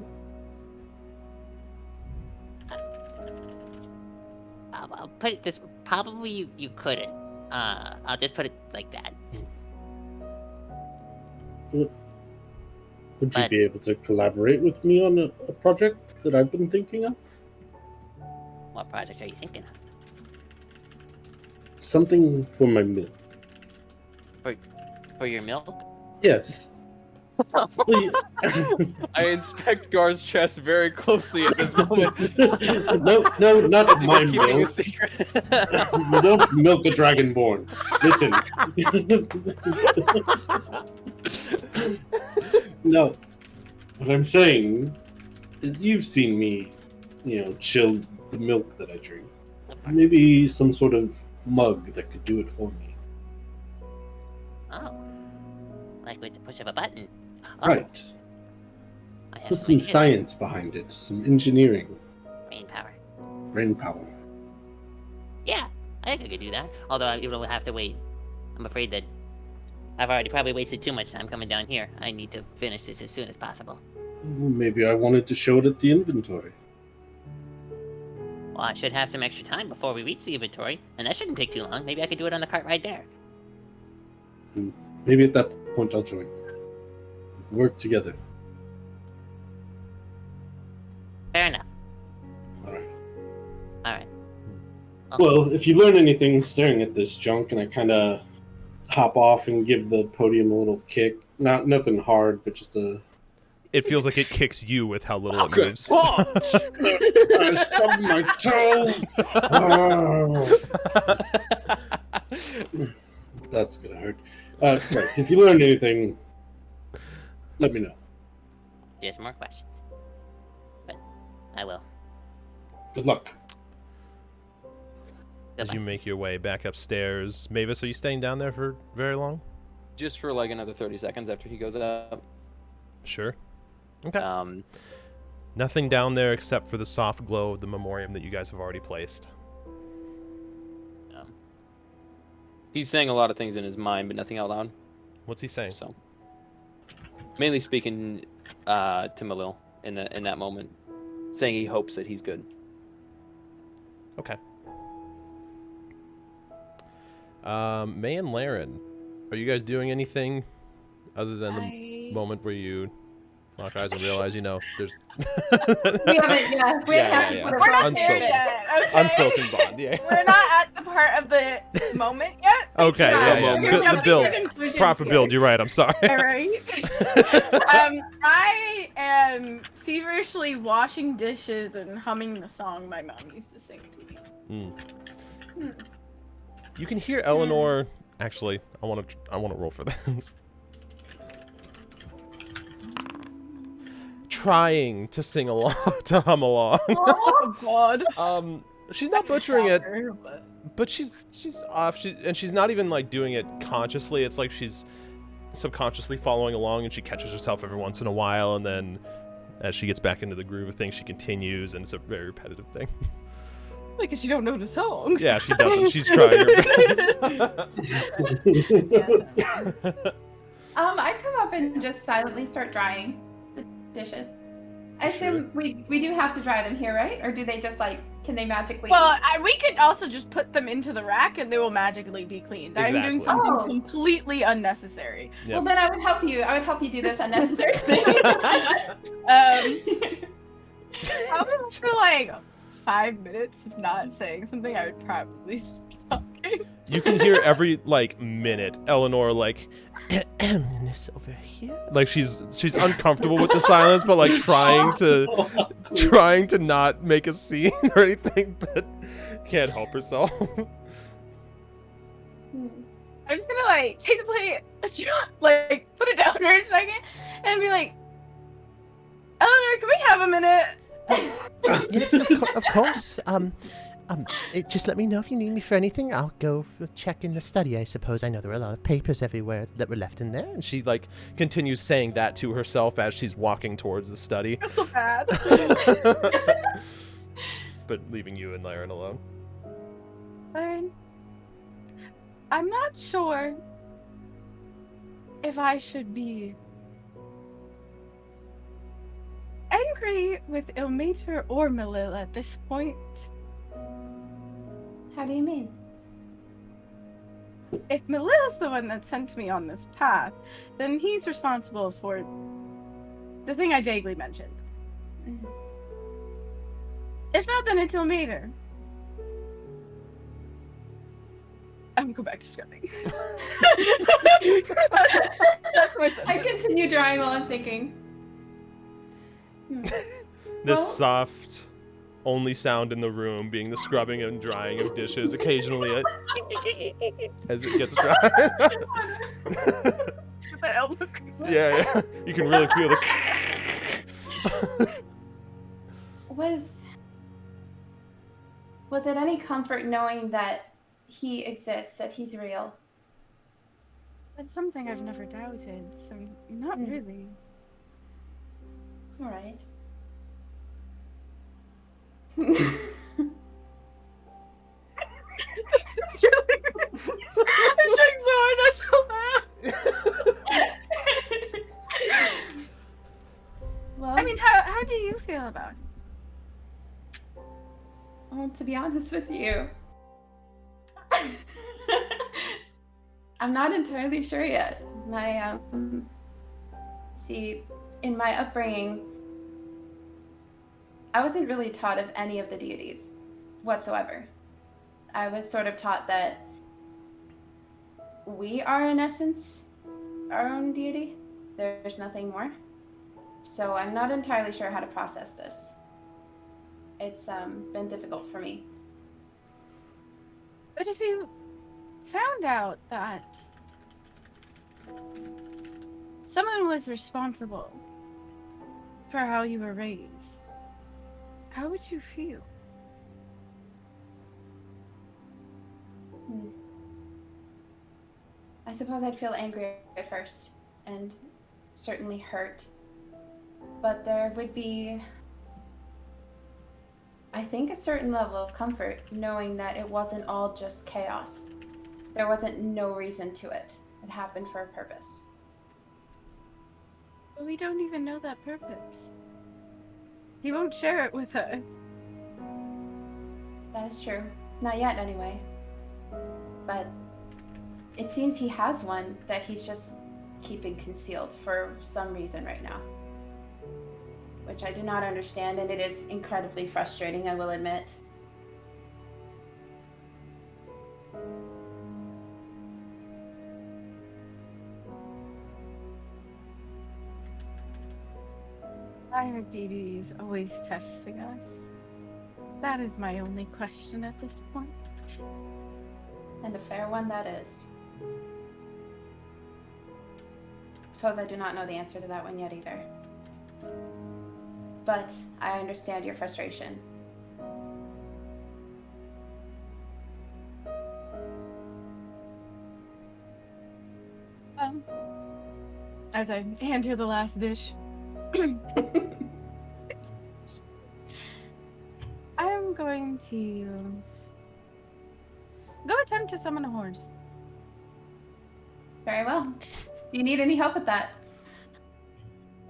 I'll put it this. Probably you couldn't. I'll just put it like that. Would you But- be able to collaborate with me on a project that I've been thinking of? What project are you thinking of? Something for my milk. For your milk? Yes. Well, I inspect Gar's chest very closely at this moment. no, not Has he my been keeping a milk. secret? You don't milk a dragonborn. Listen. No. What I'm saying is you've seen me, chill the milk that I drink. Maybe some sort of mug that could do it for me. Oh. Like with the push of a button. Oh, Right. I have Put some ideas. science behind it, some engineering, Brain power. brain power. Yeah, I think I could do that. Although it will have to wait. I'm afraid that I've already probably wasted too much time coming down here. I need to finish this as soon as possible. Maybe I wanted to show it at the inventory. Well, I should have some extra time before we reach the inventory, and that shouldn't take too long. Maybe I could do it on the cart right there. Maybe at that point I'll join you. Work together. Fair enough. Alright. Alright. Well, if you learn anything staring at this junk, and I kind of hop off and give the podium a little kick. Nothing hard, but just a... It feels like it kicks you with how little it moves. I stubbed my toe! That's gonna hurt. Right, if you learn anything, let me know. Just more questions. But I will. Good luck. As Goodbye. you make your way back upstairs, Mavis, are you staying down there for very long? Just for like another 30 seconds after he goes up. Sure. Okay. Nothing down there except for the soft glow of the memoriam that you guys have already placed. He's saying a lot of things in his mind, but nothing out loud. What's he saying? So, mainly speaking to Malil in that moment, saying he hopes that he's good. Okay. May and Laren, are you guys doing anything other than the moment where you lock eyes and realize, there's We haven't, yeah. We haven't yeah. put We're not a there Unspoken. yet. Okay? unspoken bond? Yeah. We're not at the part of the moment yet. Okay. Yeah. You're The jumping build, to conclusions proper here. build. You're right. I'm sorry. All right. I am feverishly washing dishes and humming the song my mom used to sing to me. You can hear Eleanor. Actually, I want to roll for this. Trying to sing along, to hum along. Oh God. She's not butchering it, But... but she's off. She's not even like doing it consciously. It's like she's subconsciously following along, and she catches herself every once in a while, and then as she gets back into the groove of things, she continues, and it's a very repetitive thing. Like, cause you don't know the song. Yeah, she doesn't. She's trying her best. I come up and just silently start drying the dishes. I assume we do have to dry them here, right? Or do they just like, can they magically? Well, we could also just put them into the rack and they will magically be cleaned. I'm doing Exactly. something completely unnecessary. Yep. Well, then I would help you. I would help you do this unnecessary thing. Probably for like 5 minutes of not saying something, I would probably stop talking. You can hear every like minute Eleanor like And this over here. like she's uncomfortable with the silence, but like trying to not make a scene or anything, but can't help herself. I'm just gonna like take the plate, like put it down for a second, and be like, Eleanor, can we have a minute? Yes, of course. Just let me know if you need me for anything. I'll go check in the study, I suppose. I know there were a lot of papers everywhere that were left in there. And she like continues saying that to herself as she's walking towards the study. I feel bad. But leaving you and Laren alone. Laren, I'm not sure if I should be angry with Ilmater or Melil at this point. How do you mean? If Melil's the one that sent me on this path, then he's responsible for the thing I vaguely mentioned. Mhm. If not, then it's Ilmater. I'm gonna go back to scrubbing. That's my I continue drying while I'm thinking. This soft only sound in the room being the scrubbing and drying of dishes, occasionally as it gets dry. Yeah, you can really feel the Was it any comfort knowing that he exists, that he's real? That's something I've never doubted, so not really. All right. I'm trying so hard not to laugh. Well, I mean, how do you feel about it? Well, to be honest with you, I'm not entirely sure yet. See, in my upbringing, I wasn't really taught of any of the deities whatsoever. I was sort of taught that we are, in essence, our own deity. There's nothing more. So I'm not entirely sure how to process this. It's been difficult for me. But if you found out that someone was responsible for how you were raised, how would you feel? I suppose I'd feel angry at first, and certainly hurt. But there would be, I think, a certain level of comfort knowing that it wasn't all just chaos. There wasn't no reason to it. It happened for a purpose. But we don't even know that purpose. He won't share it with us. That is true. Not yet, anyway. But it seems he has one that he's just keeping concealed for some reason right now. Which I do not understand, and it is incredibly frustrating, I will admit. Our deity is always testing us. That is my only question at this point. And a fair one that is. Suppose I do not know the answer to that one yet either. But I understand your frustration. As I hand her the last dish, I'm going to go attempt to summon a horse. Very well. Do you need any help with that?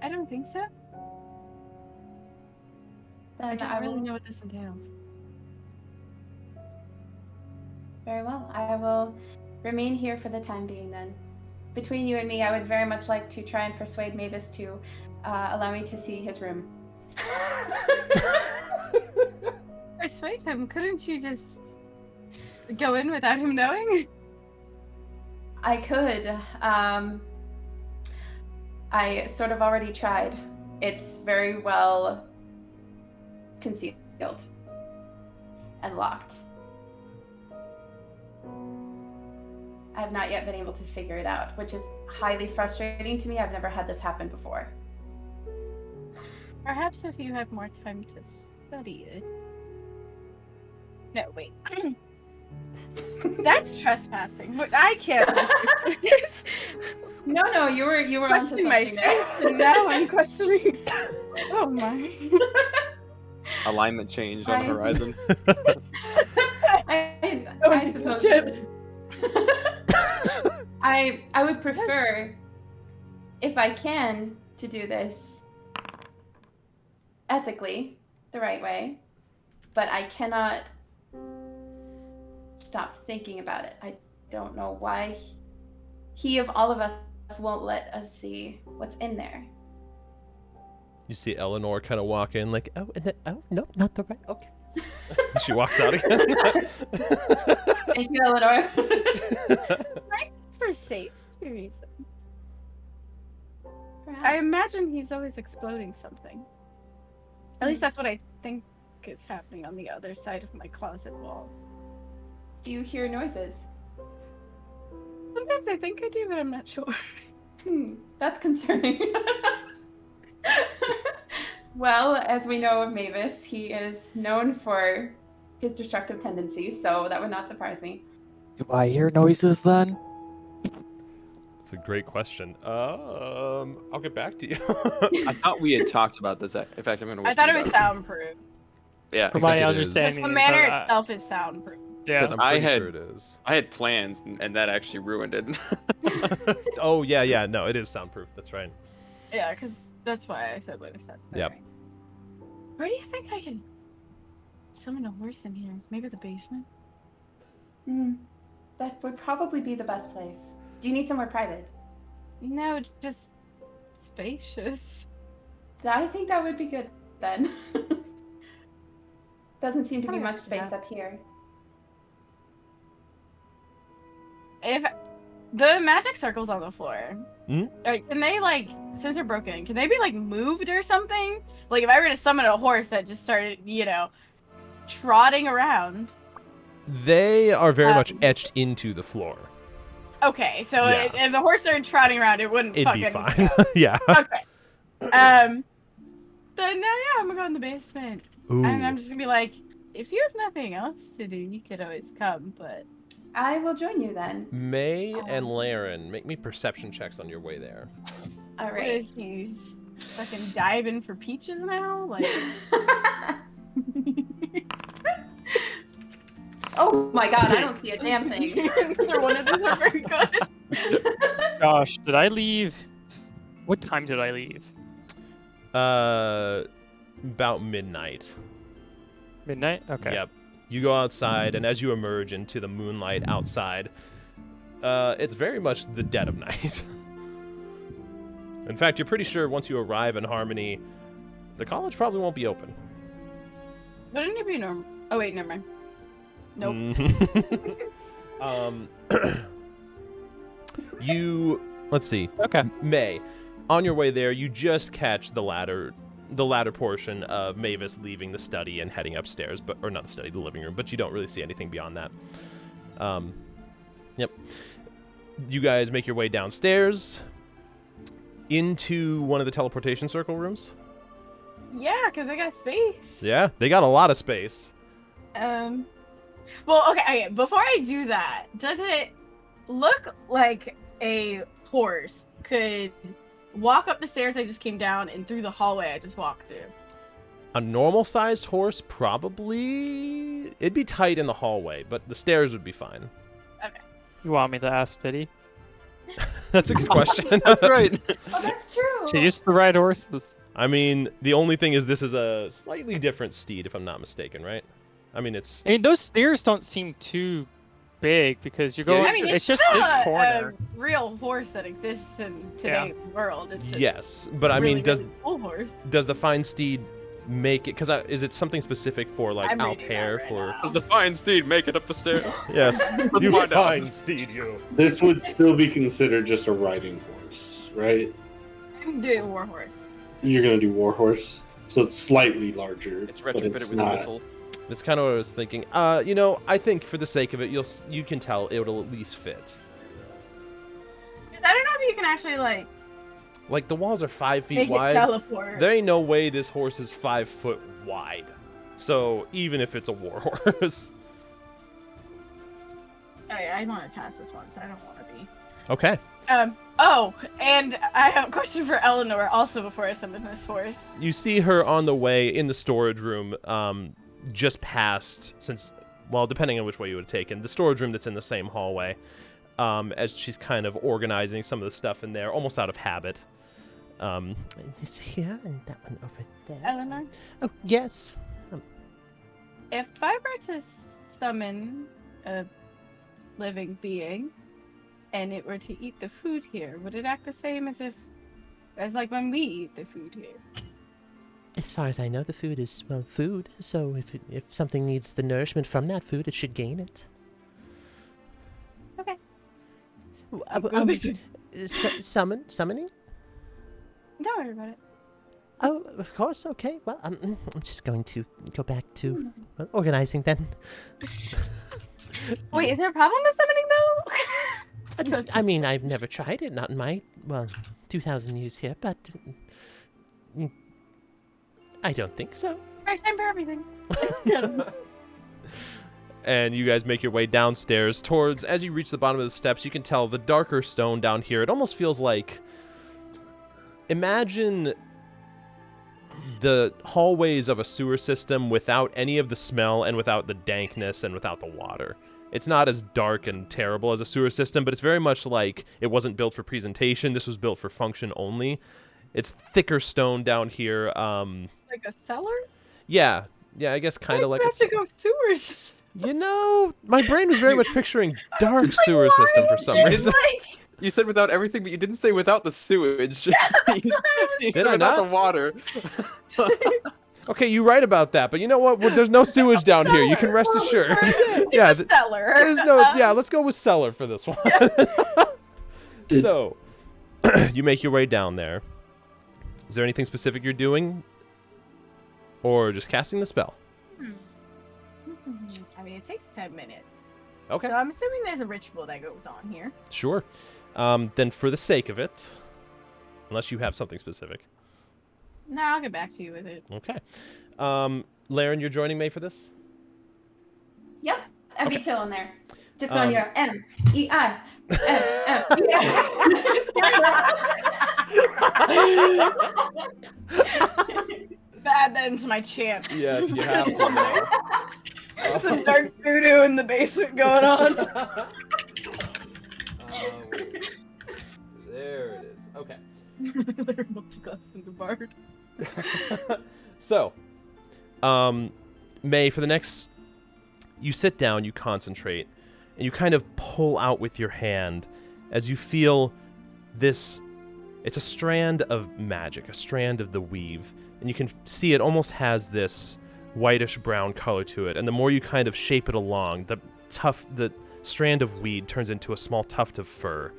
I don't think so. Then don't I really will. know what this entails. Very well. I will remain here for the time being then. Between you and me, I would very much like to try and persuade Mavis to allow me to see his room. Persuade him. Couldn't you just go in without him knowing? I could. I sort of already tried. It's very well concealed and locked. I have not yet been able to figure it out, which is highly frustrating to me. I've never had this happen before. Perhaps if you have more time to study it. No, wait. That's trespassing. I can't just do this. No, you were onto Questioning my something there. faith, and now I'm questioning. Oh my. Alignment changed on the horizon. I suppose. I would prefer, if I can, to do this ethically, the right way, but I cannot stop thinking about it. I don't know why he of all of us won't let us see what's in there. You see Eleanor kind of walk in like, oh, and then, oh, no, not the right, okay. She walks out again. Thank you, Eleanor. Right, for safety reasons. Perhaps. I imagine he's always exploding something. At least that's what I think is happening on the other side of my closet wall. Do you hear noises? Sometimes I think I do, but I'm not sure. That's concerning. Well, as we know of Mavis, he is known for his destructive tendencies, so that would not surprise me. Do I hear noises then? That's a great question. I'll get back to you. I thought we had talked about this. In fact, I'm going to. I thought it was soundproof. Yeah. From my it is. understanding, The is manor that, itself is soundproof. yeah. I'm I pretty had- sure it is. I had plans, and that actually ruined it. Oh, yeah, no, it is soundproof. That's right. Yeah, because that's why I said what I said. Yep. Alright. Where do you think I can summon a horse in here? Maybe the basement? That would probably be the best place. Do you need somewhere private? No, just spacious. I think that would be good then. Doesn't seem to be Probably much have to do space that. up here. If the magic circles on the floor, Hmm? can they, like, since they're broken, can they be, like, moved or something? Like, if I were to summon a horse that just started, trotting around. They are very much etched into the floor. Okay, so Yeah. if the horse started trotting around, it wouldn't It'd fuck be anything fine. up. Yeah. Okay. Then, I'm gonna go in the basement. Ooh. And I'm just gonna be like, if you have nothing else to do, you could always come, but... I will join you then. May and Laren, make me perception checks on your way there. All What right. is he's fucking diving for peaches now? Like... Oh my god, I don't see a damn thing. Neither one of these are very good. Gosh, did I leave? What time did I leave? About midnight. Midnight? Okay. Yep. You go outside, and as you emerge into the moonlight outside, it's very much the dead of night. In fact, you're pretty sure once you arrive in Harmony, the college probably won't be open. Wouldn't it be normal? Oh wait, never mind. Nope. Let's see. Okay. May, on your way there, you just catch the latter portion of Mavis leaving the study and heading upstairs, or not the study, the living room, but you don't really see anything beyond that. Yep. You guys make your way downstairs into one of the teleportation circle rooms. Yeah, because I got space. Yeah, they got a lot of space. Well, okay, before I do that, does it look like a horse could walk up the stairs I just came down and through the hallway I just walked through? A normal-sized horse, probably... It'd be tight in the hallway, but the stairs would be fine. Okay. You want me to ask Pity? That's a good question. That's right. Oh, that's true. She used the right horses. I mean, the only thing is this is a slightly different steed, if I'm not mistaken, right? I mean, it's... I mean, those stairs don't seem too big because you're going. Yeah, I mean, it's just this corner. a real horse that exists in today's world. It's just Yes, but I really, mean, does really cool horse. does the fine steed make it? Because is it something specific for, like, I'm reading that Altair? right For... now. Does the fine steed make it up the stairs? Yes. You find out. fine steed, you. This would still be considered just a riding horse, right? I'm doing war horse. You're gonna do warhorse, so it's slightly larger, It's but retrofitted it's with a not. whistle. That's kind of what I was thinking. You know, I think for the sake of it, you can tell it'll at least fit. Because I don't know if you can actually Like, the walls are 5 feet make it wide. teleport. There ain't no way this horse is 5 foot wide. So even if it's a war horse. I want to pass this one, so I don't want to be. Okay. Oh, and I have a question for Eleanor also before I summon this horse. You see her on the way in the storage room, just past, well, depending on which way you would have taken, the storage room that's in the same hallway, as she's kind of organizing some of the stuff in there, almost out of habit. This here and that one over there. Eleanor, Oh, yes. if I were to summon a living being, and it were to eat the food here, would it act the same as like when we eat the food here? As far as I know, the food is, well, food. So if something needs the nourishment from that food, it should gain it. Okay. Summoning? Don't worry about it. Oh, of course. Okay. Well, I'm just going to go back to organizing then. Wait, is there a problem with summoning though? I mean, I've never tried it, not in my, 2,000 years here, but I don't think so. First time for everything. And you guys make your way downstairs towards, as you reach the bottom of the steps, you can tell the darker stone down here. It almost feels like, imagine the hallways of a sewer system without any of the smell and without the dankness and without the water. It's not as dark and terrible as a sewer system, but it's very much like it wasn't built for presentation. This was built for function only. It's thicker stone down here. Like a cellar? Yeah, I guess kind of like I a... have to go sewers. You know, my brain was very much picturing dark sewer system for some reason. You said without everything, but you didn't say without the sewage. you Did said I without not? the water. Okay, you're right about that, but you know what? There's no sewage down here. You can rest assured. Yeah, Cellar. there's no. Yeah, let's go with cellar for this one. So, you make your way down there. Is there anything specific you're doing, or just casting the spell? I mean, it takes 10 minutes. Okay, So I'm assuming there's a ritual that goes on here. sure. Then, for the sake of it, unless you have something specific. No, I'll get back to you with it. Okay. Laren, you're joining May for this? Yep, I'd be Okay. chilling there. Just on your M-E-I. Add that into my chant. Yes, you have to now. Some dark voodoo in the basement going on. There it is. Okay. Multiclass bard. So, May, for the next, you sit down, you concentrate, and you kind of pull out with your hand as you feel this. It's a strand of magic, a strand of the weave, and you can see it almost has this whitish brown color to it. And the more you kind of shape it along, the strand of weed turns into a small tuft of fur.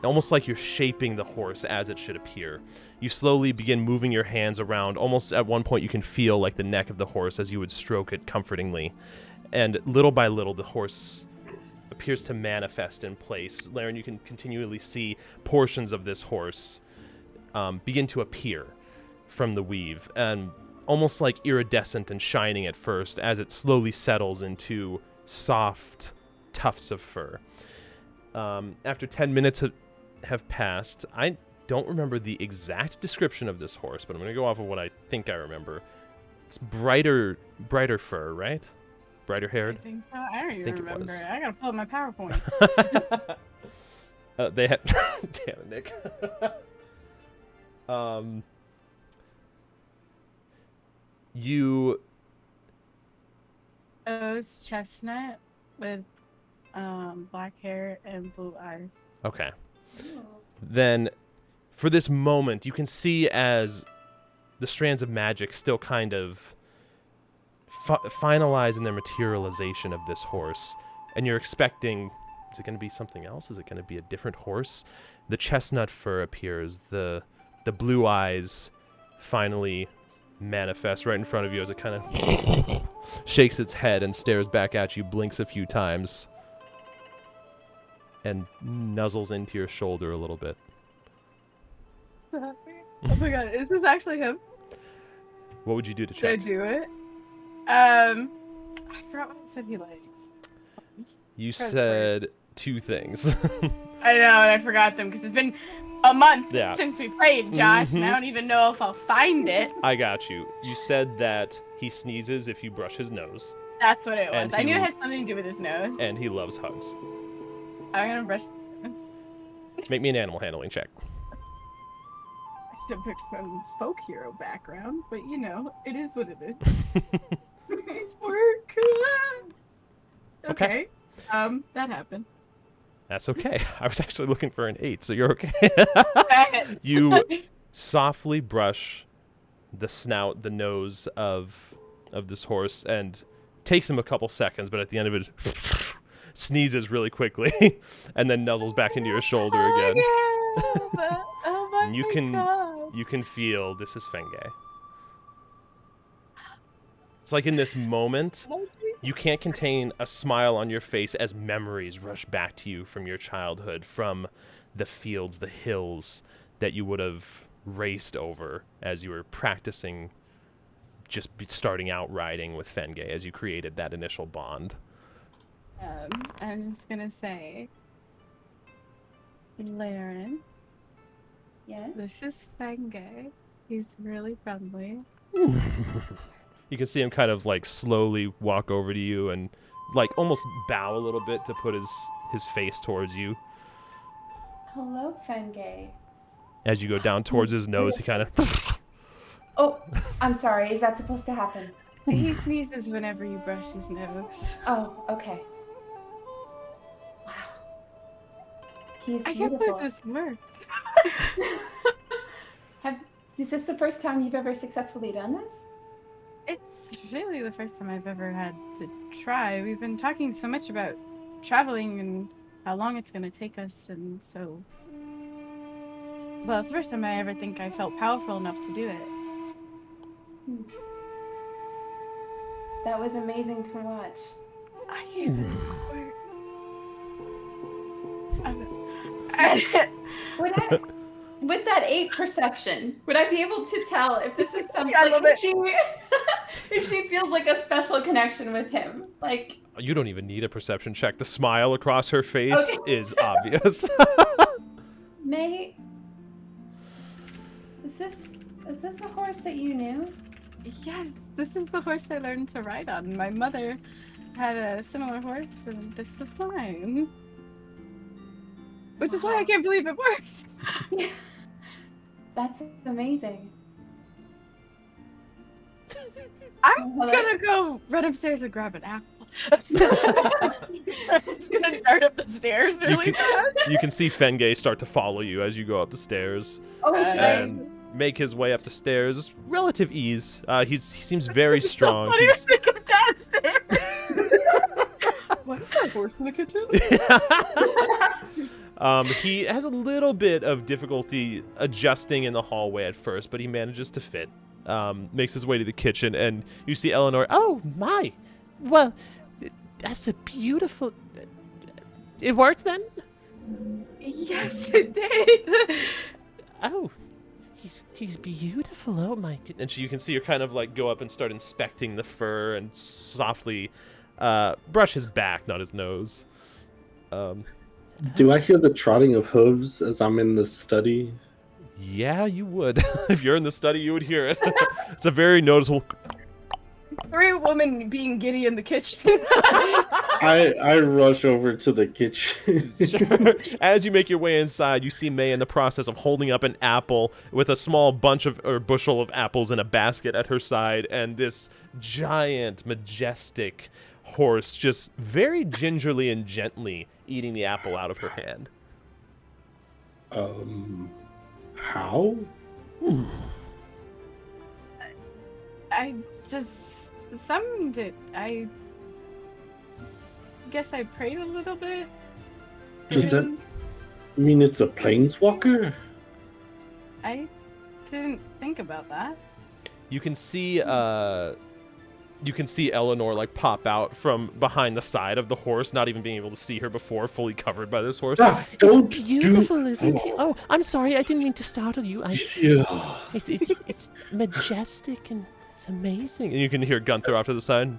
Almost like you're shaping the horse as it should appear. You slowly begin moving your hands around. Almost at one point you can feel like the neck of the horse as you would stroke it comfortingly. And little by little the horse appears to manifest in place. Laren, you can continually see portions of this horse begin to appear from the weave. And almost like iridescent and shining at first as it slowly settles into soft tufts of fur. After 10 minutes have passed, I don't remember the exact description of this horse, but I'm going to go off of what I think I remember. It's brighter fur, right? Brighter I haired. think so. I don't even think it remember. was. I gotta pull up my PowerPoint. They had damn it, Nick. You... Oh, it's chestnut with black hair and blue eyes. Okay. Then, for this moment, you can see as the strands of magic still kind of finalize in their materialization of this horse. And you're expecting, is it going to be something else? Is it going to be a different horse? The chestnut fur appears. The blue eyes finally manifest right in front of you as it kind of shakes its head and stares back at you, blinks a few times, and nuzzles into your shoulder a little bit. Oh my god, is this actually him? What would you do to Should check? I do it? I forgot what I said he likes. You said 2 things. I know, and I forgot them because it's been a month Yeah. since we played, Josh, and I don't even know if I'll find it. I got you. You said that he sneezes if you brush his nose, That's what it was. And I knew he- it had something to do with his nose. and he loves hugs. I'm gonna brush his nose. Make me an animal handling check. I should have picked from folk hero background, but you know, it is what it is. It's work. Okay. That happened. That's okay. I was actually looking for an 8, so you're okay. You softly brush the snout, the nose of this horse, and takes him a couple seconds, but at the end of it, sneezes really quickly, and then nuzzles back into your shoulder again. Oh my And you can feel this is Fenge. It's like in this moment, you can't contain a smile on your face as memories rush back to you from your childhood, from the fields, the hills that you would have raced over as you were practicing just starting out riding with Fenge as you created that initial bond. I'm just gonna say, Laren, Yes. this is Fenge. He's really friendly. You can see him kind of like slowly walk over to you and like almost bow a little bit to put his face towards you. Hello, Fenge. As you go down towards his nose, he kind of... Oh, I'm sorry. Is that supposed to happen? He sneezes whenever you brush his nose. Oh, okay. Wow. He's I can't beautiful. believe this works. Is this the first time you've ever successfully done this? It's really the first time I've ever had to try. We've been talking so much about traveling and how long it's going to take us, and so... Well, it's the first time I ever think I felt powerful enough to do it. That was amazing to watch. I can't With that 8 perception, would I be able to tell if this is something I love like if she feels like a special connection with him? Like, You don't even need a perception check. The smile across her face is obvious. May, is this a horse that you knew? Yes, this is the horse I learned to ride on. My mother had a similar horse, and this was mine. Which is why I can't believe it worked. That's amazing. I'm gonna go run upstairs and grab an apple. I'm just gonna dart up the stairs really fast. You can see Fenge start to follow you as you go up the stairs. Oh, should I? And make his way up the stairs. Relative ease. He seems very It's strong. So funny He's- to think of downstairs. What is that horse in the kitchen? He has a little bit of difficulty adjusting in the hallway at first, but he manages to fit. Makes his way to the kitchen, and you see Eleanor. Oh, my. Well, that's a beautiful... It worked then? Yes, it did. Oh, he's beautiful. Oh, my goodness. And you can see her kind of like go up and start inspecting the fur and softly brush his back, not his nose. Do I hear the trotting of hooves as I'm in the study? Yeah, you would. If you're in the study, you would hear it. It's a very noticeable... 3 women being giddy in the kitchen. I rush over to the kitchen. Sure. As you make your way inside, you see May in the process of holding up an apple with a small bushel of apples in a basket at her side, and this giant, majestic horse just very gingerly and gently eating the apple out of her hand. How? I just summoned it. I guess I prayed a little bit. Does that mean it's a planeswalker? I didn't think about that. You can see Eleanor like pop out from behind the side of the horse, not even being able to see her before, fully covered by this horse. Don't Beautiful, isn't he? Oh, I'm sorry, I didn't mean to startle you. It's majestic and it's amazing. And you can hear Gunther off to the side.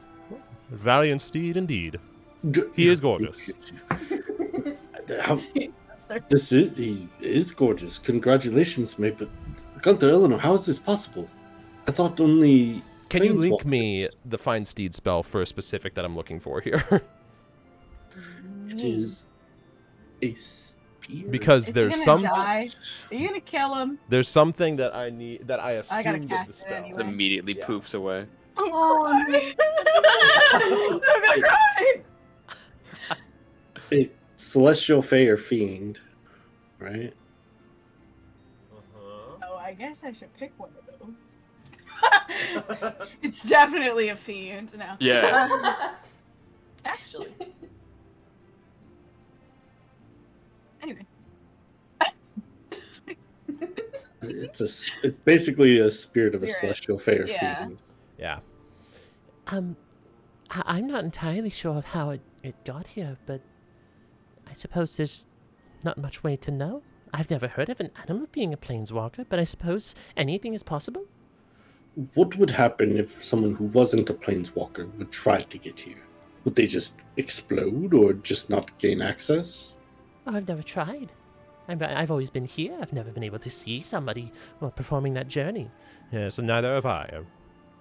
Valiant steed indeed. He is gorgeous. He is gorgeous. Congratulations, mate. But Gunther, Eleanor, how is this possible? I thought only. Can you link me the Find Steed spell for a specific that I'm looking for here? It is a spear. Because Is there's he some. gonna die? Are you gonna kill him? There's something that I need that I assume gotta did cast the it spell. anyway. It immediately Yeah. poofs away. Oh, I'm gonna cry. A celestial fae or fiend, right? Oh, I guess I should pick one of those. It's definitely a fiend now. Yeah. Actually. Anyway. It's basically a spirit of a Spirit. celestial fae or Yeah. fiend. Yeah. I'm not entirely sure of how it got here, but I suppose there's not much way to know. I've never heard of an animal being a planeswalker, but I suppose anything is possible? What would happen if someone who wasn't a planeswalker would try to get here? Would they just explode or just not gain access? Oh, I've never tried. I've always been here. I've never been able to see somebody while performing that journey. Yes, and neither have I. I'm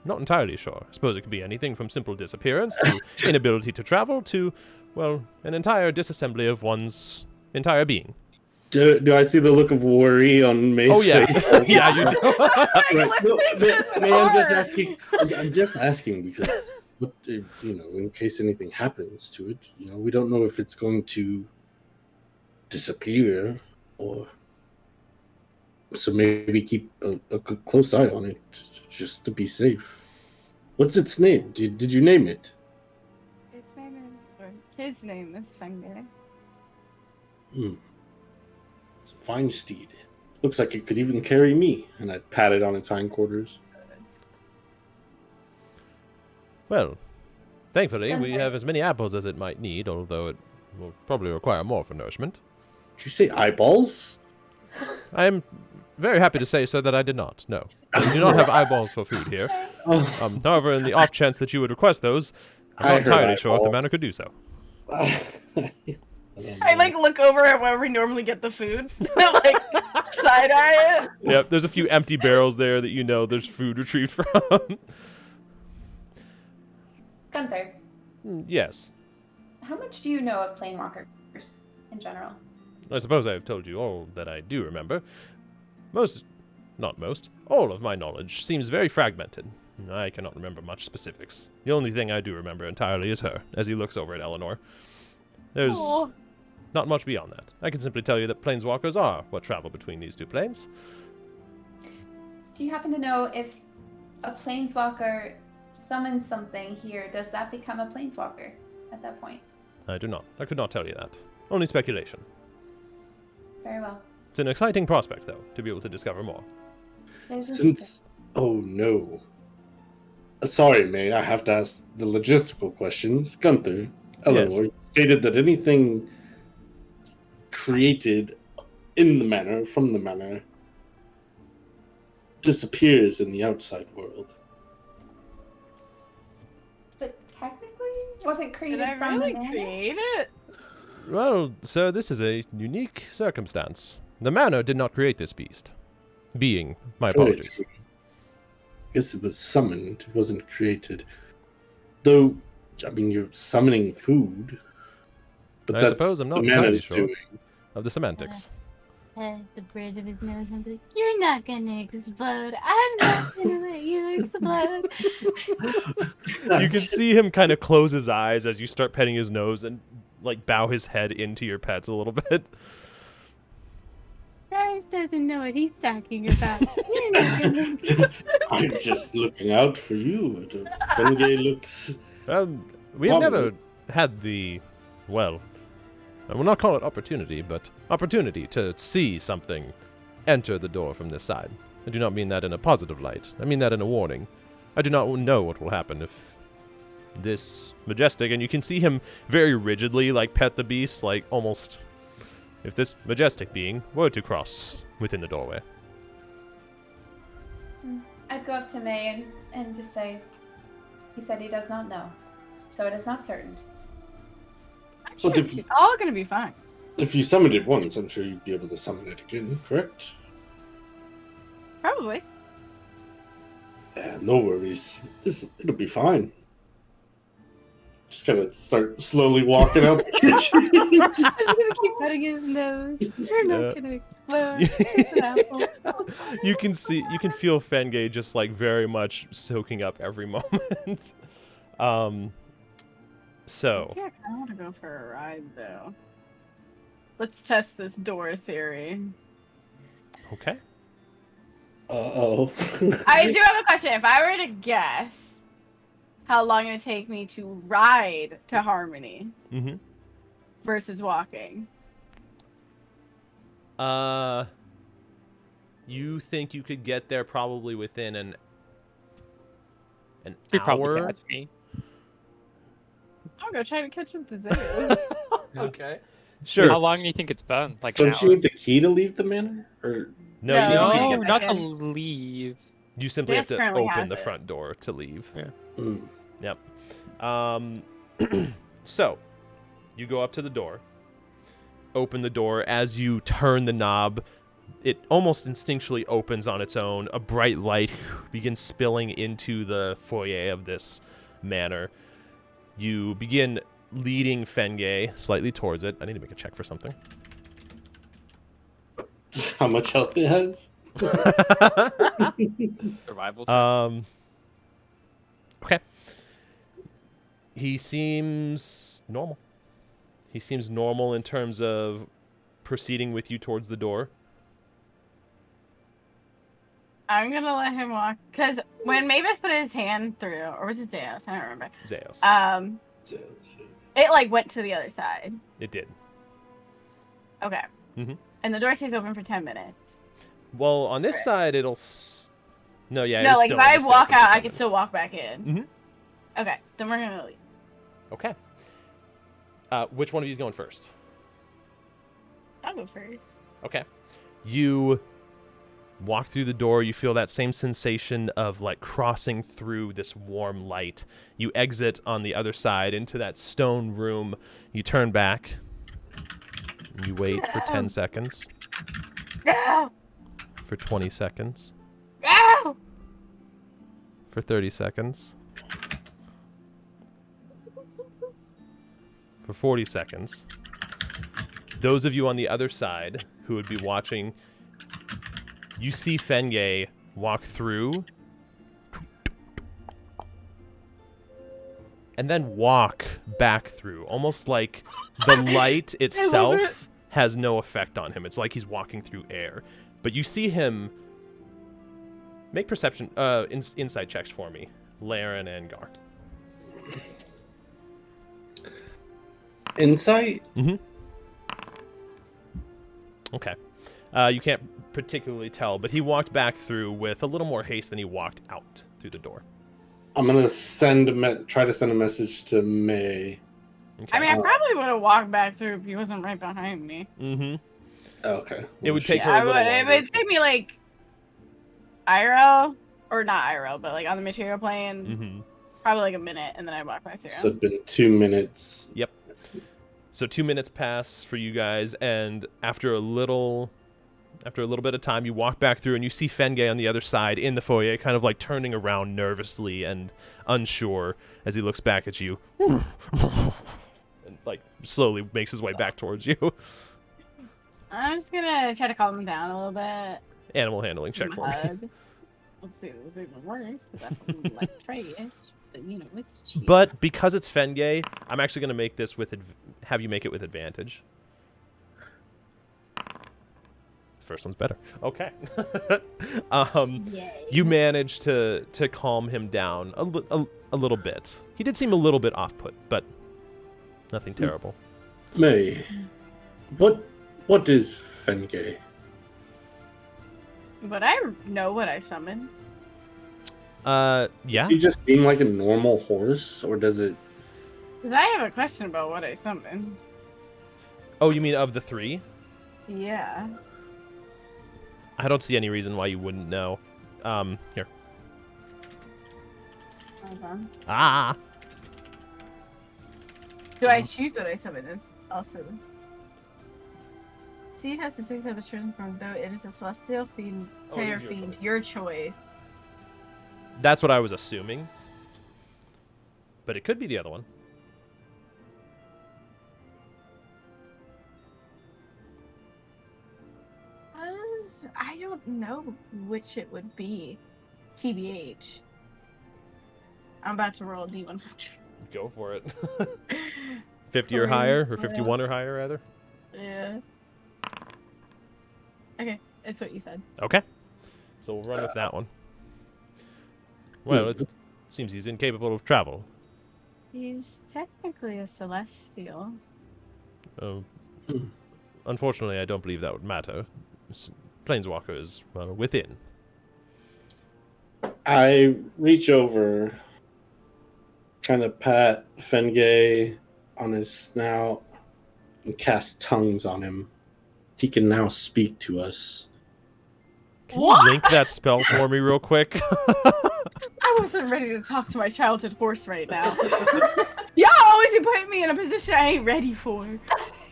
not entirely sure. I suppose it could be anything from simple disappearance to inability to travel to, well, an entire disassembly of one's entire being. Do I see the look of worry on May's Oh, yeah. face? Yeah, you do. Right. No, May, I'm just asking. I'm just asking because, in case anything happens to it, we don't know if it's going to disappear or. So maybe keep a close eye on it, just to be safe. What's its name? Did you name it? His name is Fenge. It's a fine steed. Looks like it could even carry me. And I pat it on its hindquarters. Well, thankfully, we have as many apples as it might need, although it will probably require more for nourishment. Did you say eyeballs? I am very happy to say, sir, that I did not. No. We do not have eyeballs for food here. However, in the off chance that you would request those, I'm not entirely sure if the manor could do so. I look over at where we normally get the food, side eye it. Yep, there's a few empty barrels there that there's food retrieved from. Gunther, Yes. how much do you know of planewalkers in general? I suppose I have told you all that I do remember. All of my knowledge seems very fragmented. I cannot remember much specifics. The only thing I do remember entirely is her, as he looks over at Eleanor. There's not much beyond that. I can simply tell you that planeswalkers are what travel between these two planes. Do you happen to know if a planeswalker summons something here, does that become a planeswalker at that point? I do not. I could not tell you that. Only speculation. Very well. It's an exciting prospect, though, to be able to discover more. Oh no. Sorry, May, I have to ask the logistical questions. Gunther, Eleanor, you stated that anything created in the manor, from the manor, disappears in the outside world. But technically, wasn't created Did I from really the manor? create it? Well, sir, this is a unique circumstance. The manor did not create this beast. Being, my apologies. True. I guess it was summoned, it wasn't created. Though, I mean, you're summoning food. But I that's suppose I'm not the mana entirely is sure doing. of the semantics. The bridge of his nose and be like, "You're not gonna explode. I'm not gonna let you explode." You can see him kind of close his eyes as you start petting his nose and like bow his head into your pets a little bit. Raj doesn't know what he's talking about. You're not gonna explode. I'm just looking out for you. Fenge looks. We have Lovely. never had the, well, I will not call it opportunity, but opportunity to see something enter the door from this side. I do not mean that in a positive light. I mean that in a warning. I do not know what will happen if this majestic, and you can see him very rigidly, like, pet the beast, like, almost, if this majestic being were to cross within the doorway. I'd go up to May and just say, he said he does not know, so it is not certain. I'm sure it's all gonna be fine. If you summoned it once, I'm sure you'd be able to summon it again, correct? Probably. Yeah, no worries. It'll be fine. Just gotta start slowly walking out the kitchen. I'm just gonna keep petting his nose. You're not gonna explode. It's an apple. You can feel Fenge just like very much soaking up every moment. So. Yeah, I want to go for a ride though. Let's test this door theory. Okay. Uh-oh. I do have a question. If I were to guess how long it would take me to ride to Harmony versus walking. You think you could get there probably within an You'd probably hour? catch me. I'll go try to catch up to Zaya. Okay. Sure. How long do you think it's been? Like an Don't you hour? need the key to leave the manor? Or No, No. you, No. you- you No, get not back to in. leave. you simply have Jess to currently open has the it. front door to leave. Mm. Yep. So, you go up to the door, open the door. As you turn the knob, it almost instinctually opens on its own. A bright light begins spilling into the foyer of this manor. You begin leading Fenge slightly towards it. I need to make a check for something. How much health it has? Survival check. Okay. He seems normal. He seems normal in terms of proceeding with you towards the door. I'm gonna let him walk because when Mavis put his hand through, or was it Zeus? I don't remember. Zeus. It like went to the other side. It did. Okay. Mhm. And the door stays open for 10 minutes. Well, on this Right. side, it'll... No, yeah. No, it's like still if I just walk open for out, 10 I can minutes. still walk back in. Mhm. Okay, then we're gonna leave. Okay. Which one of you is going first? I'll go first. Okay. You walk through the door. You feel that same sensation of like crossing through this warm light. You exit on the other side into that stone room. You turn back. You wait for 10 seconds. No! For 20 seconds. No! For 30 seconds. For 40 seconds. Those of you on the other side who would be watching, you see Fenge walk through and then walk back through, almost like the light itself has no effect on him. It's like he's walking through air. But you see him make perception insight checks for me, Laren and Garr. Insight? Mm-hmm. Okay. You can't particularly tell, but he walked back through with a little more haste than he walked out through the door. I'm gonna try to send a message to May. Okay. I mean, I probably would have walked back through if he wasn't right behind me. Mm-hmm. Okay. It would take her I a would. little It longer. would take me like IRL, or not IRL, but like on the material plane, Mm-hmm. probably like a minute, and then I walk back through. So it'd been 2 minutes. Yep. So 2 minutes pass for you guys, and after a little After a little bit of time, you walk back through and you see Fengay on the other side in the foyer, kind of like turning around nervously and unsure as he looks back at you. And like slowly makes his way back towards you. I'm just gonna try to calm him down a little bit. Animal handling check for me. Let's see if it works, because I don't like trash. But, you know, it's cheap. But because it's Fengay, I'm actually going to make this with have you make it with advantage. First one's better. Okay. You managed to calm him down a little bit. He did seem a little bit off-put, but nothing terrible. May, what is Fengay? But I know what I summoned. Yeah. Does he just seem like a normal horse, or does it? Because I have a question about what I summoned. Oh, you mean of the 3? Yeah. I don't see any reason why you wouldn't know. Here. Okay. Ah. Do I choose what I summon? Is also. Seed has the 6 of a chosen form, though it is a celestial fiend, fair it is your fiend. choice. Your choice. That's what I was assuming. But it could be the other one. I don't know which it would be. TBH. I'm about to roll a D100. Go for it. 50 or higher, or 51 or higher, rather. Yeah. Okay, it's what you said. Okay. So we'll run with that one. Well, it seems he's incapable of travel. He's technically a celestial. Oh. Unfortunately, I don't believe that would matter. Planeswalker is, well, within. I reach over, kind of pat Fengay on his snout, and cast tongues on him. He can now speak to us. Can you link that spell for me real quick? I wasn't ready to talk to my childhood horse right now. Y'all always be putting me in a position I ain't ready for.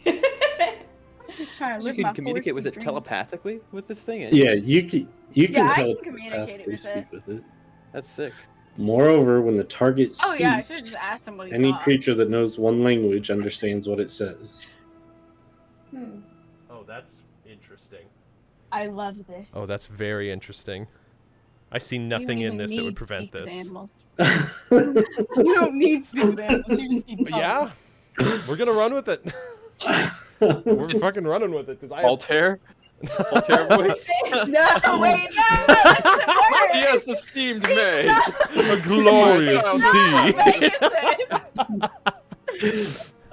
I'm just trying to You live can my communicate with it dream. telepathically with this thing. Yeah, you can I can telepathically communicate with speak it. with it. That's sick. Moreover, when the target speaks, Oh yeah, I should have just asked him what he any saw. creature that knows one language understands what it says. Oh, that's interesting. I love this. Oh, that's very interesting. I see nothing in this that would prevent this. You don't need speak with animals. You just need But yeah, we're gonna run with it. We're fucking running with it because I. Altair? Altair voice? No, wait, no! That doesn't work! Yes, esteemed May. A glorious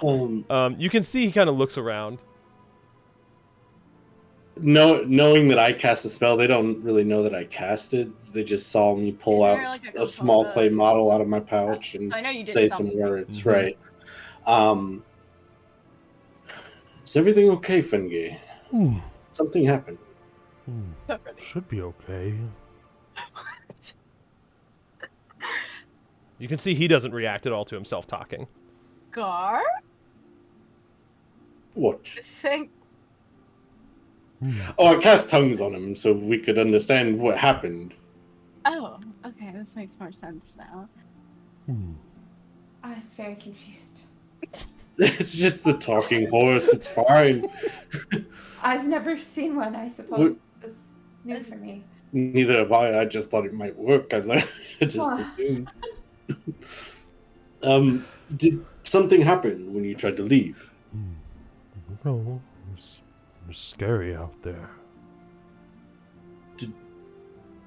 No, you can see he kind of looks around. Knowing that I cast a spell, they don't really know that I cast it. They just saw me pull Is out there, like, a a small component? clay model out of my pouch and I know you did say something. some words, Mhm. right? Is everything okay, Fengay? Something happened. Should be okay. You can see he doesn't react at all to himself talking. Garr? What? Thank. Oh, I cast tongues on him so we could understand what happened. Oh, okay, this makes more sense now. I'm very confused. It's just a talking horse. It's fine. I've never seen one, I suppose. This is new for me. Neither have I. I just thought it might work. I just Huh. assumed. Did something happen when you tried to leave? No, it was scary out there.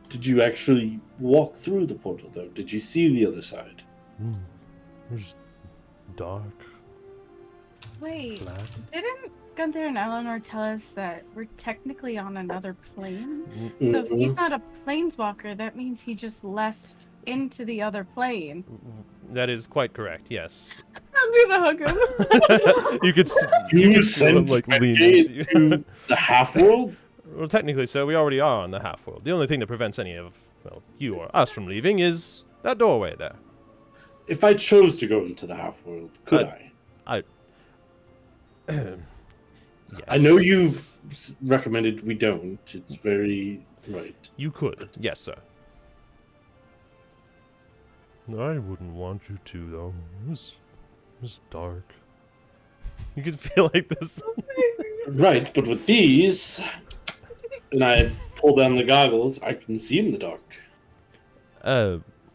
Did you actually walk through the portal, though? Did you see the other side? It was dark, Wait, flat. didn't Gunther and Eleanor tell us that we're technically on another plane? So if he's not a planeswalker, that means he just left into the other plane. That is quite correct. Yes. I'm gonna hug him. You could. You could see him, sent like lean Fengay into you. to the half-world? Well, technically, so we already are on the half world. The only thing that prevents any of, well, you or us from leaving is that doorway there. If I chose to go into the half-world, could I? Yes. I know you've recommended we don't. It's very right. You could. Yes, sir. I wouldn't want you to, though. It's dark. You can feel like this. Right, but with these, and I pull down the goggles, I can see in the dark.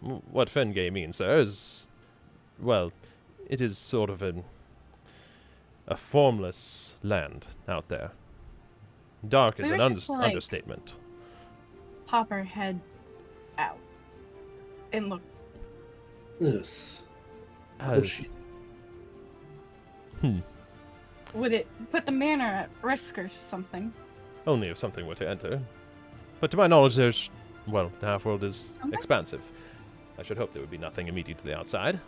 What Fengay means, sir, is, well, it is sort of a formless land out there. Dark is We an were just, like- understatement. Pop our head out and look. Yes. Uh, What'd she Would it put the manor at risk or something? Only if something were to enter. But to my knowledge, there's, well, the half-world is Okay. expansive. I should hope there would be nothing immediately outside.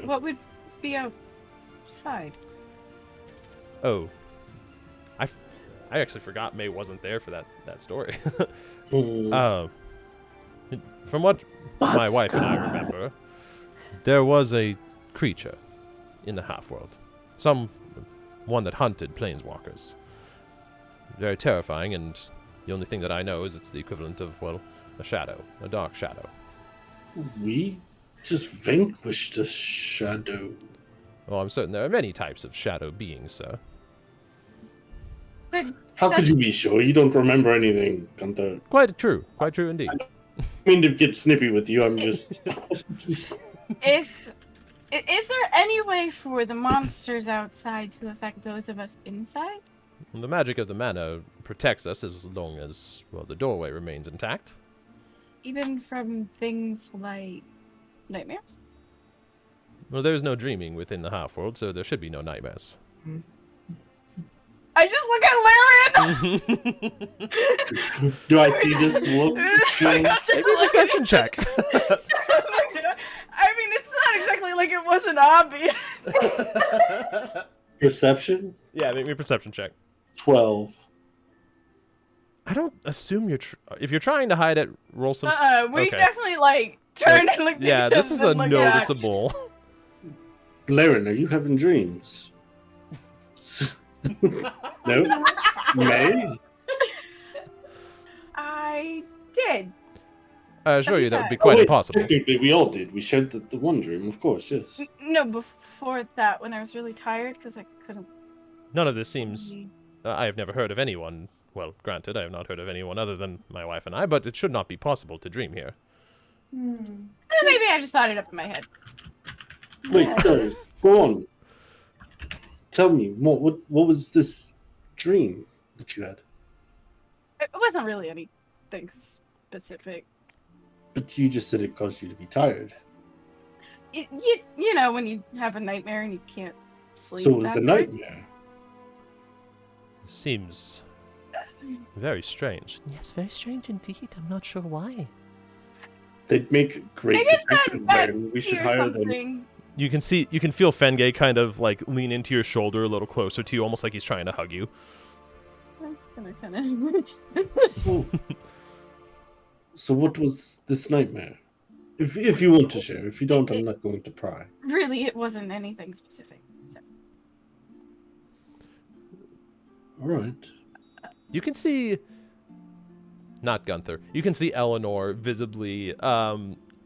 What would be outside? Oh. I actually forgot May wasn't there for that story. Hmm. From what my wife and I remember, there was a creature in the half-world. One that hunted planeswalkers. Very terrifying, and the only thing that I know is it's the equivalent of, well, a shadow. A dark shadow. We just vanquished a shadow. Well, I'm certain there are many types of shadow beings, sir. But How could such- you be sure? You don't remember anything, Gunther. Quite true indeed. I mean to get snippy with you, I'm just... Is there any way for the monsters outside to affect those of us inside? The magic of the manor protects us as long as, well, the doorway remains intact. Even from things like nightmares? Well, there's no dreaming within the half-world, so there should be no nightmares. I just look at Larian! Do I see this look? I just Maybe a look at perception it. check. I mean, it's not exactly like it wasn't obvious. Perception? Yeah, make me a perception check. 12. I don't assume if you're trying to hide it, roll some... We okay. definitely, turned and looked Yeah, at each this is other a and looked back. noticeable... Laren, are you having dreams? No? May? I did. I assure you that would be Oh, quite wait, impossible. Technically, we all did. We shared the one dream, of course, yes. No, before that, when I was really tired, because I couldn't... None of this seems... I have never heard of anyone... Well, granted, I have not heard of anyone other than my wife and I, but it should not be possible to dream here. Maybe I just thought it up in my head. Wait, guys, go on. Tell me, what was this dream that you had? It wasn't really anything specific. But you just said it caused you to be tired. You know, when you have a nightmare and you can't sleep. So it was a afterwards? nightmare. Seems very strange. Yes, very strange indeed. I'm not sure why. They'd make great Maybe it's not detectives, bad Laren. We should or hire them. something. You can feel Fengay kind of like lean into your shoulder a little closer to you, almost like he's trying to hug you. I'm just gonna kind of. So what was this nightmare? If you want to share. If you don't, I'm not going to pry. Really, it wasn't anything specific. So. All right. You can see, not Gunther, you can see Eleanor visibly,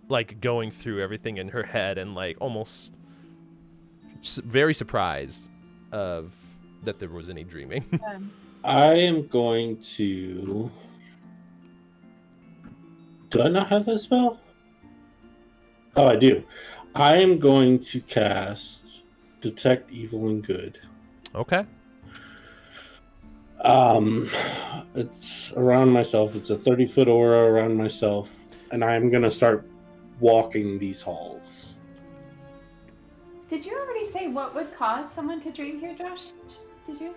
like, going through everything in her head and, like, almost very surprised of that there was any dreaming. I am going to... Do I not have that spell? Oh, I do. I am going to cast Detect Evil and Good. Okay. It's around myself. It's a 30-foot aura around myself, and I'm gonna start walking these halls. Did you already say what would cause someone to dream here, Josh? Did you?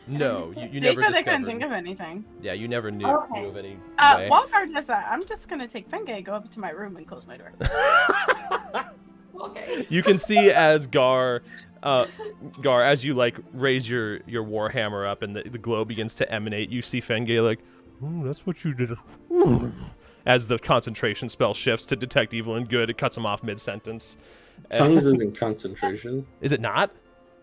No, understand. you They never said they couldn't discovered. think of anything. Yeah, you never knew, Okay. knew of any way. While Garr does that, I'm just gonna take Fengay, go up to my room, and close my door. Okay. You can see as Garr, as you like raise your war hammer up and the glow begins to emanate, you see Fengay like, that's what you did. As the concentration spell shifts to detect evil and good, it cuts him off mid-sentence. Tongues isn't concentration. Is it not?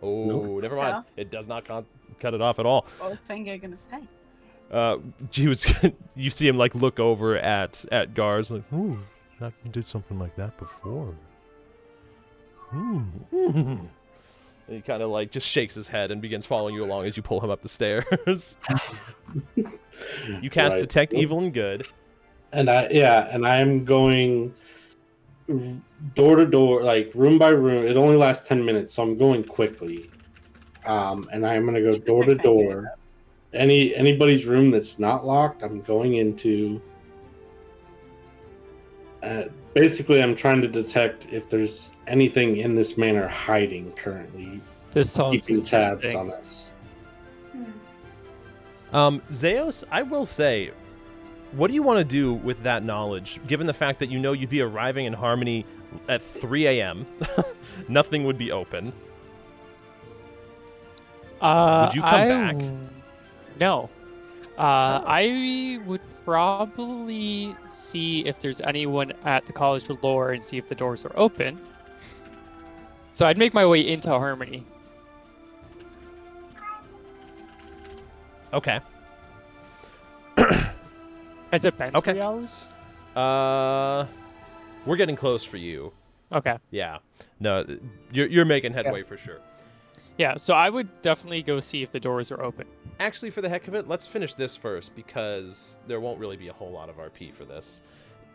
Oh, Nope. never mind. So? It does not cut it off at all. What was Finger gonna say? He was. You see him like look over at Garr's like, ooh, that did something like that before. And he kind of like just shakes his head and begins following you along as you pull him up the stairs. You cast Right. Detect Evil and Good. And I'm going door to door, like room by room. It only lasts 10 minutes, so I'm going quickly. And I'm gonna go door to door. Anybody's room that's not locked, I'm going into. Basically, I'm trying to detect if there's anything in this manor hiding currently, This sounds keeping tabs interesting. on us. Zeos, I will say, what do you want to do with that knowledge, given the fact that you know you'd be arriving in Harmony at 3 a.m.? Nothing would be open. Would you come back? No. I would probably see if there's anyone at the College of Lore and see if the doors are open. So I'd make my way into Harmony. Okay. Has it been Okay. 3 hours? We're getting close for you. Okay. Yeah. No, you're making headway for sure. Yeah, so I would definitely go see if the doors are open. Actually, for the heck of it, let's finish this first because there won't really be a whole lot of RP for this.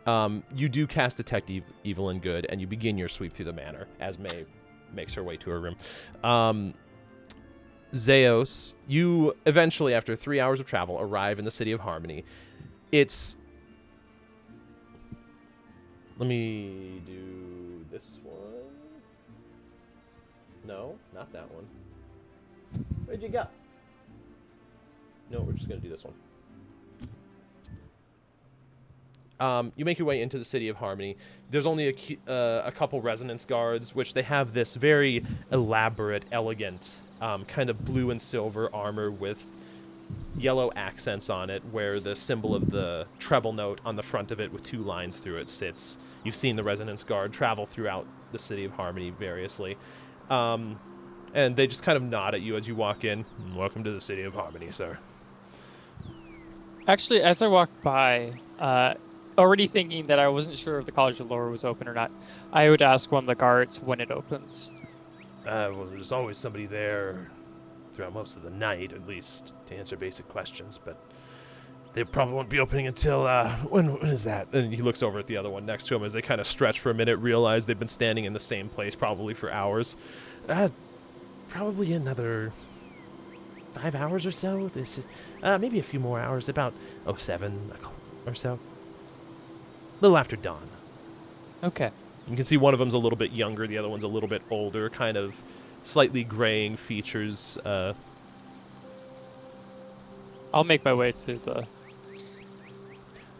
You do cast Detect Evil and Good, and you begin your sweep through the manor as May makes her way to her room. Zeos, you eventually, after 3 hours of travel, arrive in the city of Harmony. It's... Let me do this one. No, not that one. Where'd you go? No, we're just going to do this one. You make your way into the city of Harmony. There's only a couple resonance guards, which they have this very elaborate, elegant, kind of blue and silver armor with yellow accents on it, where the symbol of the treble note on the front of it with 2 lines through it sits. You've seen the resonance guard travel throughout the city of Harmony variously. And they just kind of nod at you as you walk in. Welcome to the city of Harmony, sir. Actually, as I walked by, already thinking that I wasn't sure if the College of Lore was open or not, I would ask one of the guards when it opens. Well, there's always somebody there throughout most of the night, at least, to answer basic questions, but they probably won't be opening until, when is that? And he looks over at the other one next to him as they kind of stretch for a minute, realize they've been standing in the same place probably for hours. Probably another 5 hours or so. This is, maybe a few more hours, about 7 or so. A little after dawn. Okay. You can see one of them's a little bit younger, the other one's a little bit older, kind of slightly graying features. I'll make my way to the...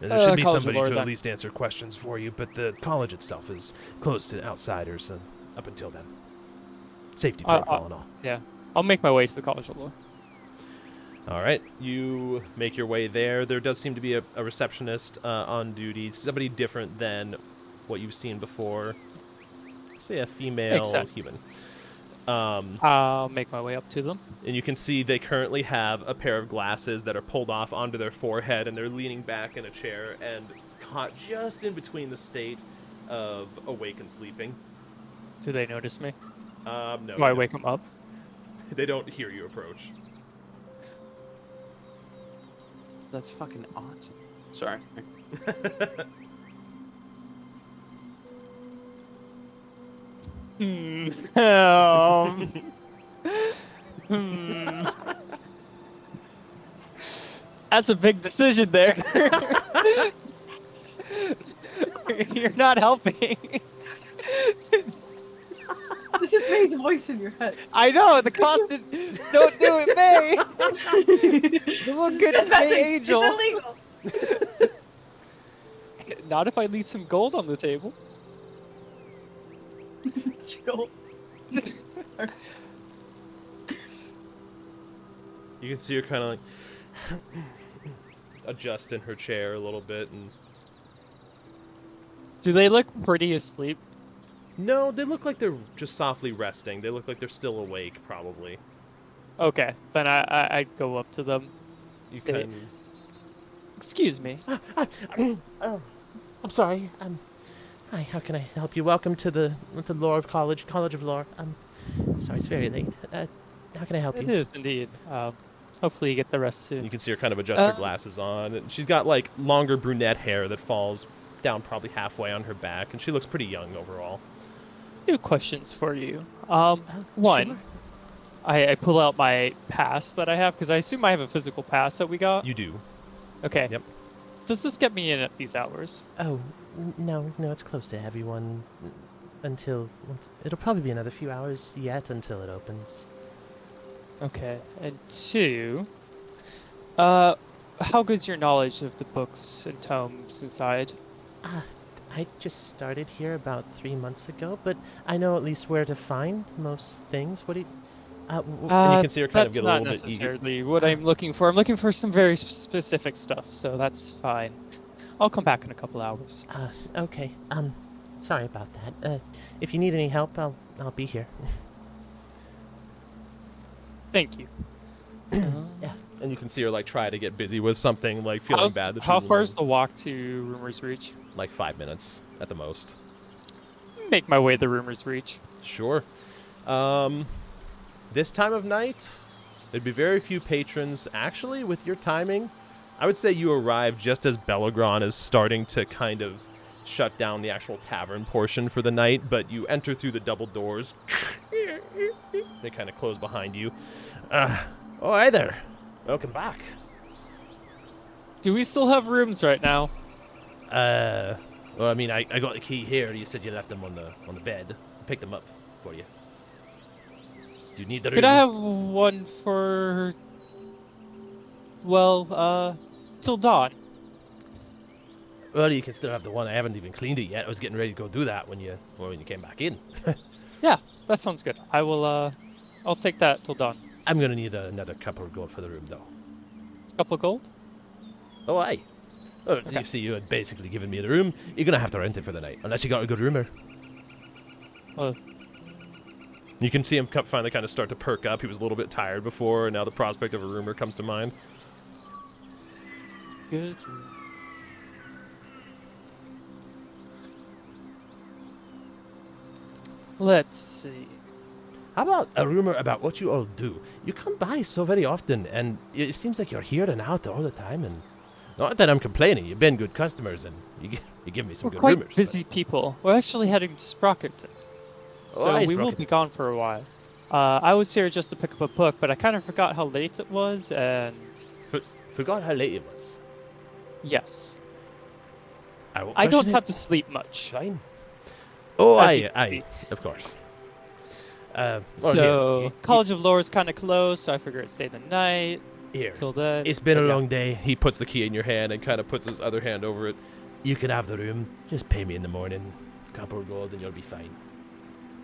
And there should be College of somebody Lore, to at then. least answer questions for you, but the college itself is closed to outsiders up until then. Safety protocol and all. Yeah. I'll make my way to the College of Lore. All right, you make your way there. There does seem to be a receptionist on duty, somebody different than what you've seen before. Say a female Makes sense. human. I'll make my way up to them. And you can see they currently have a pair of glasses that are pulled off onto their forehead, and they're leaning back in a chair and caught just in between the state of awake and sleeping. Do they notice me? No. Do I wake them up? They don't hear you approach. That's fucking awesome. Sorry. That's a big decision there. You're not helping. This is May's voice in your head. I know, the constant don't do it, May. The little good May angel. It's illegal. Not if I leave some gold on the table. Chill. You can see her kind of like adjust in her chair a little bit, and Do they look pretty asleep? No, they look like they're just softly resting. They look like they're still awake, probably. Okay, then I'd go up to them. You Say, can... Excuse me. Oh, I'm sorry. Hi, how can I help you? Welcome to the Lore of College of Lore. Sorry, it's very late. How can I help It you? is indeed. Hopefully you get the rest soon. You can see her kind of adjust her glasses on. And she's got, like, longer brunette hair that falls down probably halfway on her back, and she looks pretty young overall. 2 questions for you. One, sure. I pull out my pass that I have, because I assume I have a physical pass that we got. You do. Okay. Yep. Does this get me in at these hours? Oh, no, it's close to everyone it'll probably be another few hours yet until it opens. Okay. And 2, how good's your knowledge of the books and tomes inside? I just started here about 3 months ago, but I know at least where to find most things. What do you... And you can see her kind of That's get a not little bit eager. necessarily what I'm looking for. I'm looking for some very specific stuff, so that's fine. I'll come back in a couple hours. Okay. Sorry about that. If you need any help, I'll be here. Thank you. Yeah. And you can see her, like, try to get busy with something, like, feeling bad. That How she's far is the alone. walk to Rumor's Reach? Like 5 minutes at the most. Make my way to Rumor's Reach. Sure. This time of night, there'd be very few patrons. Actually, with your timing, I would say you arrive just as Belagron is starting to kind of shut down the actual tavern portion for the night, but you enter through the double doors. They kind of close behind you. Oh, hi there. Welcome back. Do we still have rooms right now? Well, I mean, I got the key here. You said you left them on the bed. I picked them up for you. Do you need the room? Could I have one for... Well, till dawn. Well, you can still have the one. I haven't even cleaned it yet. I was getting ready to go do that when you came back in. Yeah, that sounds good. I will, I'll take that till dawn. I'm gonna need another couple of gold for the room, though. Couple gold? Oh, aye. Oh, Okay. You see, you had basically given me the room. You're gonna have to rent it for the night, unless you got a good roomer. Well, You can see him finally kind of start to perk up. He was a little bit tired before, and now the prospect of a roomer comes to mind. good. Let's see. How about a rumor about what you all do? You come by so very often, and it seems like you're here and out all the time. And not that I'm complaining. You've been good customers, and you give me some We're good quite rumors. but- busy people. We're actually heading to Sprockerton. Oh, So hi, we will Sprockerton. be gone for a while. I was here just to pick up a book, but I kind of forgot how late it was, and Forgot how late it was. yes. won't I don't question have it. to sleep much. Fine. Oh, As you aye, can of course. So, College of Lore is kind of close, so I figure I'd stay the night. Here. Till then. It's been but a yeah. long day. He puts the key in your hand and kind of puts his other hand over it. You can have the room. Just pay me in the morning. Couple of gold and you'll be fine.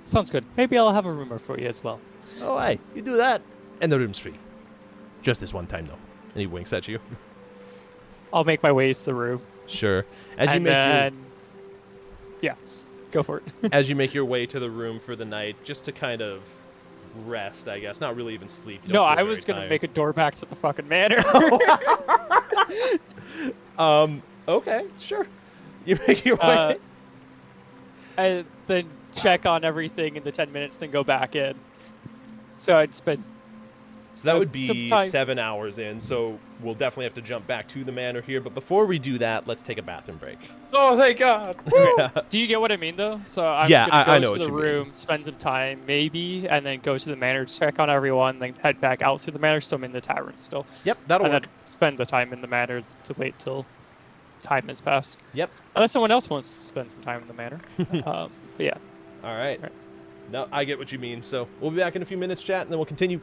Sounds good. Maybe I'll have a rumor for you as well. Oh, aye. You do that. And the room's free. Just this one time, though. And he winks at you. I'll make my way to the room. Sure. As you And make then... Yeah, go for it. as you make your way to the room for the night, just to kind of rest, I guess. Not really even sleep. You No, don't feel I very was going to tired. make a door back to the fucking manor. Okay, sure. You make your way. And then check on everything in the 10 minutes, then go back in. So I'd spend... So that would some be time- 7 hours in, so we'll definitely have to jump back to the manor here. But before we do that, let's take a bathroom break. Oh, thank God. Do you get what I mean, though? So I'm Yeah, going to go I know to what the you mean. room, spend some time, maybe, and then go to the manor, check on everyone, then head back out through the manor, so I'm in the tavern still. Yep, that'll And work. then spend the time in the manor to wait till time has passed. Yep. Unless someone else wants to spend some time in the manor. But yeah. All right. Right. No, I get what you mean. So we'll be back in a few minutes, chat, and then we'll continue.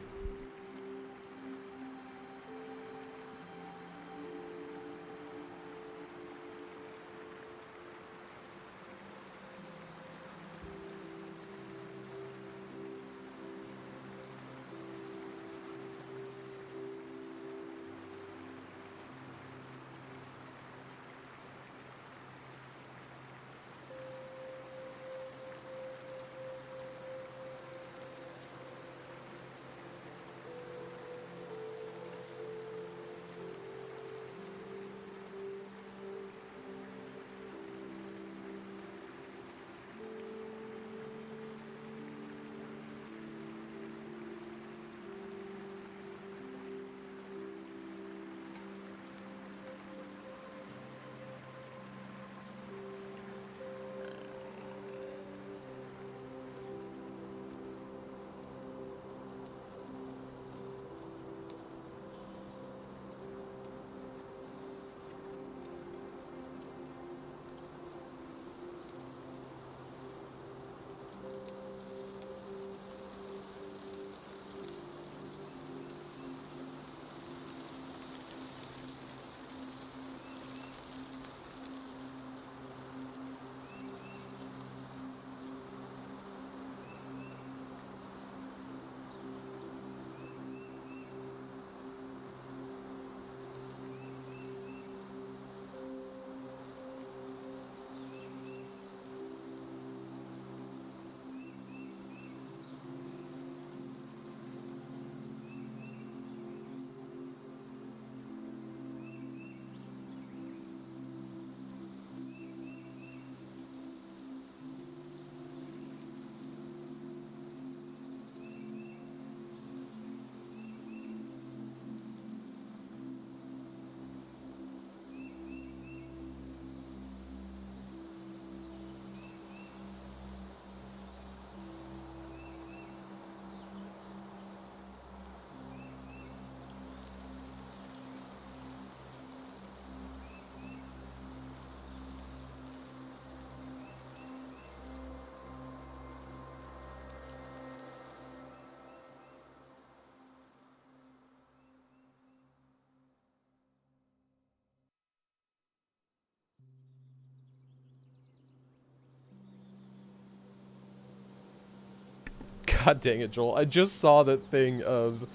God dang it, Joel. I just saw that thing of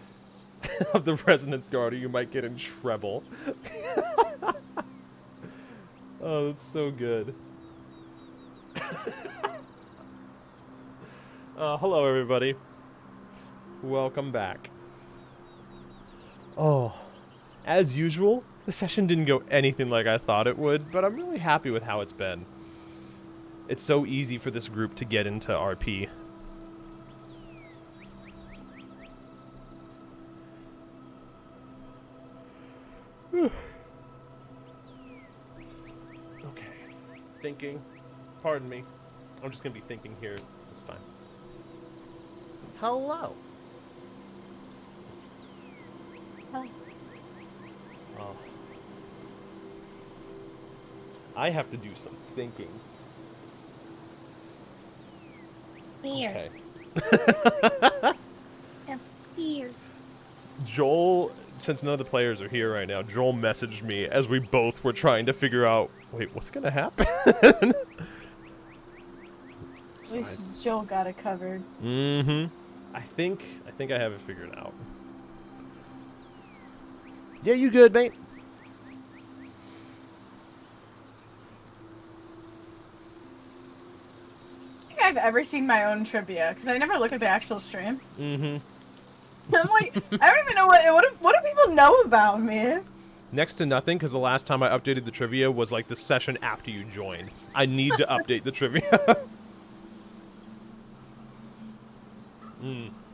of the Resonance Guard you might get in treble. Oh, that's so good. Hello, everybody. Welcome back. Oh, as usual, the session didn't go anything like I thought it would, but I'm really happy with how it's been. It's so easy for this group to get into RP. Okay. Thinking. Pardon me. I'm just gonna be thinking here. It's fine. Hello. Hi. Oh. I have to do some thinking. Weird. Okay. I'm scared. Joel, since none of the players are here right now, Joel messaged me as we both were trying to figure out, wait, what's gonna happen? At least Joel got it covered. Mm-hmm. I think I have it figured out. Yeah, you good, mate? I think I've ever seen my own trivia because I never look at the actual stream. Mm-hmm. I'm like, I don't even know what do people know about me? Next to nothing, because the last time I updated the trivia was like the session after you joined. I need to update the trivia.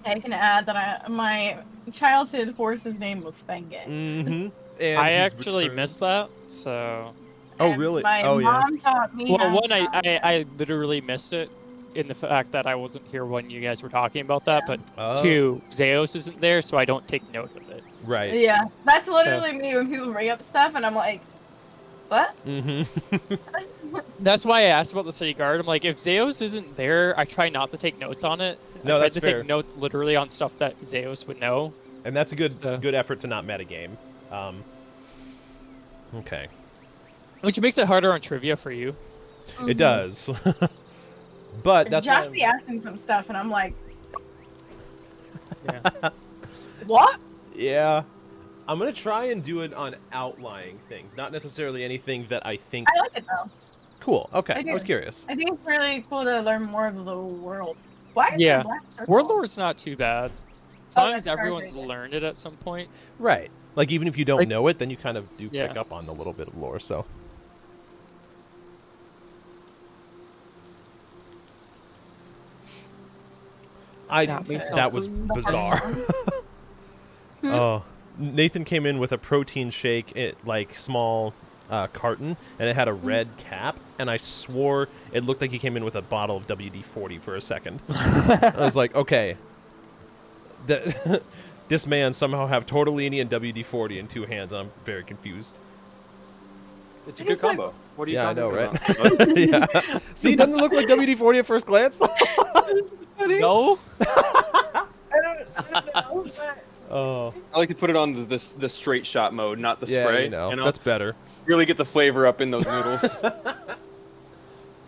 I can add that my childhood horse's name was Fengate. Mm-hmm. And I he's actually returned. missed that, so... Oh, And really? My Oh, yeah. mom taught me. Well, how one, to I literally missed it in the fact that I wasn't here when you guys were talking about that, but Oh. two, Zeus isn't there, so I don't take note of it. Right. Yeah, that's literally me when people bring up stuff, and I'm like, what? Mm-hmm. That's why I asked about the city guard. I'm like, if Zeus isn't there, I try not to take notes on it. No, I tried that's to fair. take notes literally on stuff that Zeus would know. And that's a good So- good effort to not metagame. Okay. Which makes it harder on trivia for you. It does. But that's Josh why be asking some stuff, and I'm like, Yeah. what? yeah. I'm gonna try and do it on outlying things, not necessarily anything that I think. I like it though. Cool. Okay. I I do. was curious. I think it's really cool to learn more of the world. Why is there Yeah. a black circle? Word lore's not too bad. As Oh, long that's as everyone's perfect. learned it at some point. Right. Like even if you don't Like- know it, then you kind of do Yeah. pick up on a little bit of lore. So. That makes That sense. was The first bizarre. one. Oh, Nathan came in with a protein shake, like small carton, and it had a red cap, and I swore it looked like he came in with a bottle of WD-40 for a second. I was like, okay, this man somehow have tortellini and WD-40 in two hands, and I'm very confused. It's a I good guess, like- combo. What are you Yeah, I talking know, right? about? Yeah. See, doesn't it look like WD-40 at first glance? No? I don't know. But Oh, I like to put it on the straight shot mode, not the yeah, spray. you know, that's better. Really get the flavor up in those noodles.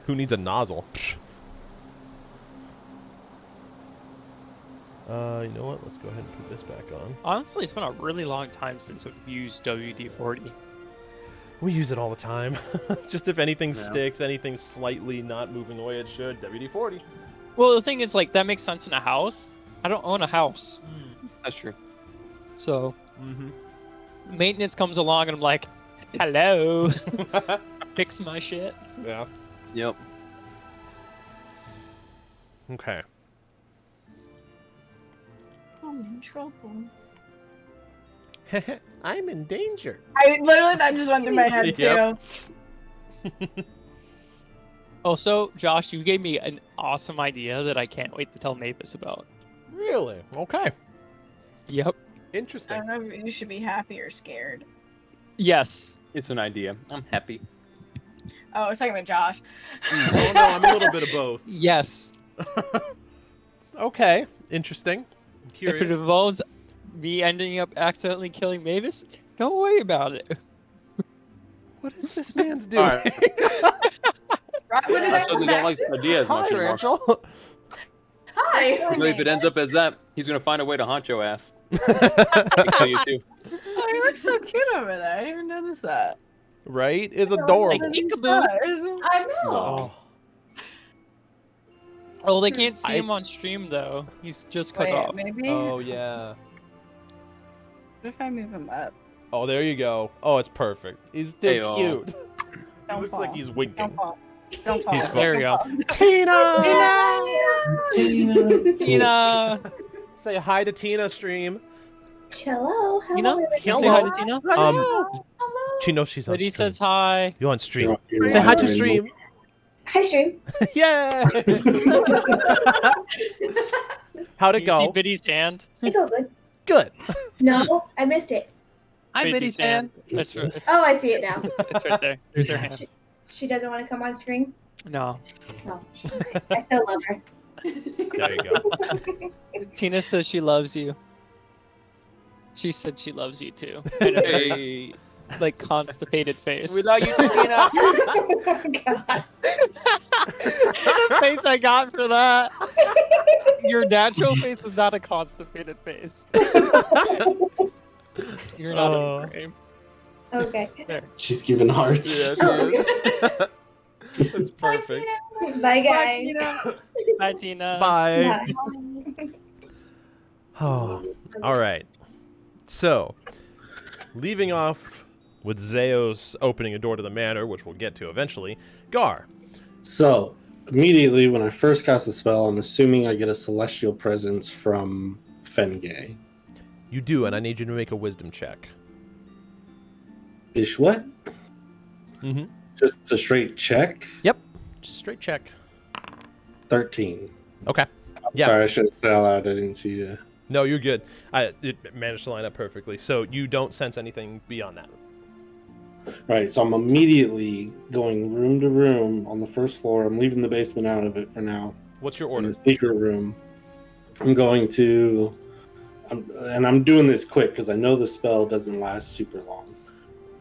Who needs a nozzle? You know what? Let's go ahead and put this back on. Honestly, it's been a really long time since I've used WD-40. We use it all the time. Just if anything Yeah. sticks, anything slightly not moving the way it should, WD-40. Well, the thing is, like, that makes sense in a house. I don't own a house. That's true. So, Mm-hmm. maintenance comes along and I'm like, hello. Fix my shit. Yeah. Yep. Okay. I'm in trouble. I'm in danger. I literally that just went through my head Yep. too. Also, Josh, you gave me an awesome idea that I can't wait to tell Mavis about. Really? Okay. Yep. I Interesting. don't know if you should be happy or scared. Yes. It's an idea. I'm happy. Oh, I was talking about Josh. Oh no, I'm a little bit of both. Yes. Okay. Interesting. I'm If it curious. involves me ending up accidentally killing Mavis, don't worry about it. What is this man's doing? All right. What did I I certainly come don't like back the idea as much Hi, anymore. Rachel. Hi. So if it ends up as that, he's gonna find a way to haunt your ass. He'll kill you too. Oh, he looks so cute over there. I didn't even notice that. Right? Is Like adorable. Peekaboo. I know. Oh. Oh, they can't see him on stream though. He's just cut Wait, off. maybe? Oh, yeah. What if I move him up? Oh, there you go. Oh, it's perfect. He's still Hey-oh. cute. He Don't looks fall. like he's Don't winking. fall. Don't fall. He's Don't There you go. fall. Tina! Tina. Say hi to Tina, stream. Hello. Tina, Hello. can you say hi to Tina? Hello. She knows she's on Liddy stream. says hi. You're on stream. You're Say hi live to right stream. Hi, stream. Yay! How'd it You see go? Biddy's hand? I go good. Good. No, I missed it. I'm Biddy's fan. It's Oh, I see it now. it's right there. There's her hand. She doesn't want to come on screen. No. No, I still love her. There you go. Tina says she loves you. She said she loves you too. Kind of Hey. like constipated face. We love you too, Tina. Oh, God. The face I got for that. Your natural face is not a constipated face. You're not a frame. Okay. There. She's giving hearts. Yeah, Oh, she is. It's Bye, perfect. Tina. Bye, guys. Bye, Tina. Bye. Bye. Oh, all right. So, leaving off with Zeos opening a door to the manor, which we'll get to eventually. Garr. So, immediately when I first cast the spell, I'm assuming I get a celestial presence from Fengay. You do, and I need you to make a wisdom check. Ish what? Mm-hmm. Just a straight check? Yep. Just straight check. 13. Okay. Yeah. Sorry, I shouldn't say out loud. I didn't see you. No, you're good. It managed to line up perfectly. So you don't sense anything beyond that. Right, so I'm immediately going room to room on the first floor. I'm leaving the basement out of it for now. What's your In order? the secret room. I'm going to... I'm doing this quick because I know the spell doesn't last super long.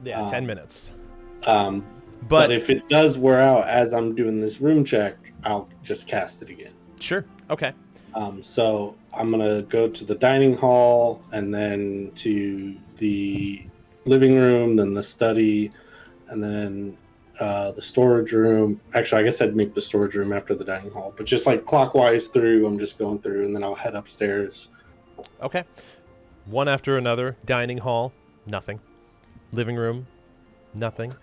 Yeah, 10 minutes. But if it does wear out as I'm doing this room check, I'll just cast it again. Sure. Okay. So I'm going to go to the dining hall and then to the living room, then the study, and then the storage room. Actually, I guess I'd make the storage room after the dining hall, but just like clockwise through, I'm just going through, and then I'll head upstairs. Okay. One after another. Dining hall, nothing. Living room, nothing.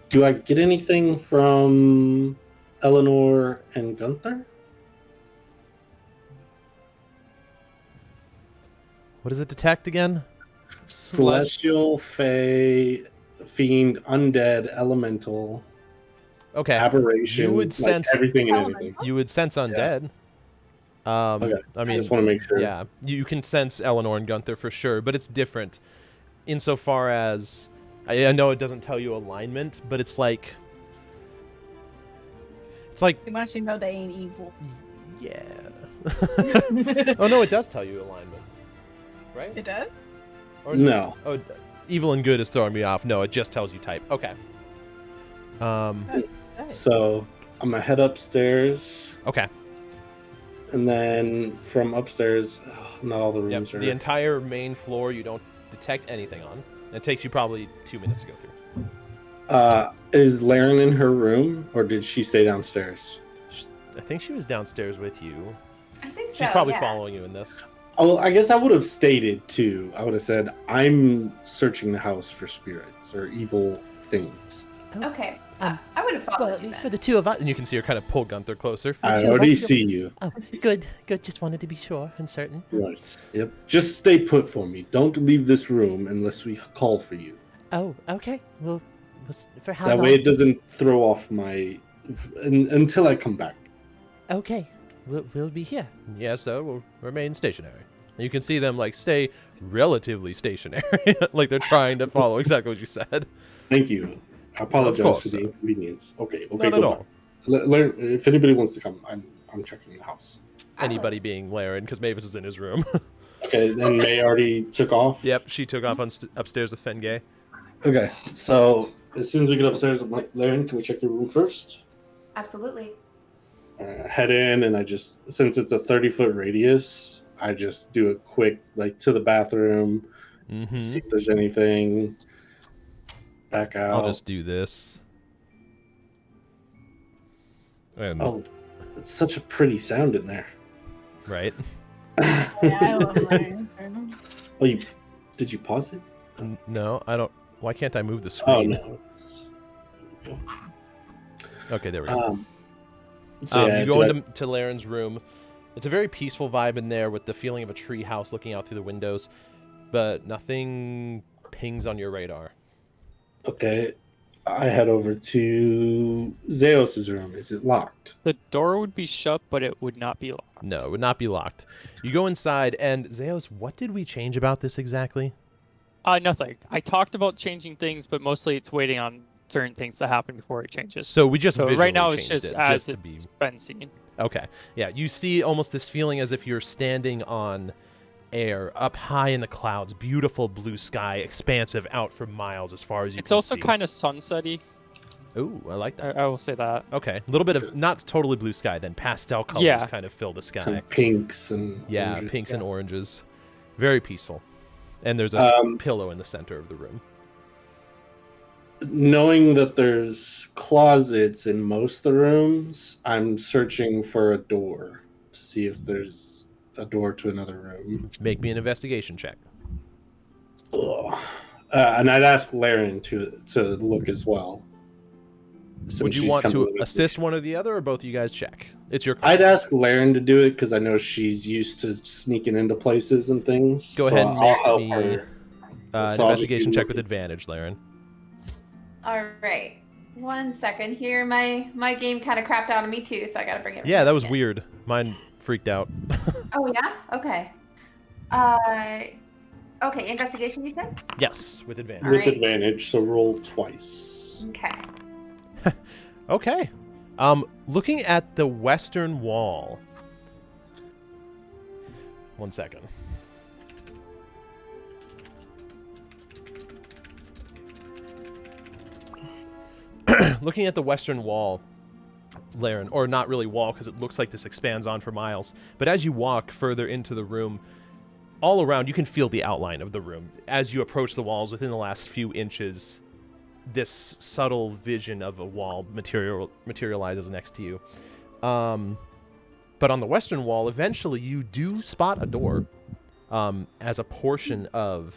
Do I get anything from Eleanor and Gunther? What does it detect again? Celestial, Fey, Fiend, Undead, Elemental, Okay. Aberration. You would like sense everything and anything. You would sense undead. Okay. I mean, I just want to make sure. yeah, you can sense Eleanor and Gunther for sure, but it's different insofar as I know it doesn't tell you alignment, but it's like You want you to know they ain't evil. yeah. Oh no, it does tell you alignment, right? It does? Or No. Oh, evil and good is throwing me off. No, it just tells you type. Okay. So I'm gonna head upstairs, Okay. and then from upstairs, not all the Yep. rooms are. The entire main floor you don't detect anything on. It takes you probably 2 minutes to go through. Is Laren in her room, or did she stay downstairs? I think she was downstairs with you. I think so. She's probably yeah. following you in this. Oh, well, I guess I would have stated too. I would have said, "I'm searching the house for spirits or evil things." Okay. Um, I would have followed Well, at you least then. for the two of us. And you can see her kind of pull Gunther closer. I two of already us- see you. Oh, good, good. Just wanted to be sure and certain. Right. Yep. Just stay put for me. Don't leave this room unless we call for you. Oh, okay. Well, for how That long? way it doesn't throw off my... until I come back. Okay, we'll be here. Yeah, so we'll remain stationary. You can see them like stay relatively stationary, like they're trying to follow exactly what you said. Thank you. I apologize course, for the inconvenience. Okay, Not at go all. back. Learn if anybody wants to come. I'm checking the house. Anybody being Laren, because Mavis is in his room. Okay, then May already took off. Yep, she took off upstairs with Fengay. Okay, so as soon as we get upstairs, I'm like, Laren, can we check your room first? Absolutely. Head in, and I just, since it's a 30-foot radius, I just do a quick, like, to the bathroom, see if there's anything, back out. I'll just do this. And Oh, it's such a pretty sound in there. right? Yeah, I love Larry. Oh, did you pause it? No, I don't. Why can't I move the screen? Oh, no. Okay, there we go. So yeah, you go into Laren's room. It's a very peaceful vibe in there with the feeling of a tree house looking out through the windows, but nothing pings on your radar. Okay, I head over to Zeus's room. Is it locked? The door would be shut, but it would not be locked. No, it would not be locked. You go inside, and Zeus, what did we change about this exactly? Nothing. I talked about changing things, but mostly it's waiting on certain things to happen before it changes. So we just visually right now it's changed just it, as to it's been seen. Okay. Yeah, you see almost this feeling as if you're standing on air, up high in the clouds, beautiful blue sky, expansive out for miles as far as you It's can also see. kind of sunsetty. Ooh, I like that. I will say that. Okay, a little bit of, not totally blue sky then, pastel colors kind of fill the sky. Some pinks and Yeah, oranges, pinks yeah. and oranges. Very peaceful. And there's a pillow in the center of the room. Knowing that there's closets in most of the rooms, I'm searching for a door to see if there's a door to another room. Make me an investigation check. And I'd ask Laren to look as well. Would you want to assist one or the other, or both of you guys check? It's your call. I'd ask Laren to do it because I know she's used to sneaking into places and things. Go ahead and I'll make help me her. an So I'll just investigation be check with looking. advantage, Laren. All right. 1 second here. My game kind of crapped out on me too, so I gotta bring it. Yeah, that was again. weird. Mine freaked out. Oh yeah. Okay. Okay. Investigation, you said? Yes, with advantage. With Alright. advantage, so roll twice. Okay. Okay. Looking at the western wall. 1 second. Looking at the western wall, Laren, or not really wall because it looks like this expands on for miles, but as you walk further into the room, all around you can feel the outline of the room. As you approach the walls within the last few inches, this subtle vision of a wall materializes next to you. But on the western wall, eventually you do spot a door as a portion of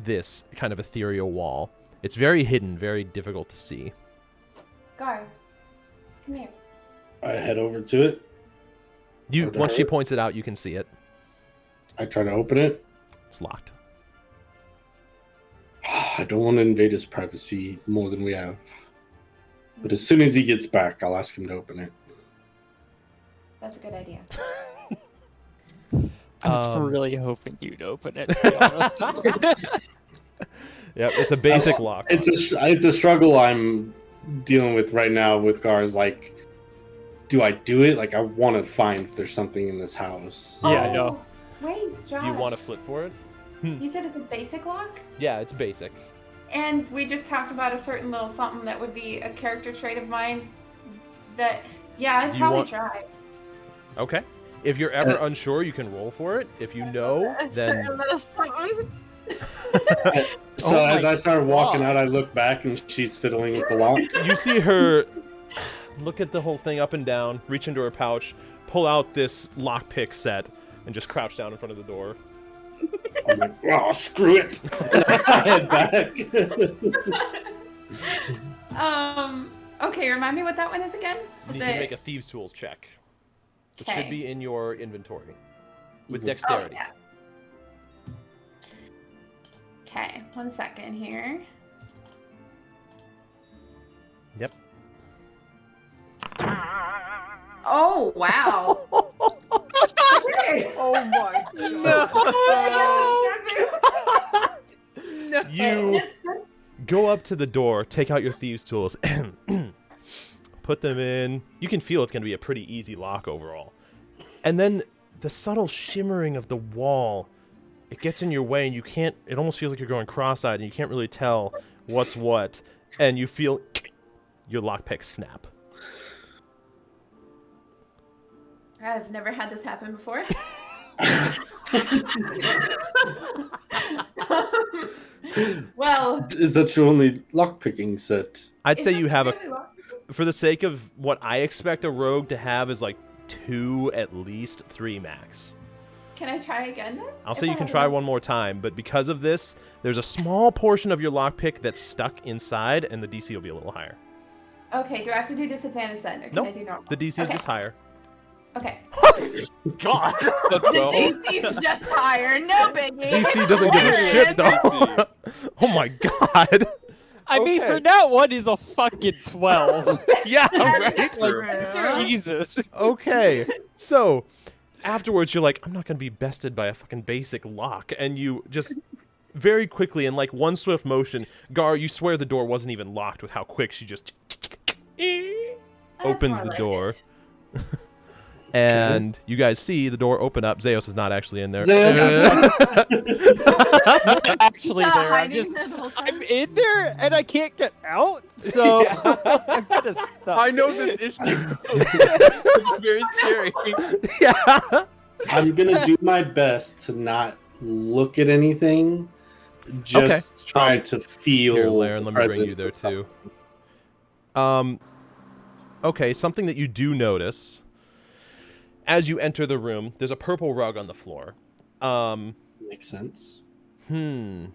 this kind of ethereal wall. It's very hidden, very difficult to see. Garr, come here. I head over to it. You once she points it out, you can see it. I try to open it. It's locked. I don't want to invade his privacy more than we have. But as soon as he gets back, I'll ask him to open it. That's a good idea. I was really hoping you'd open it, to be honest. Yep, it's a basic lock. It's a struggle I'm dealing with right now with Gar's, like, do I do it? Like, I want to find if there's something in this house. Yeah, I know. Wait, Josh. Do you want to flip for it? You said it's a basic lock? Yeah, it's basic. And we just talked about a certain little something that would be a character trait of mine that, yeah, I'd Do you probably want- try. Okay. If you're ever unsure, you can roll for it. If you know, then So Oh as my I start walking God. out, I look back and she's fiddling with the lock. you see her look at the whole thing up and down, reach into her pouch, pull out this lockpick set, and just crouch down in front of the door. I'm like, oh, screw it. I head back. Okay, remind me what that one is again? You Is need to it- make a Thieves' Tools check. It Okay. should be in your inventory. With Oh, dexterity. yeah. Okay, 1 second here. Yep. Oh, wow. Okay. Oh my god. You go up to the door, take out your Thieves' Tools, put them in. You can feel it's going to be a pretty easy lock overall. And then the subtle shimmering of the wall, it gets in your way, and you can't, it almost feels like you're going cross-eyed, and you can't really tell what's what, and you feel your lockpick snap. I've never had this happen before. Well, Is that your only lockpicking set? I'd say is you it have really long? for the sake of what I expect a rogue to have is like 2, at least 3 max. Can I try again then? I'll If say you I can have try enough- one more time, but because of this, there's a small portion of your lockpick that's stuck inside, and the DC will be a little higher. Okay, do I have to do disadvantage then, or can Nope. I do normal? The DC is Okay. just higher. Okay. God! Let's The go. GC's just higher, no biggie. DC doesn't give a shit, though. Oh my god. I mean, Okay. her nat 1 is a fucking 12. Yeah, That's right? true. That's true. Jesus. Okay, so afterwards you're like, I'm not gonna be bested by a fucking basic lock, and you just very quickly in like one swift motion, Garr, you swear the door wasn't even locked with how quick she just opens more the like door. it. And you guys see the door open up. Zeus is not actually in there. I'm actually Not there. I'm hiding just. the whole time. I'm in there and I can't get out, so I'm kind of stuck. I know this issue. It's very scary. Yeah. I'm gonna do my best to not look at anything. Just try to feel. Here, Laren, the let me bring you presence there of too. Okay, something that you do notice as you enter the room, there's a purple rug on the floor. Makes sense. You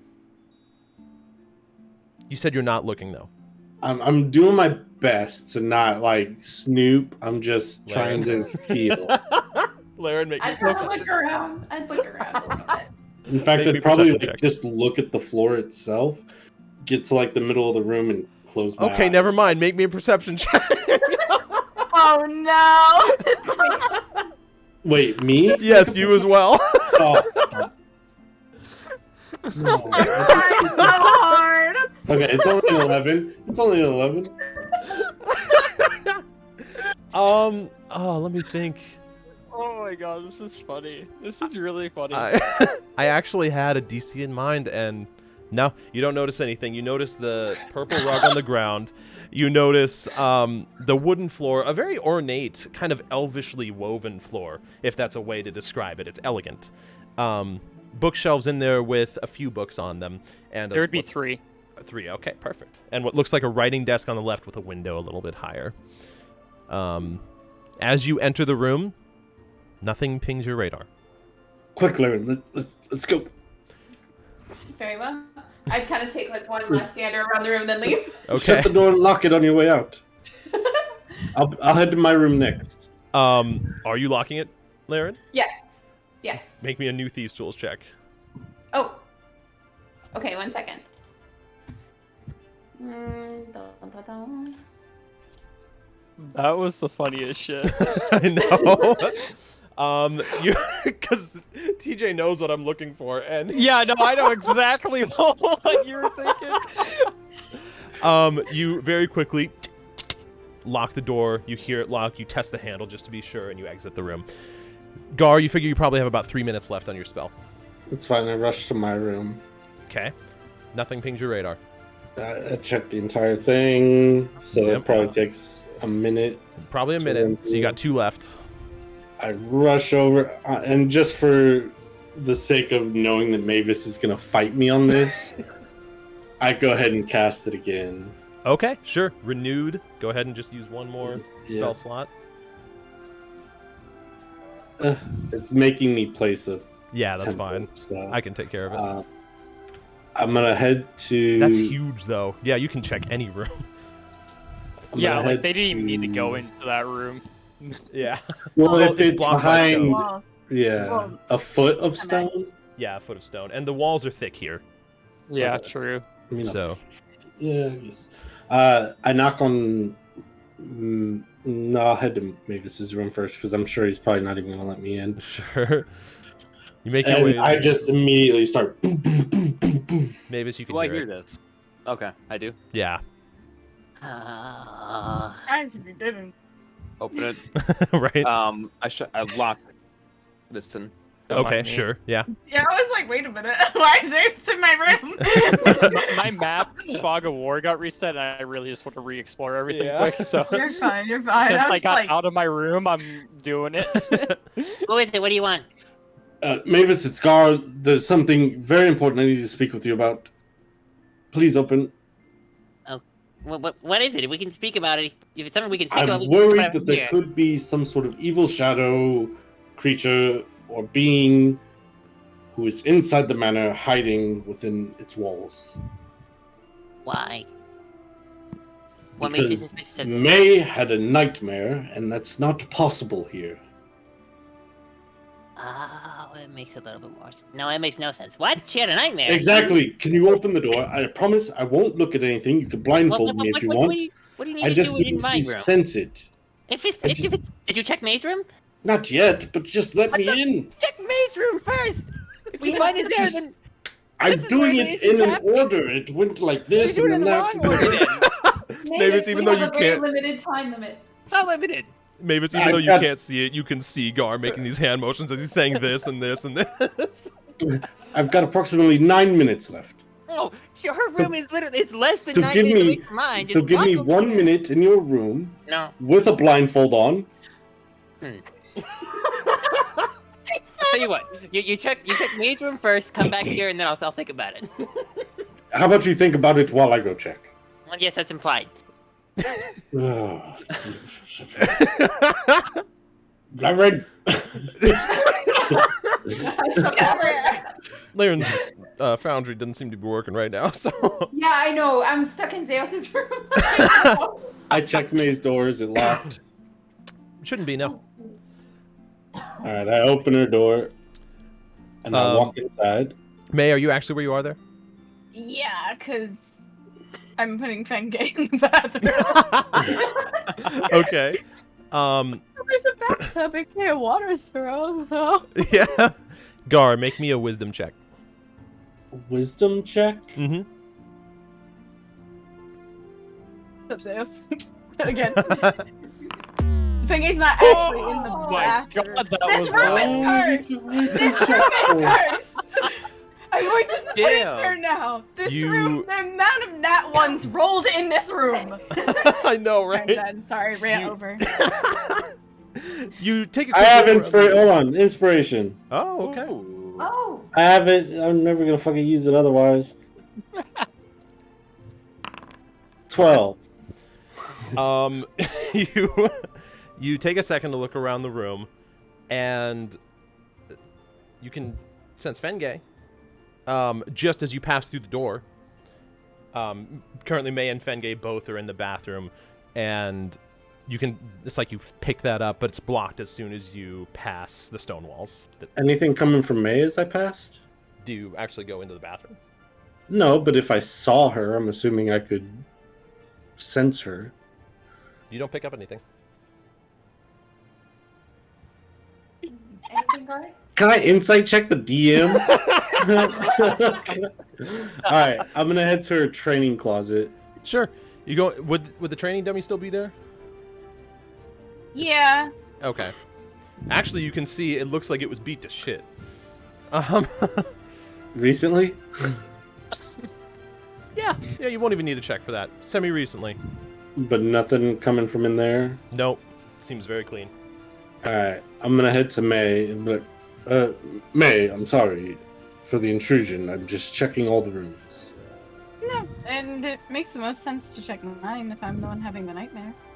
said you're not looking though. I'm doing my best to not like snoop. I'm just Laren. trying to feel. Laren, make I'd probably look around. I'd look around a little bit. In fact, Make me I'd probably perception check. just look at the floor itself, get to like the middle of the room, and close my Okay, eyes. never mind. Make me a perception check. Oh no! Wait, me? Yes, you as well. Oh. No. Trying so hard. Okay, it's only an 11. It's only an 11. Oh, let me think. Oh my god, this is funny. This is really funny. I actually had a DC in mind, and no, you don't notice anything. You notice the purple rug on the ground. You notice the wooden floor, a very ornate, kind of elvishly woven floor, if that's a way to describe it. It's elegant. Bookshelves in there with a few books on them. And There would be 3. 3, okay, perfect. And what looks like a writing desk on the left with a window a little bit higher. As you enter the room, nothing pings your radar. Quick, Laren, let's go. Very well. I'd kind of take like one last gander around the room and then leave. Okay. Shut the door and lock it on your way out. I'll head to my room next. Are you locking it, Laren? Yes. Yes. Make me a new Thieves' Tools check. Oh. Okay, 1 second. Dun, dun, dun. That was the funniest shit. I know. Because TJ knows what I'm looking for, and Yeah, no, I know exactly what you were thinking. you very quickly lock the door. You hear it lock. You test the handle just to be sure, and you exit the room. Garr, you figure you probably have about 3 minutes left on your spell. It's fine. I rushed to my room. Okay. Nothing pings your radar. I checked the entire thing, so Yep. it probably takes a minute. Probably a minute. So you got 2 left. I rush over, and just for the sake of knowing that Mavis is going to fight me on this, I go ahead and cast it again. Okay, sure. Renewed. Go ahead and just use one more Yeah. spell slot. It's making me place a Yeah, that's temple, fine. So, I can take care of it. I'm going to head to... That's huge, though. Yeah, you can check any room. I'm Yeah, gonna like head they didn't even need to go into that room. Yeah. Well, Well, if it's blocked by stone. behind, Well, yeah, Well, a foot of stone. Yeah, a foot of stone. And the walls are thick here. Yeah, Okay. true. I mean, So. yeah, I guess. I knock on. No, I'll head to Mavis's room first because I'm sure he's probably not even gonna let me in. Sure. You make your way. And I just immediately start. Boom, boom, boom, boom, boom. Mavis, you can Do I hear hear it. this? Okay, I do. Yeah. guys, if you didn't. Open it. Right? I lock this in. Don't Okay, mind me. sure. Yeah. Yeah, I was like, wait a minute. Why is Zeus in my room? My map, Fog of War, got reset, and I really just want to re-explore everything Yeah. quick. So You're fine. You're fine. since I I was got like, out of my room, I'm doing it. Who is it? What do you want? Mavis, it's Garr. There's something very important I need to speak with you about. Please open. What is it? We can speak about it. If it's something we can speak about, I'm we can speak worried about that it there here. could be some sort of evil shadow, creature, or being who is inside the manor hiding within its walls. Why? What makes you Because suspicious of this? May had a nightmare, and that's not possible here. Oh, it makes a little bit more sense. No, it makes no sense. What? She had a nightmare. Exactly. Can you open the door? I promise I won't look at anything. You can blindfold me if you want. What do you need I to just do need in my to room? sense it. If it's, did you check May's room? Not yet, but just let me in. Check May's room first. If you find it there, then I'm This is where doing the it issues in an happen. order. It went like you're this doing it and in then the wrong order. Then. Mavis, even though you have a very can't- limited time limit. How limited? Mavis, even I though you got- can't see it, you can see Gar making these hand motions as he's saying this and this and this. I've got approximately 9 minutes left. Oh, her room is literally it's less than So 9 give minutes me- away from mine. So Just give me walk 1 over minute in your room there. No. with a blindfold on. Tell you what, you check May's room first. Come back here, and then I'll think about it. How about you think about it while I go check? Well, yes, that's implied. Oh. Reverend. Laren's foundry doesn't seem to be working right now, so Yeah, I know. I'm stuck in Zeus's room. I checked May's door. Is it locked? shouldn't be, no. All right, I open her door and I walk inside. May, are you actually where you are there? yeah, because I'm putting Fengay in the bathroom. Okay. There's a bathtub. It can't water through, so. Yeah. Gar, make me a wisdom check. Wisdom check. Mm-hmm. What's up, Zeus? Again. Fengay's not actually in the Oh my bathroom. god, that This was room wrong. is cursed! This room is cursed! I'm going to sleep Damn. here now! This You- room, the amount of nat ones rolled in this room! I know, I'm right? done. Sorry, ran You- over. You take a I quick have look inspiration. around. Hold on, inspiration. Oh, okay. Ooh. Oh, I have it. I'm never gonna fucking use it otherwise. 12. You take a second to look around the room, and you can sense Fengay. Just as you pass through the door. Currently, May and Fengay both are in the bathroom, and you can. It's like you pick that up, but it's blocked as soon as you pass the stone walls. Anything coming from May as I passed? Do you actually go into the bathroom? No, but if I saw her, I'm assuming I could sense her. You don't pick up anything. anything, Garr? Can I insight check the DM? Alright, I'm gonna head to her training closet. Sure. You go. Would the training dummy still be there? Yeah. Okay. Actually, you can see it looks like it was beat to shit. Recently? Yeah, you won't even need a check for that. Semi-recently. But nothing coming from in there? Nope. Seems very clean. Alright, I'm gonna head to May and be like, May, I'm sorry for the intrusion. I'm just checking all the rooms. No, and it makes the most sense to check mine if I'm the one having the nightmares.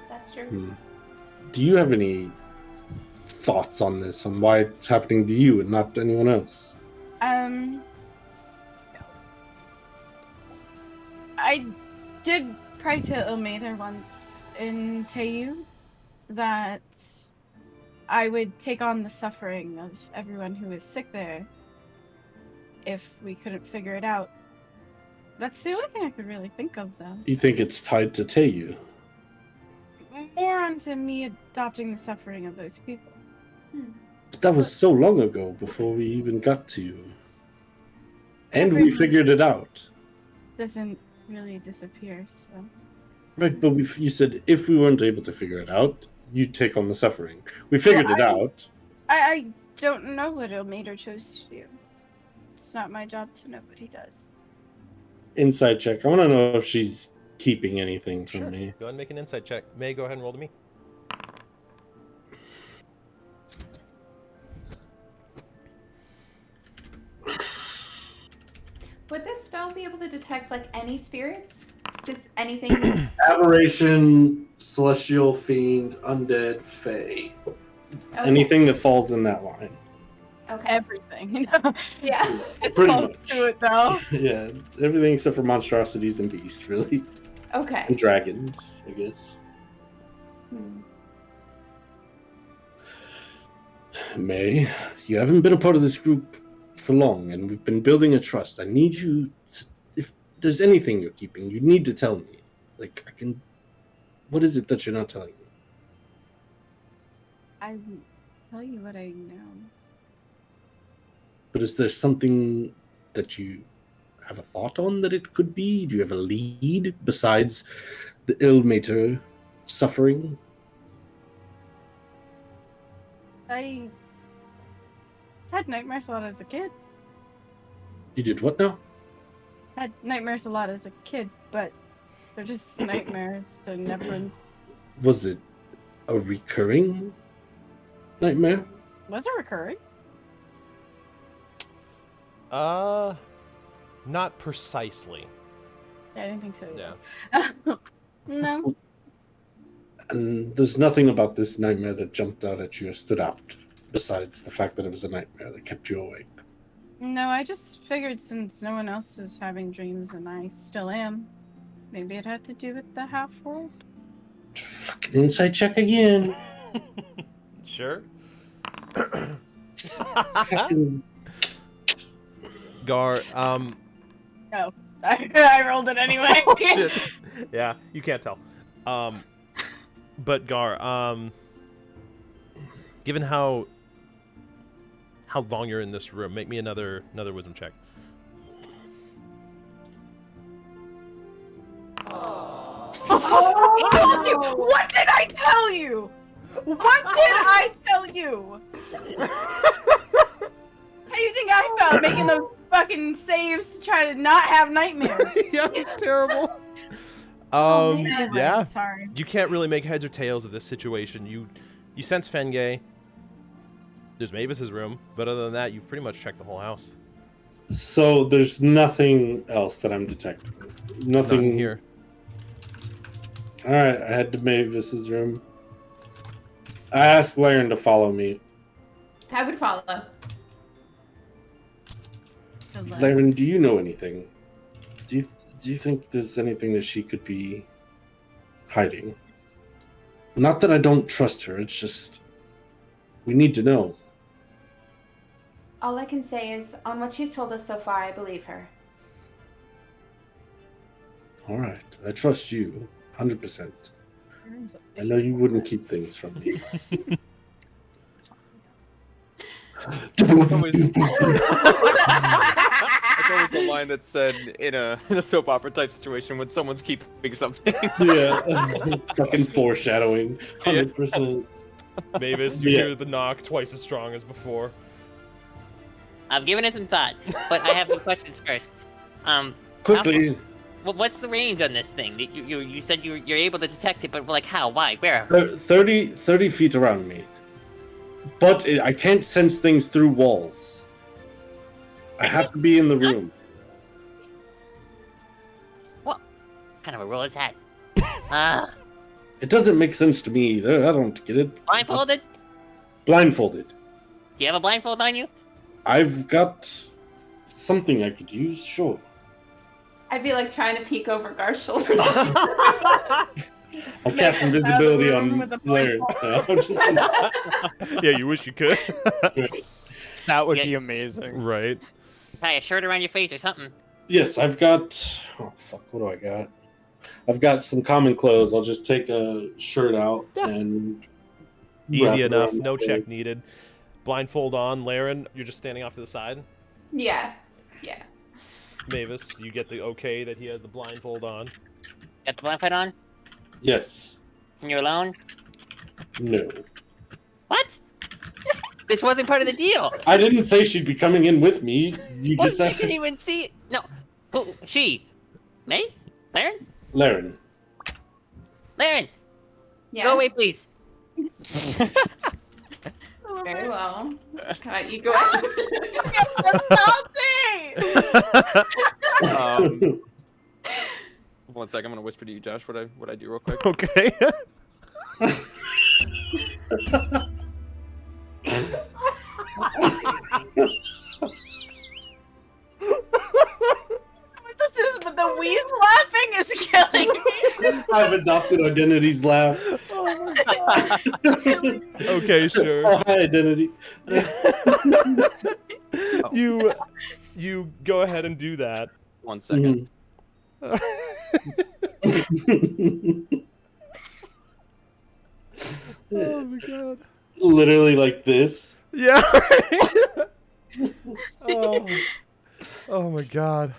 That's true. Do you have any thoughts on this, on why it's happening to you and not to anyone else? I did pray to Ilmater once in Teu that I would take on the suffering of everyone who is sick there if we couldn't figure it out. That's the only thing I could really think of, though. You think it's tied to Teu? More onto me adopting the suffering of those people. But that was so long ago before we even got to you. And we Everyone- figured it out. Doesn't really disappear, so. Right, but you said if we weren't able to figure it out, you'd take on the suffering. We figured Well, it out. I don't know what Ilmater chose to do. It's not my job to know what he does. Insight check. I want to know if she's keeping anything from Sure. me. Go ahead and make an insight check. May, go ahead and roll to me. Would this spell be able to detect like any spirits? Just anything? Aberration, celestial, fiend, undead, fae. Okay. Anything that falls in that line. Okay. Everything, you know. Yeah. It's Pretty all much. to it though. Yeah, everything except for monstrosities and beasts, really. Okay. And dragons, I guess. Hmm. May, you haven't been a part of this group for long, and we've been building a trust. I need you to, if there's anything you're keeping, you need to tell me. Like, I can... What is it that you're not telling me? I will tell you what I know. But is there something that you have a thought on that it could be? Do you have a lead besides the Ilmater suffering? I had nightmares a lot as a kid. You did what now? Had nightmares a lot as a kid, but they're just nightmares. They're never. Was it a recurring nightmare? Was it recurring? Not precisely. Yeah, I didn't think so. Yeah. No. And there's nothing about this nightmare that jumped out at you or stood out, besides the fact that it was a nightmare that kept you awake. No, I just figured since no one else is having dreams and I still am, maybe it had to do with the half-world. Fucking insight check again. Sure. Fucking... Garr, I rolled it anyway. oh, shit. Yeah, you can't tell. But Garr, given how long you're in this room, make me another wisdom check. I told you! What did I tell you? What did I tell you? How do you think I felt making those fucking saves to try to not have nightmares? Yeah, it's terrible. Man, Yeah. Sorry. You can't really make heads or tails of this situation. You sense Fengay. There's Mavis's room, but other than that, you've pretty much checked the whole house. So there's nothing else that I'm detecting. Nothing here. All right, I head to Mavis's room. I asked Laren to follow me. I would follow. Laren, do you know anything? Do you think there's anything that she could be hiding? Not that I don't trust her, it's just we need to know. All I can say is, on what she's told us so far, I believe her. All right, I trust you, 100%. I know you wouldn't keep things from me. That's always the line that's said in a soap opera type situation when someone's keeping something. Yeah, fucking foreshadowing, 100%. Mavis, you Yeah. hear the knock twice as strong as before. I've given it some thought, but I have some questions first. Quickly, What's the range on this thing? You said you're able to detect it, but like how? Why? Where? 30 feet around me. But I can't sense things through walls. I have to be in the room. What kind of a rule is that? It doesn't make sense to me either. I don't get it. Blindfolded? Blindfolded. Do you have a blindfold on you? I've got something I could use, sure. I'd be like trying to peek over Gar's shoulder. I cast invisibility room on with a Blair. Yeah, you wish you could. That would Yeah. be amazing. Right. Tie a shirt around your face or something. Yes, I've got... Oh, fuck, what do I got? I've got some common clothes. I'll just take a shirt out and... wrap Easy it enough. around No my check waist. needed. Blindfold on. Laren, you're just standing off to the side. Yeah. Mavis, you get the okay that he has the blindfold on. Got the blindfold on? Yes. And you're alone? No. What? This wasn't part of the deal. I didn't say she'd be coming in with me. You Well, just you asked. didn't even see it. No. Who? She. May? Laren? Laren. Yes. Go away, please. Very well. Can I eat go ahead? One second, I'm gonna whisper to you, Josh, what I do real quick. Okay. But the wheeze laughing is killing me. I've adopted Identity's laugh. Okay, sure. Oh, hi, Identity. You go ahead and do that. 1 second. Oh my god. Literally like this. Yeah. Right? Oh my god.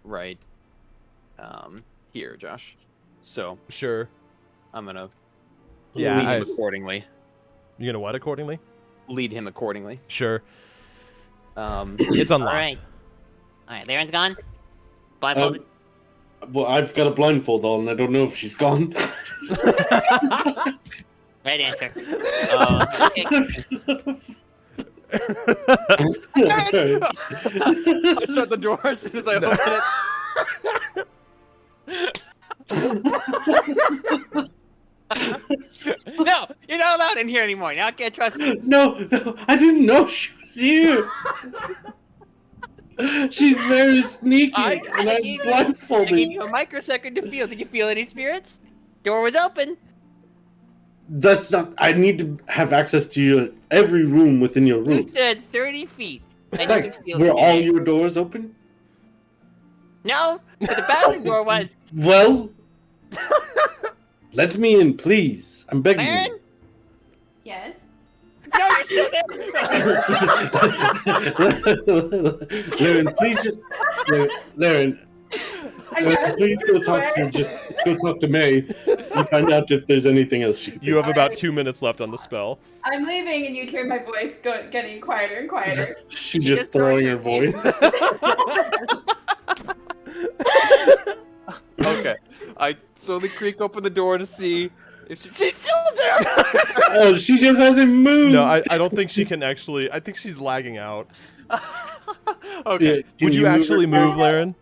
Right. Here, Josh. So Sure. I'm gonna Yeah, lead him accordingly. You gonna what accordingly? Lead him accordingly. Sure. It's unlocked. All right, Laren's gone. Blindfolded. Well, I've got a blindfold on. I don't know if she's gone. Right answer. Okay. I shut the door as soon as I open it. No, you're not allowed in here anymore. Now I can't trust you. No, I didn't know she was here. She's very sneaky, and I'm I gave blindfolded. you a microsecond to feel. Did you feel any spirits? Door was open. That's not. I need to have access to every room within your room. You said 30 feet. And you Like, could feel were the all air. your doors open? No, but the bathroom door was. Well, let me in, please. I'm begging you. Laren? Yes. No, you're still there. Laren, please just. Laren, please go talk to. Just go talk to May and find out if there's anything else she can do. You have about 2 minutes left on the spell. I'm leaving, and you'd hear my voice getting quieter and quieter. She's just throwing her voice. Okay. I slowly creak open the door to see if she's still there. Oh, she just hasn't moved. No, I don't think she can actually. I think she's lagging out. Okay. Yeah, can Would you move actually her? move, Laren?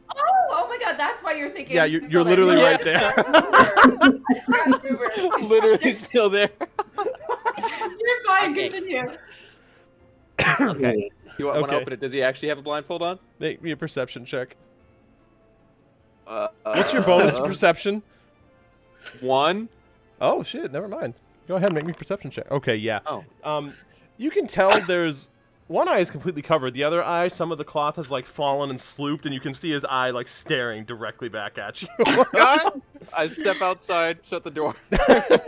Oh my god, that's why you're thinking. Yeah, you're literally right there. Literally still there. You're fine, Okay. continue. Okay. You want to Okay. open it? Does he actually have a blindfold on? Make me a perception check. What's your bonus to perception? 1. Oh shit, never mind. Go ahead and make me a perception check. Okay, yeah. Oh. You can tell there's one eye is completely covered. The other eye, some of the cloth has like fallen and slooped, and you can see his eye like staring directly back at you. I step outside, shut the door.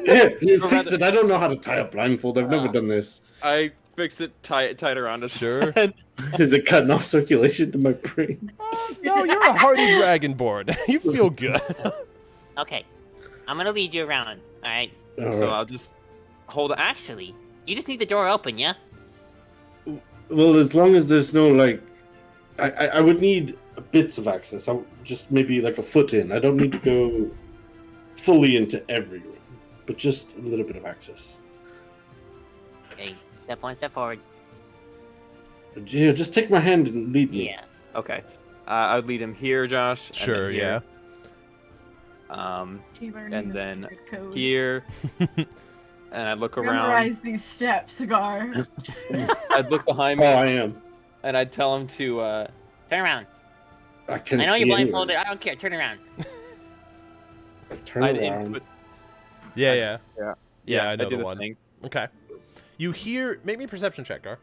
Yeah, fix it. I don't know how to tie a blindfold. I've never done this. I fix it tight around his Sure. head. Is it cutting off circulation to my brain? No, you're a hardy dragonborn. You feel good. Okay, I'm gonna lead you around. All right. All So right. I'll just hold it. Actually, you just need the door open, yeah? Well, as long as there's no like, I would need bits of access. Just maybe like a foot in. I don't need to go fully into every room, but just a little bit of access. Okay, step one, step forward. Yeah, just take my hand and lead me. Yeah. Okay. I'd lead him here, Josh. and then Sure, here. yeah. And then here. And I'd look around. Memorize these steps, Garr. I'd look behind Oh, me, I am. and I'd tell him to. Turn around. I can't I know see you're anywhere. blindfolded. I don't care. Turn around. Turn I'd around. input. Yeah. Yeah. Yeah, I know do the one. thing. Okay. You hear. Make me a perception check, Gar.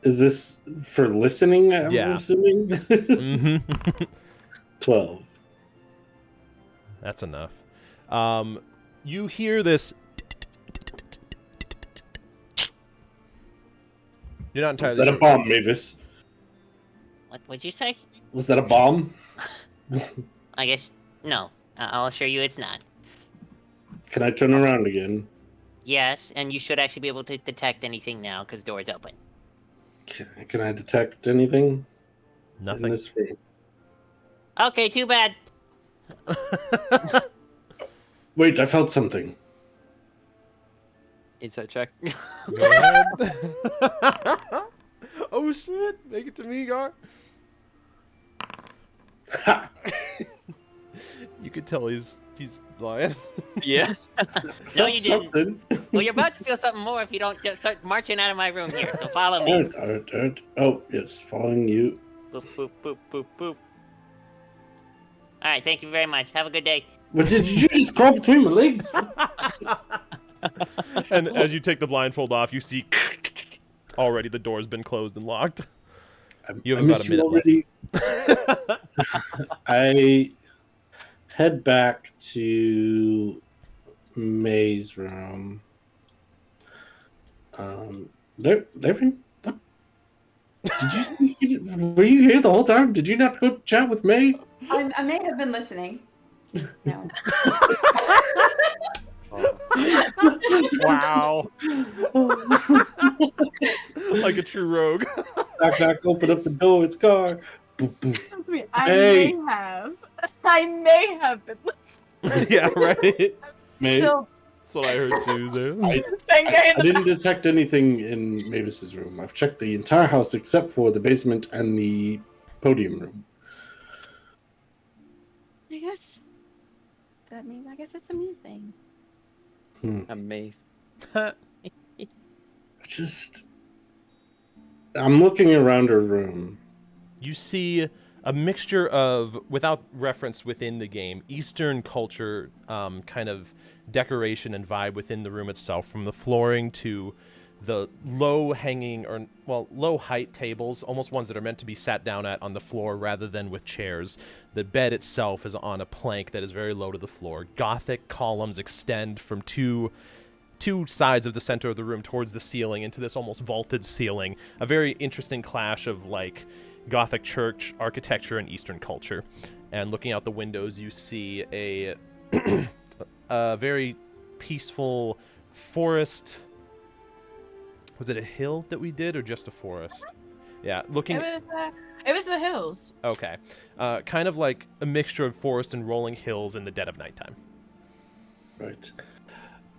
Is this for listening? I'm Yeah. assuming. Mm-hmm. 12. That's enough. You hear this. You're not Was entirely that a sure. bomb, Mavis? What'd you say? Was that a bomb? I guess no. I'll assure you it's not. Can I turn around again? Yes, and you should actually be able to detect anything now because door's open. Can I detect anything in Nothing. this room? Okay, too bad. Wait, I felt something. Insight check. Go ahead. Oh shit! Make it to me, Garr. Ha! You could tell he's lying. Yeah. No, Felt you didn't. something. Well, you're about to feel something more if you don't just start marching out of my room here. So follow me. Oh, yes, following you. Boop, boop, boop, boop, boop. All right, thank you very much. Have a good day. But did you just crawl between my legs? And as you take the blindfold off, you see already the door's been closed and locked. You have about a minute already. I head back to May's room. They're in. What? Did you see? Were you here the whole time? Did you not go chat with May? I may have been listening. No. Wow. Like a true rogue. Knock, knock, open up the door. It's Garr. Boop, boop. I may have been listening. Yeah, right. May. Still, That's what I heard too. So. I didn't detect anything in Mavis's room. I've checked the entire house except for the basement and the podium room. I guess that means it's a me thing. Amazing. I'm looking around her room. You see a mixture of, without reference within the game, Eastern culture kind of decoration and vibe within the room itself, from the flooring to the low height tables, almost ones that are meant to be sat down at on the floor rather than with chairs. The bed itself is on a plank that is very low to the floor. Gothic columns extend from two sides of the center of the room towards the ceiling into this almost vaulted ceiling. A very interesting clash of like Gothic church architecture and Eastern culture. And looking out the windows, you see a very peaceful forest. Was it a hill that we did, or just a forest? Yeah, looking. It was the hills. Okay, kind of like a mixture of forest and rolling hills in the dead of nighttime. Right.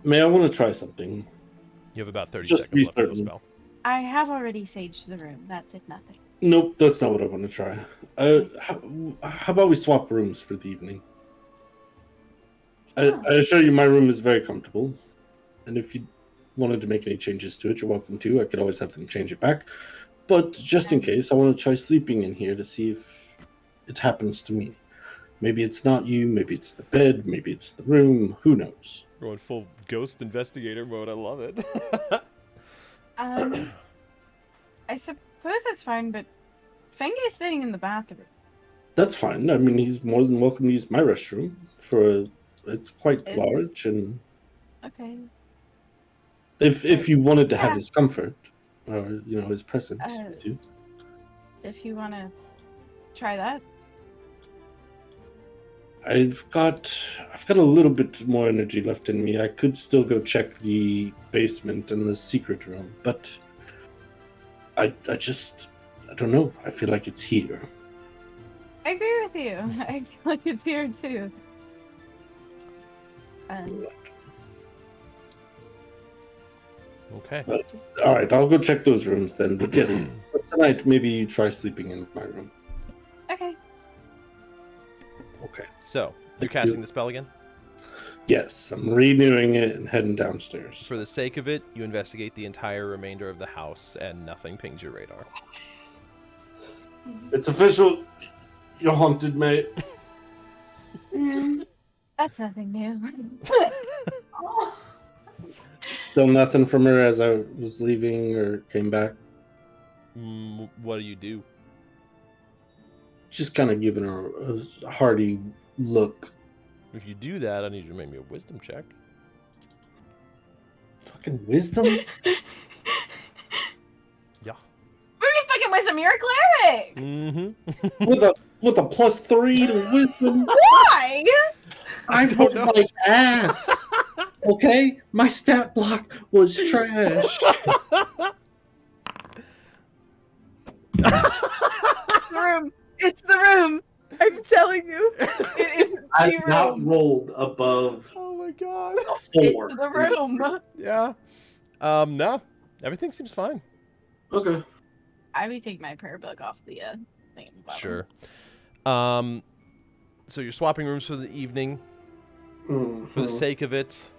May I want to try something? You have about 30 Just to be seconds left of the certain. spell. I have already saged the room. That did nothing. Nope, that's not what I want to try. How about we swap rooms for the evening? I assure you my room is very comfortable. And if you wanted to make any changes to it, you're welcome to. I could always have them change it back. But just in case, I want to try sleeping in here to see if it happens to me. Maybe it's not you, maybe it's the bed, maybe it's the room, who knows? Going full ghost investigator mode, I love it. I suppose that's fine, but Fenge is staying in the bathroom. That's fine. I mean, he's more than welcome to use my restroom. It's quite large, and Okay. if you wanted to have his comfort, or his presence too. If you want to try that. I've got a little bit more energy left in me. I could still go check the basement and the secret room, but I don't know. I feel like it's here. I agree with you. I feel like it's here too. Okay. All right, I'll go check those rooms then. But yes, for tonight, maybe you try sleeping in my room. Okay. Okay. So, you're casting the spell again? Yes, I'm renewing it and heading downstairs. For the sake of it, you investigate the entire remainder of the house, and nothing pings your radar. It's official. You're haunted, mate. That's nothing new. Still nothing from her as I was leaving or came back. What do you do? Just kind of giving her a hearty look. If you do that, I need you to make me a wisdom check. Fucking wisdom? Yeah. What are you fucking wisdom? You're a cleric! Mm-hmm. with a +3 to wisdom. Why? I don't like ass. Okay, my stat block was trash. The room. It's the room. I'm telling you. It is the I've not room. rolled above Oh my god. a It's 4. the room. Yeah. No. Everything seems fine. Okay. I would take my prayer book off the thing. at the bottom. Sure. So you're swapping rooms for the evening. For the sake of it,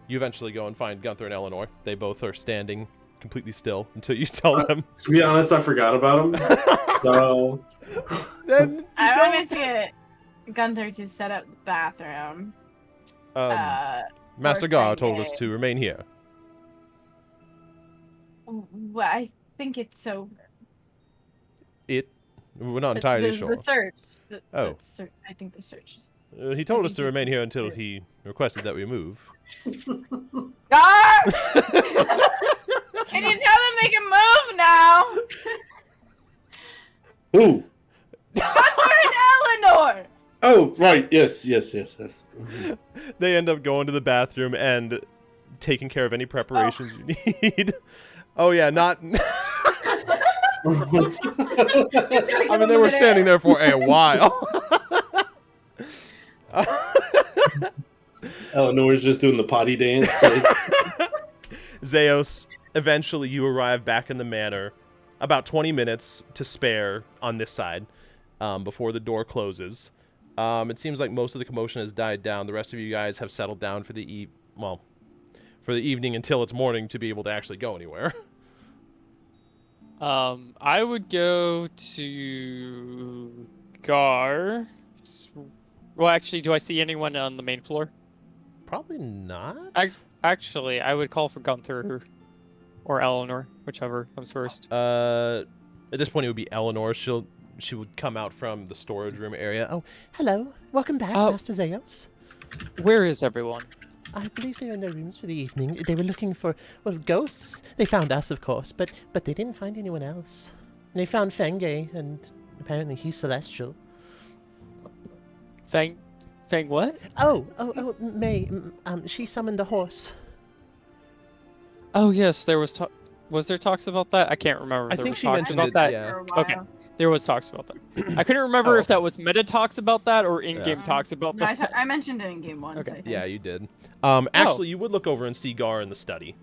you eventually go and find Gunther and Eleanor. They both are standing completely still until you tell them. To be honest, I forgot about him. So Then I wanted to get Gunther to set up the bathroom. Master or Garr Fenge. told us to remain here. Well, I think it's over. We're not entirely the, sure. The search. Oh. I think the search is. He told us to remain here until he requested that we move. Garr! Can you tell them they can move now? who? Gunther and Eleanor! Oh, right. Yes. Mhm. They end up going to the bathroom and taking care of any preparations you need. Oh yeah, not. I mean, they were standing there for a while. Eleanor's just doing the potty dance. Zeos, eventually you arrive back in the manor. About 20 minutes to spare on this side before the door closes. It seems like most of the commotion has died down. The rest of you guys have settled down for the evening until it's morning to be able to actually go anywhere. I would go to Garr. Well, actually, do I see anyone on the main floor? Probably not. Actually, I would call for Gunther or Eleanor, whichever comes first. At this point, it would be Eleanor. She would come out from the storage room area. Oh, hello. Welcome back, Master Zeos. Where is everyone? I believe they're in their rooms for the evening. They were looking for, ghosts. They found us, of course, but they didn't find anyone else. They found Fenge, and apparently he's celestial. Feng what? Oh, May. She summoned a horse. Oh yes, there was was there talks about that? I can't remember. I There think was she talks mentioned about it, that. yeah. Okay, there was talks about that. I couldn't remember Oh, if that was meta talks about that or in-game Yeah. talks about No, that. I mentioned it in game once. Okay. I think. Yeah, you did. Actually, you would look over and see Garr in the study.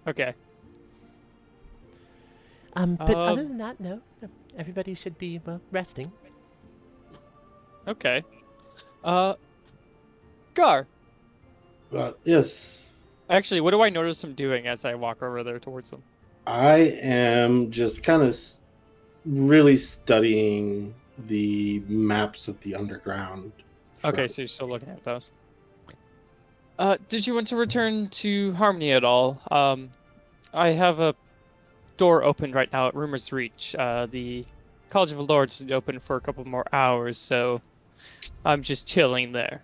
Okay. But other than that, no. Everybody should be, resting. Okay. Garr. Yes. Actually, what do I notice him doing as I walk over there towards him? I am just kind of really studying the maps of the underground. Okay, so you're still looking at those. Did you want to return to Harmony at all? I have a door open right now at Rumor's Reach. The College of Lords is open for a couple more hours, so I'm just chilling there.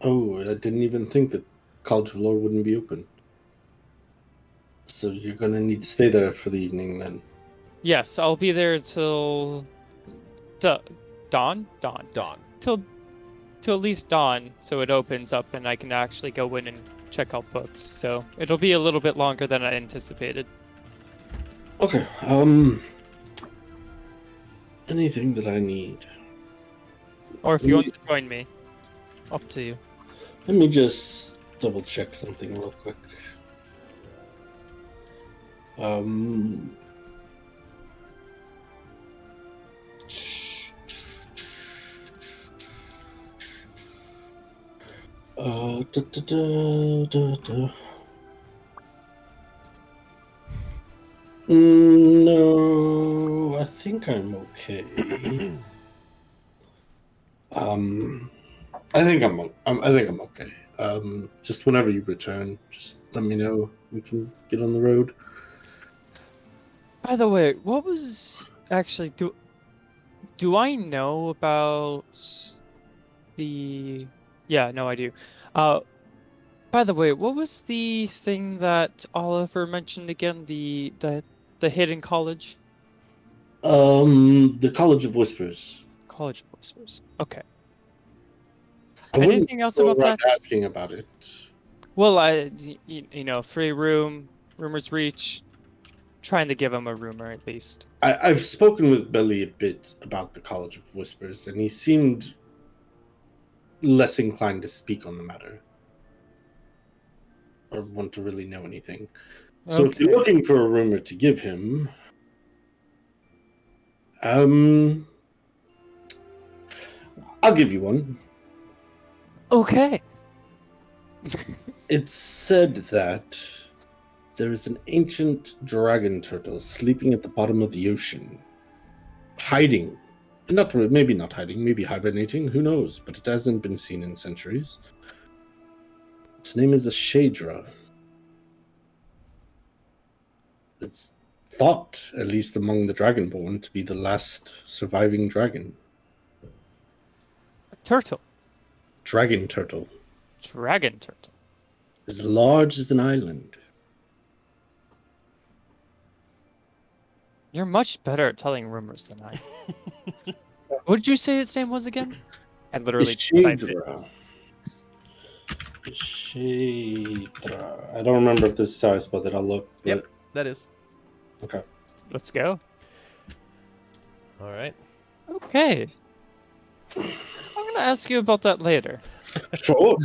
Oh, I didn't even think that College of Lore wouldn't be open. So you're gonna need to stay there for the evening then. Yes, I'll be there till dawn. Till at least dawn, so it opens up and I can actually go in and check out books. So it'll be a little bit longer than I anticipated. Okay. Anything that I need. Or if you want to join me, up to you. Let me just double check something real quick. No, I think I'm okay. I think I'm okay. Just whenever you return, just let me know. We can get on the road. By the way, what was actually do I know about the? Yeah, no, I do. By the way, what was the thing that Oliver mentioned again? The hidden college. The College of Whispers. College of Whispers. Okay. I wouldn't Anything else go about around that? asking about it. Well, you know, free room, rumors reach. Trying to give him a rumor at least. I've spoken with Belly a bit about the College of Whispers, and he seemed less inclined to speak on the matter or want to really know anything. So if you're Okay. looking for a rumor to give him, I'll give you one. Okay. It's said that there is an ancient dragon turtle sleeping at the bottom of the ocean, hiding. Maybe not hiding, maybe hibernating, who knows, but it hasn't been seen in centuries. Its name is a Shadra. It's thought, at least among the Dragonborn, to be the last surviving dragon. A turtle. Dragon turtle. Dragon turtle. As large as an island. You're much better at telling rumors than I am. What did you say its name was again? And literally typed it. Shadra. Shadra. I don't remember if this is how I spelled it. I'll look. Yep, that is. Okay. Let's go. All right. Okay. I'm gonna ask you about that later. Sure.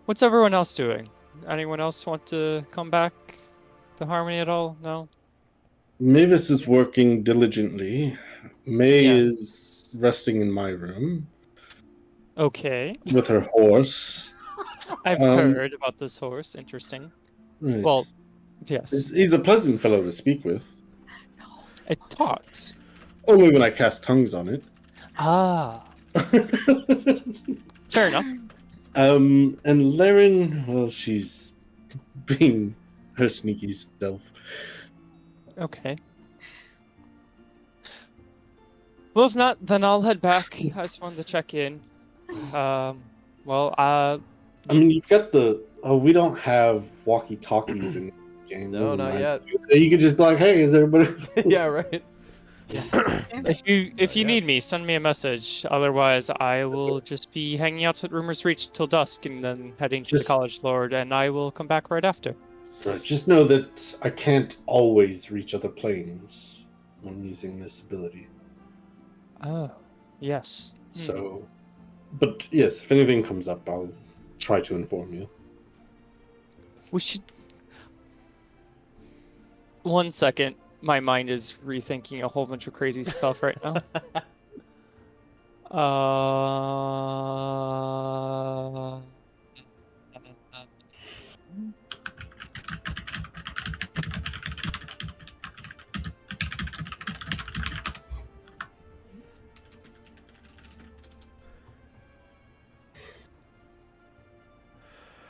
What's everyone else doing? Anyone else want to come back to Harmony at all? No? Mavis is working diligently. May Yeah. is resting in my room Okay. with her horse. I've heard about this horse. Interesting. Right. Well, yes. He's a pleasant fellow to speak with. It talks. Only when I cast tongues on it. Ah. Fair enough. And Laren, well, she's being her sneaky self. Okay. Well, if not, then I'll head back. I just wanted to check in. I mean, you've got we don't have walkie-talkies in this game. No, not yet. So you could just be like, hey, is everybody... Yeah, right. If you need me, send me a message. Otherwise, I will just be hanging out at Rumors Reach till dusk and then heading to the College Lord, and I will come back right after. Right, just know that I can't always reach other planes when using this ability. Oh, yes. So, but yes, if anything comes up, I'll try to inform you. We should... 1 second. My mind is rethinking a whole bunch of crazy stuff right now.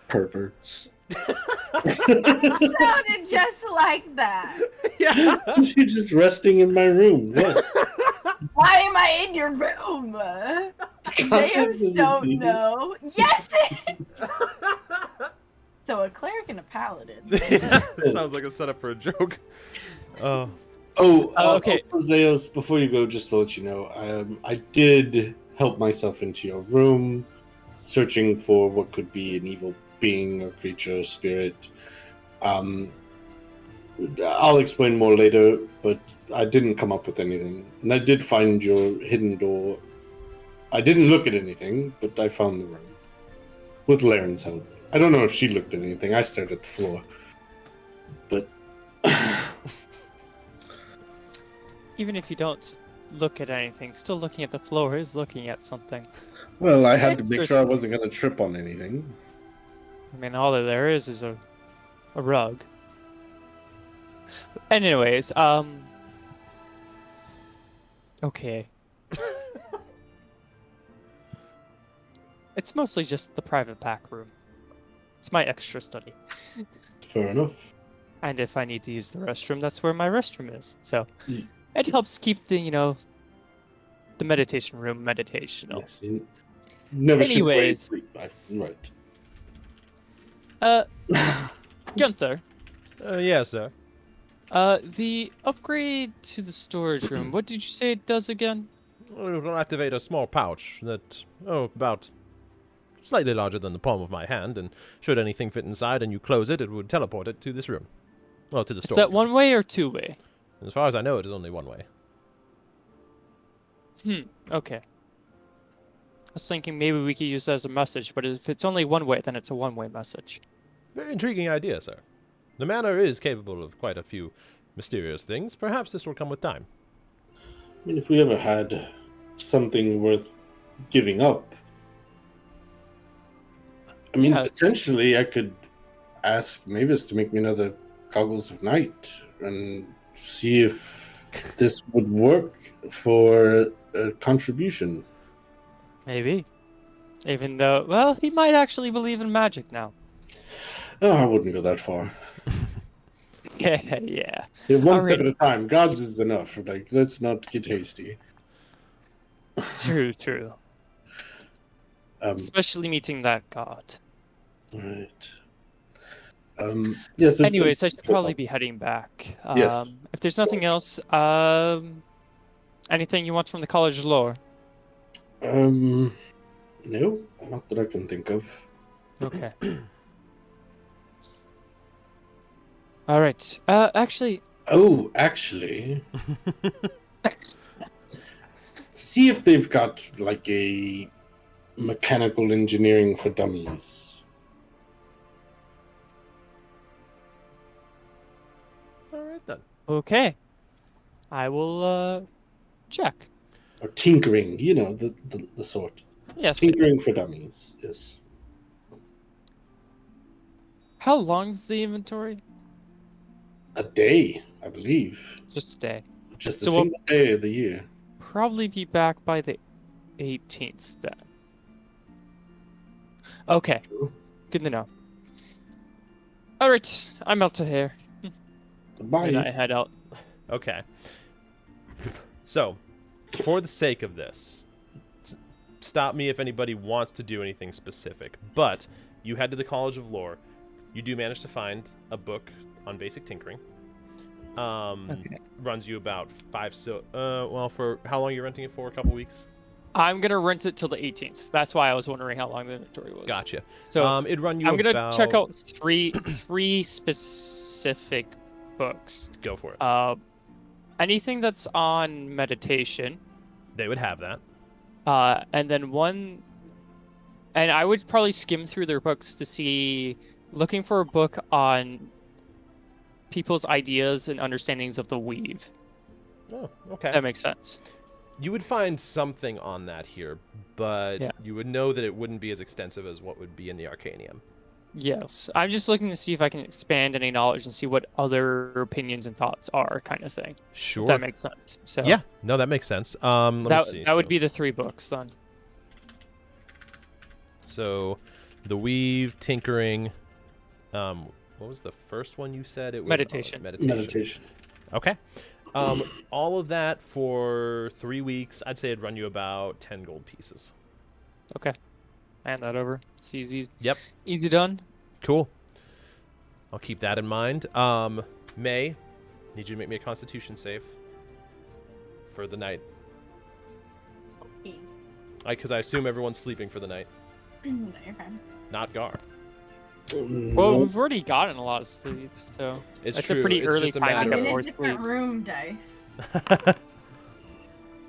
Perverts. It sounded just like that. Yeah. You're just resting in my room. What? Why am I in your room? Zeus don't know. Yes! So a cleric and a paladin. Sounds like a setup for a joke. Oh. Okay. Also, Zeus, before you go, just to let you know, I did help myself into your room, searching for what could be an evil being or creature or spirit. I'll explain more later, but I didn't come up with anything. And I did find your hidden door. I didn't look at anything, but I found the room. With Laren's help. I don't know if she looked at anything. I stared at the floor. But... Even if you don't look at anything, still looking at the floor is looking at something. Well, I had to make sure I wasn't going to trip on anything. I mean, all that there is a rug. Anyways, okay. It's mostly just the private pack room. It's my extra study. Fair enough. And if I need to use the restroom, that's where my restroom is. So it helps keep the, the meditation room meditational. Yes, you never Anyways. should right. Gunther. Yeah, sir. The upgrade to the storage room, what did you say it does again? Well, it will activate a small pouch that, about slightly larger than the palm of my hand, and should anything fit inside and you close it, it would teleport it to this room. Well, to the Is store. that one way or two way? As far as I know, it is only one way. Okay. I was thinking maybe we could use that as a message, but if it's only one way, then it's a one-way message. Very intriguing idea, sir. The manor is capable of quite a few mysterious things. Perhaps this will come with time. I mean, if we ever had something worth giving up, I mean, Yeah, it's- potentially I could ask Mavis to make me another Goggles of Night and see if this would work for a contribution. Maybe. Even though, well, he might actually believe in magic now. Oh, I wouldn't go that far. Yeah, yeah. Yeah, one step Alright. at a time. Gods is enough. Like, let's not get hasty. True, true. Especially meeting that god. Right. Yes. Anyways, I should probably be heading back. Yes. If there's nothing else, anything you want from the college lore? No, not that I can think of. Okay. All right. Actually, Oh, actually, see if they've got like a mechanical engineering for dummies. All right, then. okay. I will check. Or tinkering, you know, the sort. Yes. Tinkering for dummies, yes. How long's the inventory? A day, I believe. Just a day. Just a So we'll- single day of the year. Probably be back by the 18th then. Okay. True. Good to know. All right. I'm out of here. Goodbye. And I head out. Okay. So, for the sake of this, stop me if anybody wants to do anything specific, but you head to the College of Lore. You do manage to find a book on basic tinkering. Okay. Runs you about well, for how long are you renting it for? A couple weeks? I'm gonna rent it till the 18th. That's why I was wondering how long the inventory was. Gotcha. So It'd run you I'm gonna about... check out three specific books. Go for it. Anything that's on meditation, They would have that. and then one, and I would probably skim through their books to see, looking for a book on people's ideas and understandings of the weave. Oh, okay. That makes sense. You would find something on that here, but Yeah. you would know that it wouldn't be as extensive as what would be in the Arcanium. Yes, I'm just looking to see if I can expand any knowledge and see what other opinions and thoughts are, kind of thing. Sure. If that makes sense. So Yeah, no, that makes sense. Let me see. that would be the 3 books then. So, the weave, tinkering. What was the first one you said? It was Meditation. Meditation. Okay. All of that for 3 weeks. I'd say it'd run you about 10 gold pieces. Okay, hand that over. It's easy. Yep. Easy done. Cool. I'll keep that in mind. May, need you to make me a Constitution save for the night. Because I assume everyone's sleeping for the night. No, you're fine. Not Garr. Well, No. we've already gotten a lot of sleep, so It's that's true. a pretty It's early just a time to matter get I'm in of- more a different sleep. room, Dice.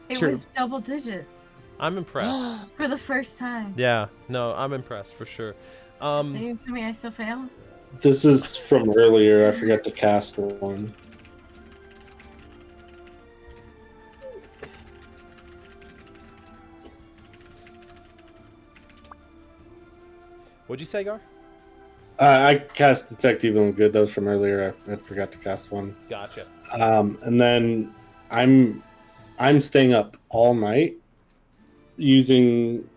It True. was double digits I'm impressed. for the first time. Yeah, no, I'm impressed for sure. Are you telling me I still fail? This is from earlier. I forgot to cast one. What'd you say, Gar? I cast Detect Evil and Good. That was from earlier. I forgot to cast one. Gotcha. And then I'm staying up all night using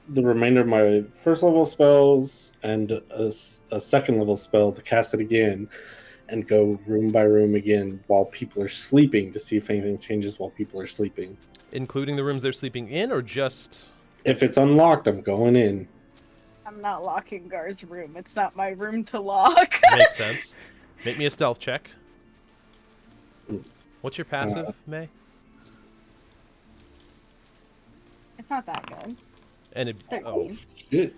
the remainder of my first level spells and a second level spell to cast it again and go room by room again while people are sleeping to see if anything changes while people are sleeping. Including the rooms they're sleeping in, or just... If it's unlocked, I'm going in. I'm not locking Gar's room. It's not my room to lock. Makes sense. Make me a stealth check. What's your passive, May? It's not that good. And it 13. Shit.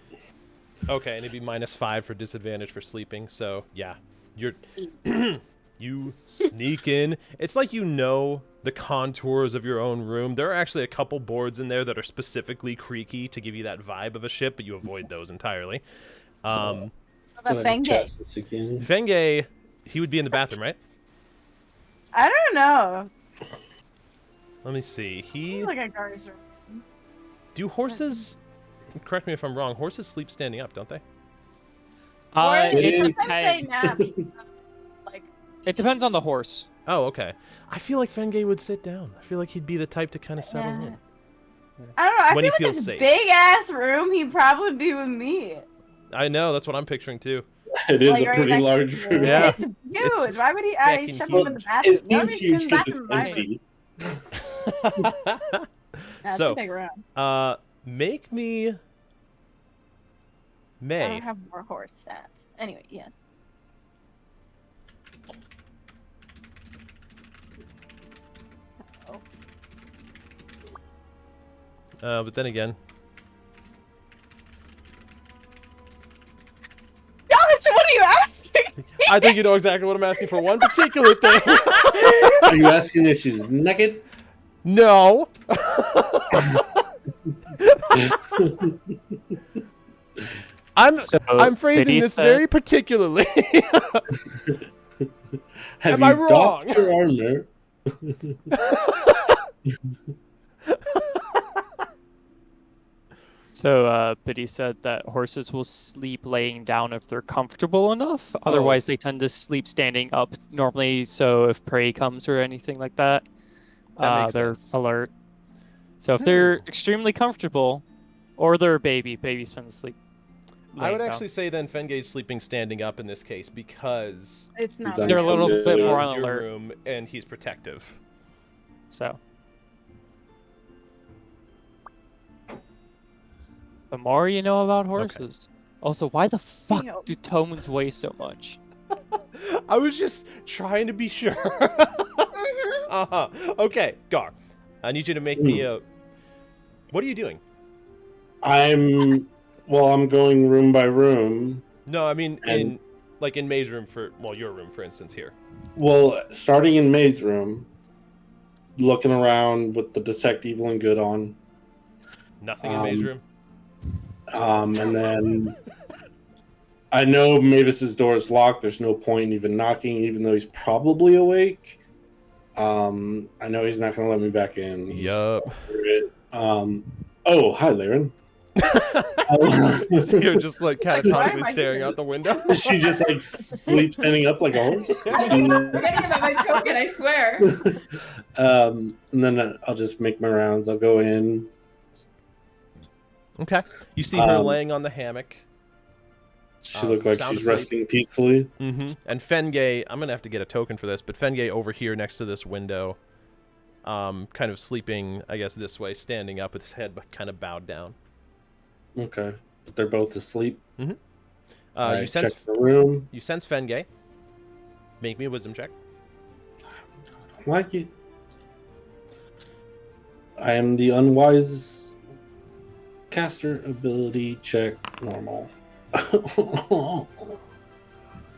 okay, and it'd be -5 for disadvantage for sleeping. So yeah, you're you sneak in. It's like you know the contours of your own room. There are actually a couple boards in there that are specifically creaky to give you that vibe of a ship, but you avoid those entirely. What about Fenge? Fenge, he would be in the bathroom, right? I don't know. Let me see. He Like a Garr's room. do horses? Correct me if I'm wrong. Horses sleep standing up, don't they? It Sometimes they depends. nap. Like, It depends on the horse. Oh, okay. I feel like Fenge would sit down. I feel like he'd be the type to kind of settle in. I don't know. I When he feel like feels this safe. big ass room, he'd probably be with me. I know. That's what I'm picturing too. It is Like, a right pretty next large to room. you. Yeah. It's huge. It's Why would he fucking shove huge. him in the bathroom? It Why would seems he huge shove him because in my it's room? empty. That's So, a big room. make me I May. don't have more horse stats. Anyway, yes. But then again, Gosh, what are you asking? I think you know exactly what I'm asking for. One particular thing. Are you asking if she's naked? No. I'm phrasing Biddy this said- very particularly. Have Am you I wrong? docked your armor? So, Biddy said that horses will sleep laying down if they're comfortable enough. Otherwise, they tend to sleep standing up normally. So, if prey comes or anything like that, That makes they're sense. alert. So, if they're extremely comfortable, or they're a baby, babies tend to sleep. I would laying actually say then Fenge's sleeping standing up in this case because It's not. They're They're a little He's bit in more on your alert. room and he's protective. So, the more you know about horses. Also, why the fuck Damn. do tomes weigh so much? I was just trying to be sure. Uh-huh. Okay, Garr. I need you to make me a... What are you doing? I'm going room by room. No, I mean And- in May's room your room, for instance, here. Well, starting in May's room, looking around with the detect evil and good on. Nothing in May's room? And then I know Mavis's door is locked. There's no point in even knocking, even though he's probably awake. I know he's not going to let me back in. He's Yup. Oh, hi, Laren. You're just like why am catatomically I staring here? out the window. She just like sleeps standing up like a horse. I'm forgetting about my token, I swear. And then I'll just make my rounds. I'll go in. Okay. You see her laying on the hammock. She looked like sound she's asleep. resting peacefully. Mm-hmm. And Fenge, I'm gonna have to get a token for this, but Fenge over here next to this window, kind of sleeping, I guess this way, standing up with his head kind of bowed down. Okay, but they're both asleep. Mm-hmm. I You sense check the room. You sense Fenge. Make me a wisdom check. I like it. I am the unwise caster ability check normal.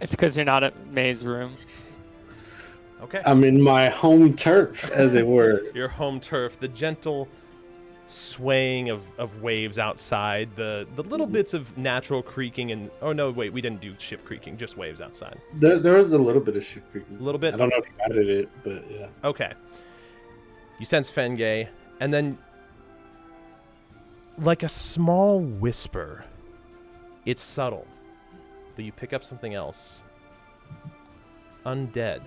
It's because you're not at May's room. Okay. I'm in my home turf, as it were. Your home turf, the gentle swaying of waves outside, the little bits of natural creaking and... Oh, no, wait, we didn't do ship creaking, just waves outside. There was a little bit of shit creaking. A little bit? I don't know if you added it, but yeah. Okay. You sense Fenge, and then... Like a small whisper. It's subtle, but you pick up something else. Undead.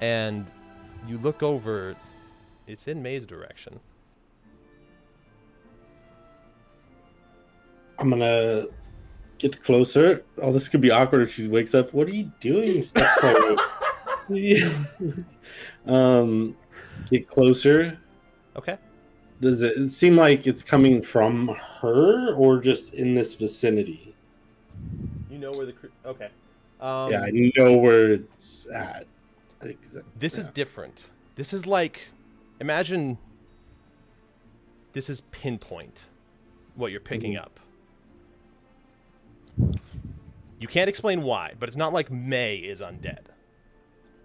And you look over, it's in May's direction. I'm gonna get closer. Oh, this could be awkward if she wakes up. What are you doing, stepfather? Get closer. Okay. Does it seem like it's coming from her or just in this vicinity? You know where the... Okay. Yeah, I know where it's at. This is different. This is like... Imagine... this is pinpoint what you're picking up. You can't explain why, but it's not like May is undead.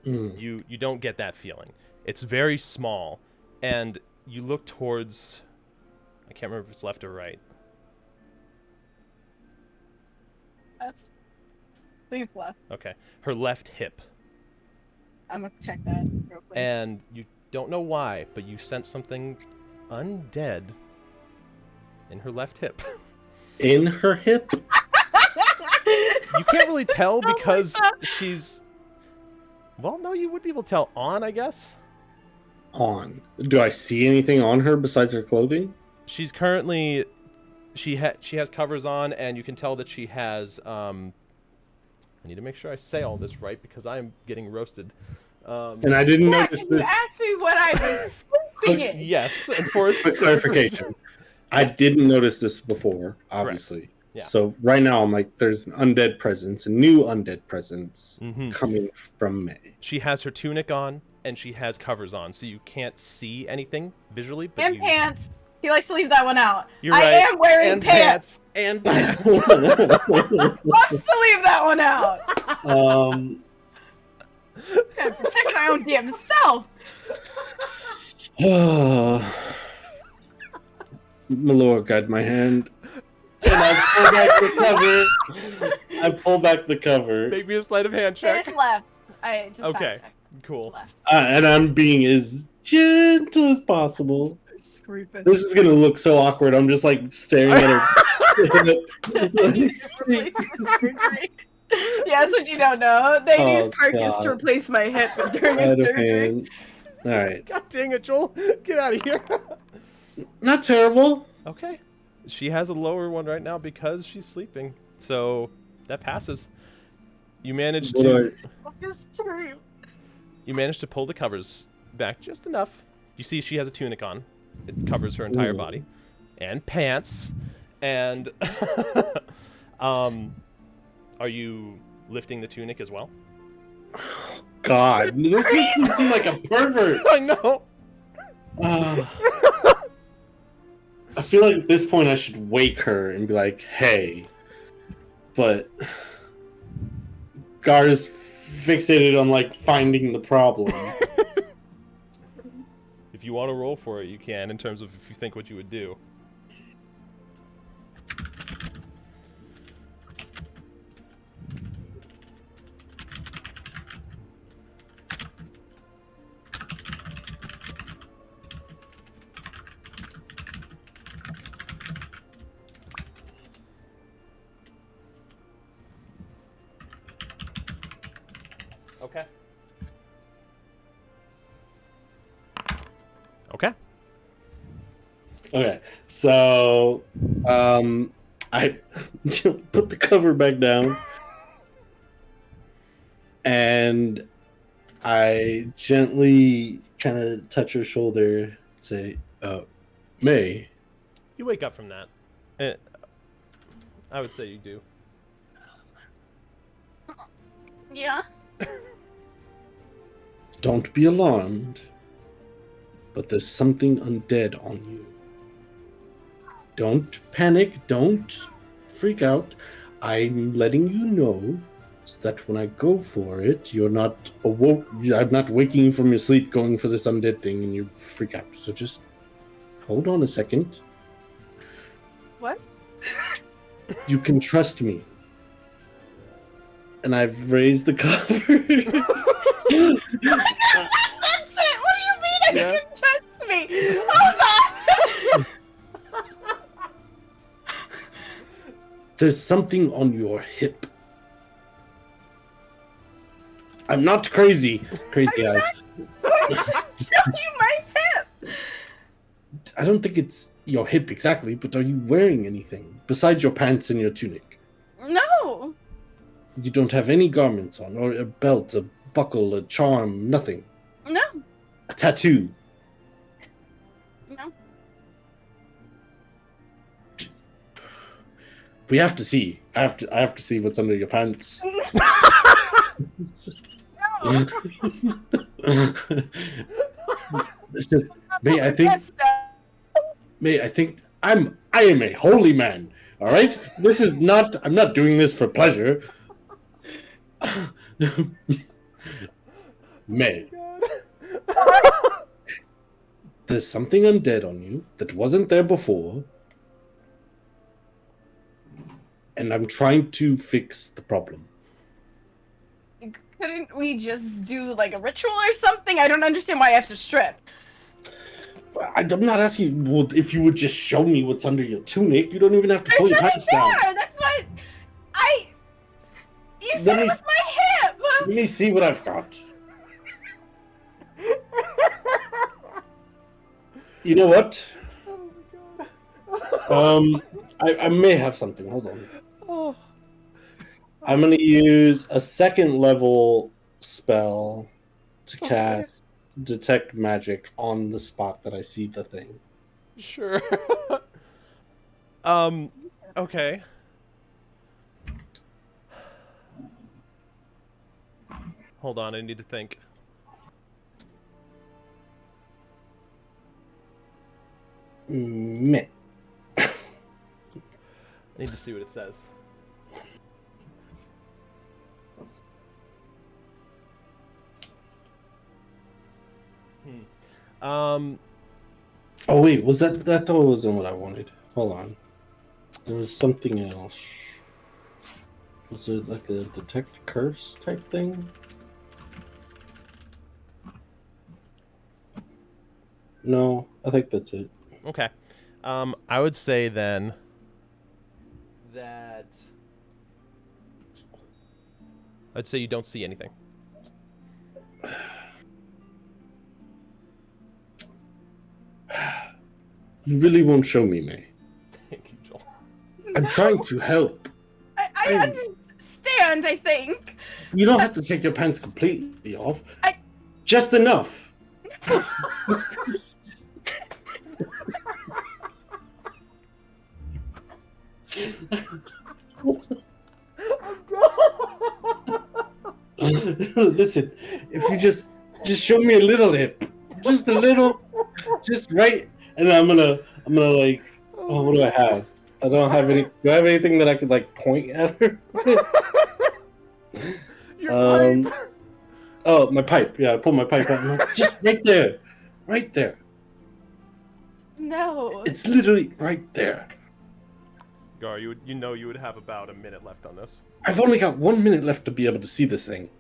You don't get that feeling. It's very small, and you look towards, I can't remember if it's left or right. Left. Please left. Okay. Her left hip. I'm gonna check that real quick. And you don't know why, but you sense something undead in her left hip. In her hip? You can't really tell because she's... Well, no, you would be able to tell on, I guess. On. Do I see anything on her besides her clothing? She's currently... She has covers on, and you can tell that she has... I need to make sure I say all this right because I'm getting roasted. And I didn't notice this. You asked me what I was sleeping in. Yes, and for clarification, I didn't notice this before, obviously. Yeah. So right now I'm like, there's an undead presence, a new undead presence coming from May. She has her tunic on, and she has covers on, so you can't see anything visually. But And pants. He likes to leave that one out. You're right. I am wearing and pants. And pants. Loves to leave that one out. Gotta protect my own damn self. Malor, guide my hand. And I pull back the cover. Make me a sleight of hand check. It is left. I just okay, fact-checked. cool. And I'm being as gentle as possible. This is gonna look so awkward. I'm just like staring at her. Yeah, that's what you don't know. They use carcass to replace my hip during a surgery. All right. God dang it, Joel! Get out of here. Not terrible. Okay. She has a lower one right now because she's sleeping, so that passes. You managed to. You managed to pull the covers back just enough. You see, she has a tunic on. It covers her entire body, and pants. And are you lifting the tunic as well? God, this makes me seem like a pervert. I know. I feel like at this point I should wake her and be like, "Hey," but Garr is fixated on like finding the problem. If you want to roll for it, you can. In terms of if you think what you would do. Okay. Okay. Okay, so I put the cover back down, and I gently kind of touch her shoulder, say, May. You wake up from that. I would say you do. Yeah. Don't be alarmed, but there's something undead on you. Don't panic, don't freak out. I'm letting you know so that when I go for it, you're not awoke. I'm not waking you from your sleep going for this undead thing and you freak out. So just hold on a second. What? You can trust me. And I've raised the cover. That's not shit. What do you mean you can trust me? Hold on. There's something on your hip. I'm not crazy. Crazy eyes. I'm going to show you my hip. I don't think it's your hip exactly, but are you wearing anything besides your pants and your tunic? No. You don't have any garments on, or a belt, a buckle, a charm, nothing. No. A tattoo. No. We have to see. I have to see what's under your pants. No. May I think May, I think I am a holy man. All right, this is not. I'm not doing this for pleasure. May, there's something undead on you that wasn't there before, and I'm trying to fix the problem. Couldn't we just do like a ritual or something? I don't understand why I have to strip. I'm not asking you if you would just show me what's under your tunic. You don't even have to pull your pants down. That's why you said Let it me- was my hip. Let me see what I've got. You know what? I may have something. Hold on. Oh. I'm gonna use a second level spell to cast detect magic on the spot that I see the thing. Sure. Okay. Hold on, I need to think. Meh. I need to see what it says. Oh wait, was that wasn't what I wanted. Hold on. There was something else. Was it like a detect curse type thing? No, I think that's it. Okay. I would say then that I'd say you don't see anything. You really won't show me, May. Thank you, Joel. I'm trying to help. I understand, I think. You don't have to take your pants completely off. I- Just enough. Listen, if you just show me a little hip, just a little, just right, and I'm gonna like, oh, what do I have? I don't have any. Do I have anything that I could like point at her? Your pipe. Oh, my pipe. Yeah, I pull my pipe out. And I'm like, just right there, right there. No. It's literally right there. Garr, you would have about a minute left on this. I've only got 1 minute left to be able to see this thing.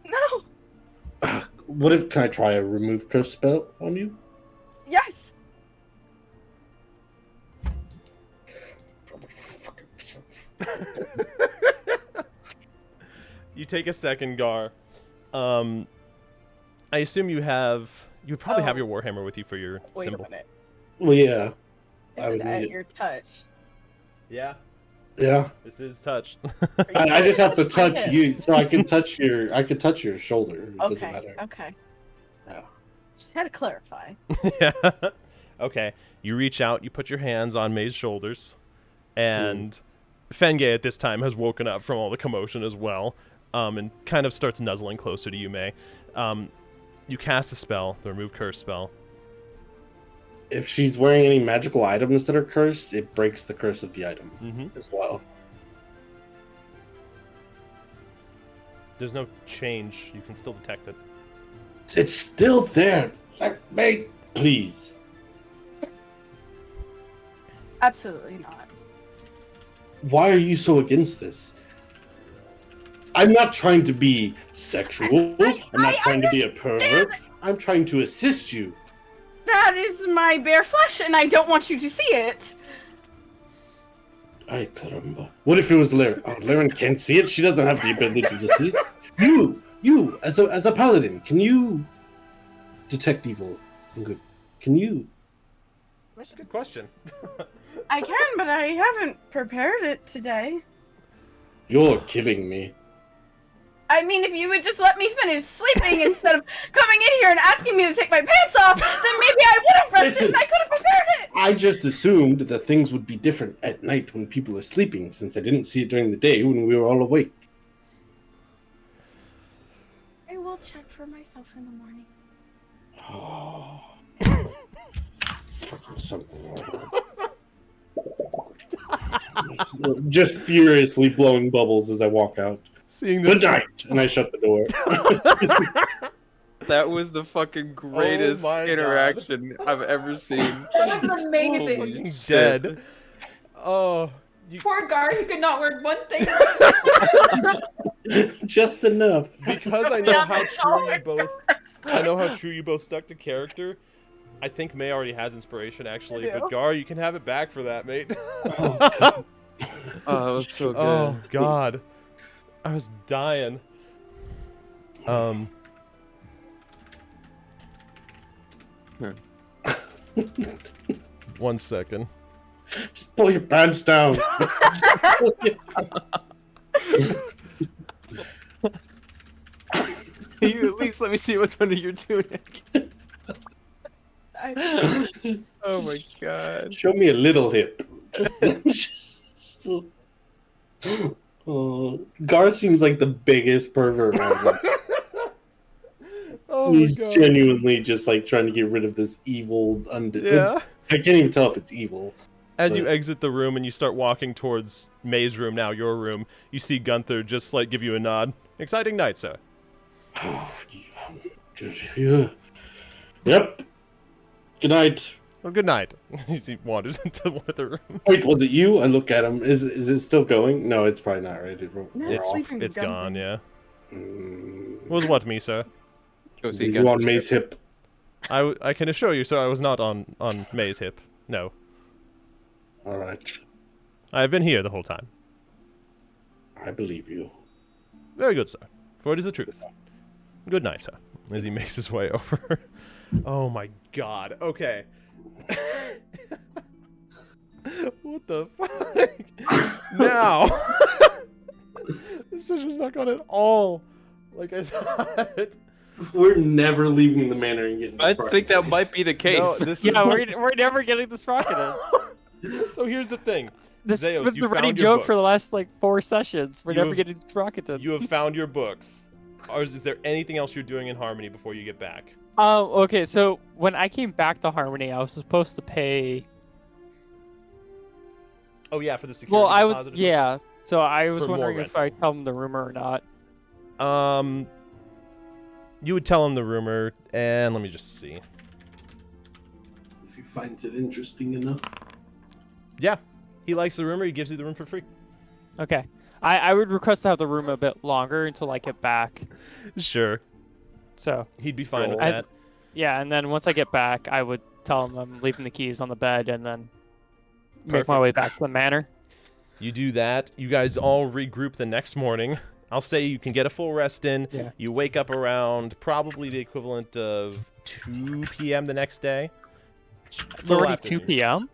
No. What if can I try a remove curse spell on you? Yes. You take a second, Garr. I assume you probably have your warhammer with you for your Wait symbol. a minute. Well, yeah. I This is would at need it. your touch. Yeah, Yeah. this is touch. I just have to My touch hip. you, so I can touch your. I can touch your shoulder. It doesn't Okay. matter. Okay. Yeah. Just had to clarify. Yeah. Okay. You reach out. You put your hands on May's shoulders, and Fenge at this time has woken up from all the commotion as well, and kind of starts nuzzling closer to you, May. You cast a spell, the remove curse spell. If she's wearing any magical items that are cursed, it breaks the curse of the item as well. There's no change. You can still detect it. It's still there. Like, May, please. Absolutely not. Why are you so against this? I'm not trying to be sexual. I'm not trying to be a pervert. I'm trying to assist you. That is my bare flesh, and I don't want you to see it. Ay, caramba. What if it was Laren? Oh, Laren can't see it. She doesn't have the ability to see it. You, as a paladin, can you detect evil and good? Can you? That's a good question. I can, but I haven't prepared it today. You're kidding me. I mean, if you would just let me finish sleeping instead of coming in here and asking me to take my pants off, then maybe I would have rested Listen. and I could have prepared it. I just assumed that things would be different at night when people are sleeping, since I didn't see it during the day when we were all awake. I will check for myself in the morning. Just furiously blowing bubbles as I walk out. Seeing this. Good night, and I shut the door. That was the fucking greatest my God. interaction I've ever seen. That was amazing. Holy Dead. Oh. Poor Garr, he could not wear one thing. Just enough. Because I know how true you both. I know how true you both stuck to character. I think May already has inspiration, actually. But Garr, you can have it back for that, mate. Oh, that was so good. Oh God, I was dying. 1 second. Just pull your pants down. You at least let me see what's under your tunic. Oh my god. Show me a little hip. Garr seems like the biggest pervert right now. Oh my He's God. genuinely just like trying to get rid of this evil undead. Yeah. I can't even tell if it's evil. As you exit the room and you start walking towards May's room, now your room, you see Gunther just like give you a nod. Exciting night, sir. Yeah. Yep. Good night. Well, good night. He wanders into one of the rooms. Wait, was it you? I look at him. Is it still going? No, it's probably not right. It's gone, yeah. Mm. Was what, me, sir? Go see You on May's hip? I can assure you, sir, I was not on May's hip. No. All right. I have been here the whole time. I believe you. Very good, sir. For it is the truth. Good night, sir. As he makes his way over. Oh my God. Okay. What the fuck? Now. This session's not gone at all like I thought. We're never leaving the manor and getting. I think that might be the case. No, this Yeah, is... we're never getting this rocketed. So here's the thing. This Zeus, was you the running found your joke for the books. last like 4 sessions. We're You never have- getting this rocketed. You have found your books. Or is there anything else you're doing in Harmony before you get back? Okay, so when I came back to Harmony, I was supposed to pay. Oh yeah, for the security Well, I was deposit or something? yeah. So I was For more wondering if I tell them the rumor or not. You would tell him the rumor, and let me just see. If he finds it interesting enough. Yeah, he likes the rumor. He gives you the room for free. Okay, I would request to have the room a bit longer until I get back. Sure. So He'd be fine with I- that. yeah, and then once I get back, I would tell them I'm leaving the keys on the bed, and then make Perfect. my way back to the manor. You do that. You guys all regroup the next morning. I'll say you can get a full rest in. Yeah. You wake up around probably the equivalent of 2 p.m. the next day. It's already 2 p.m.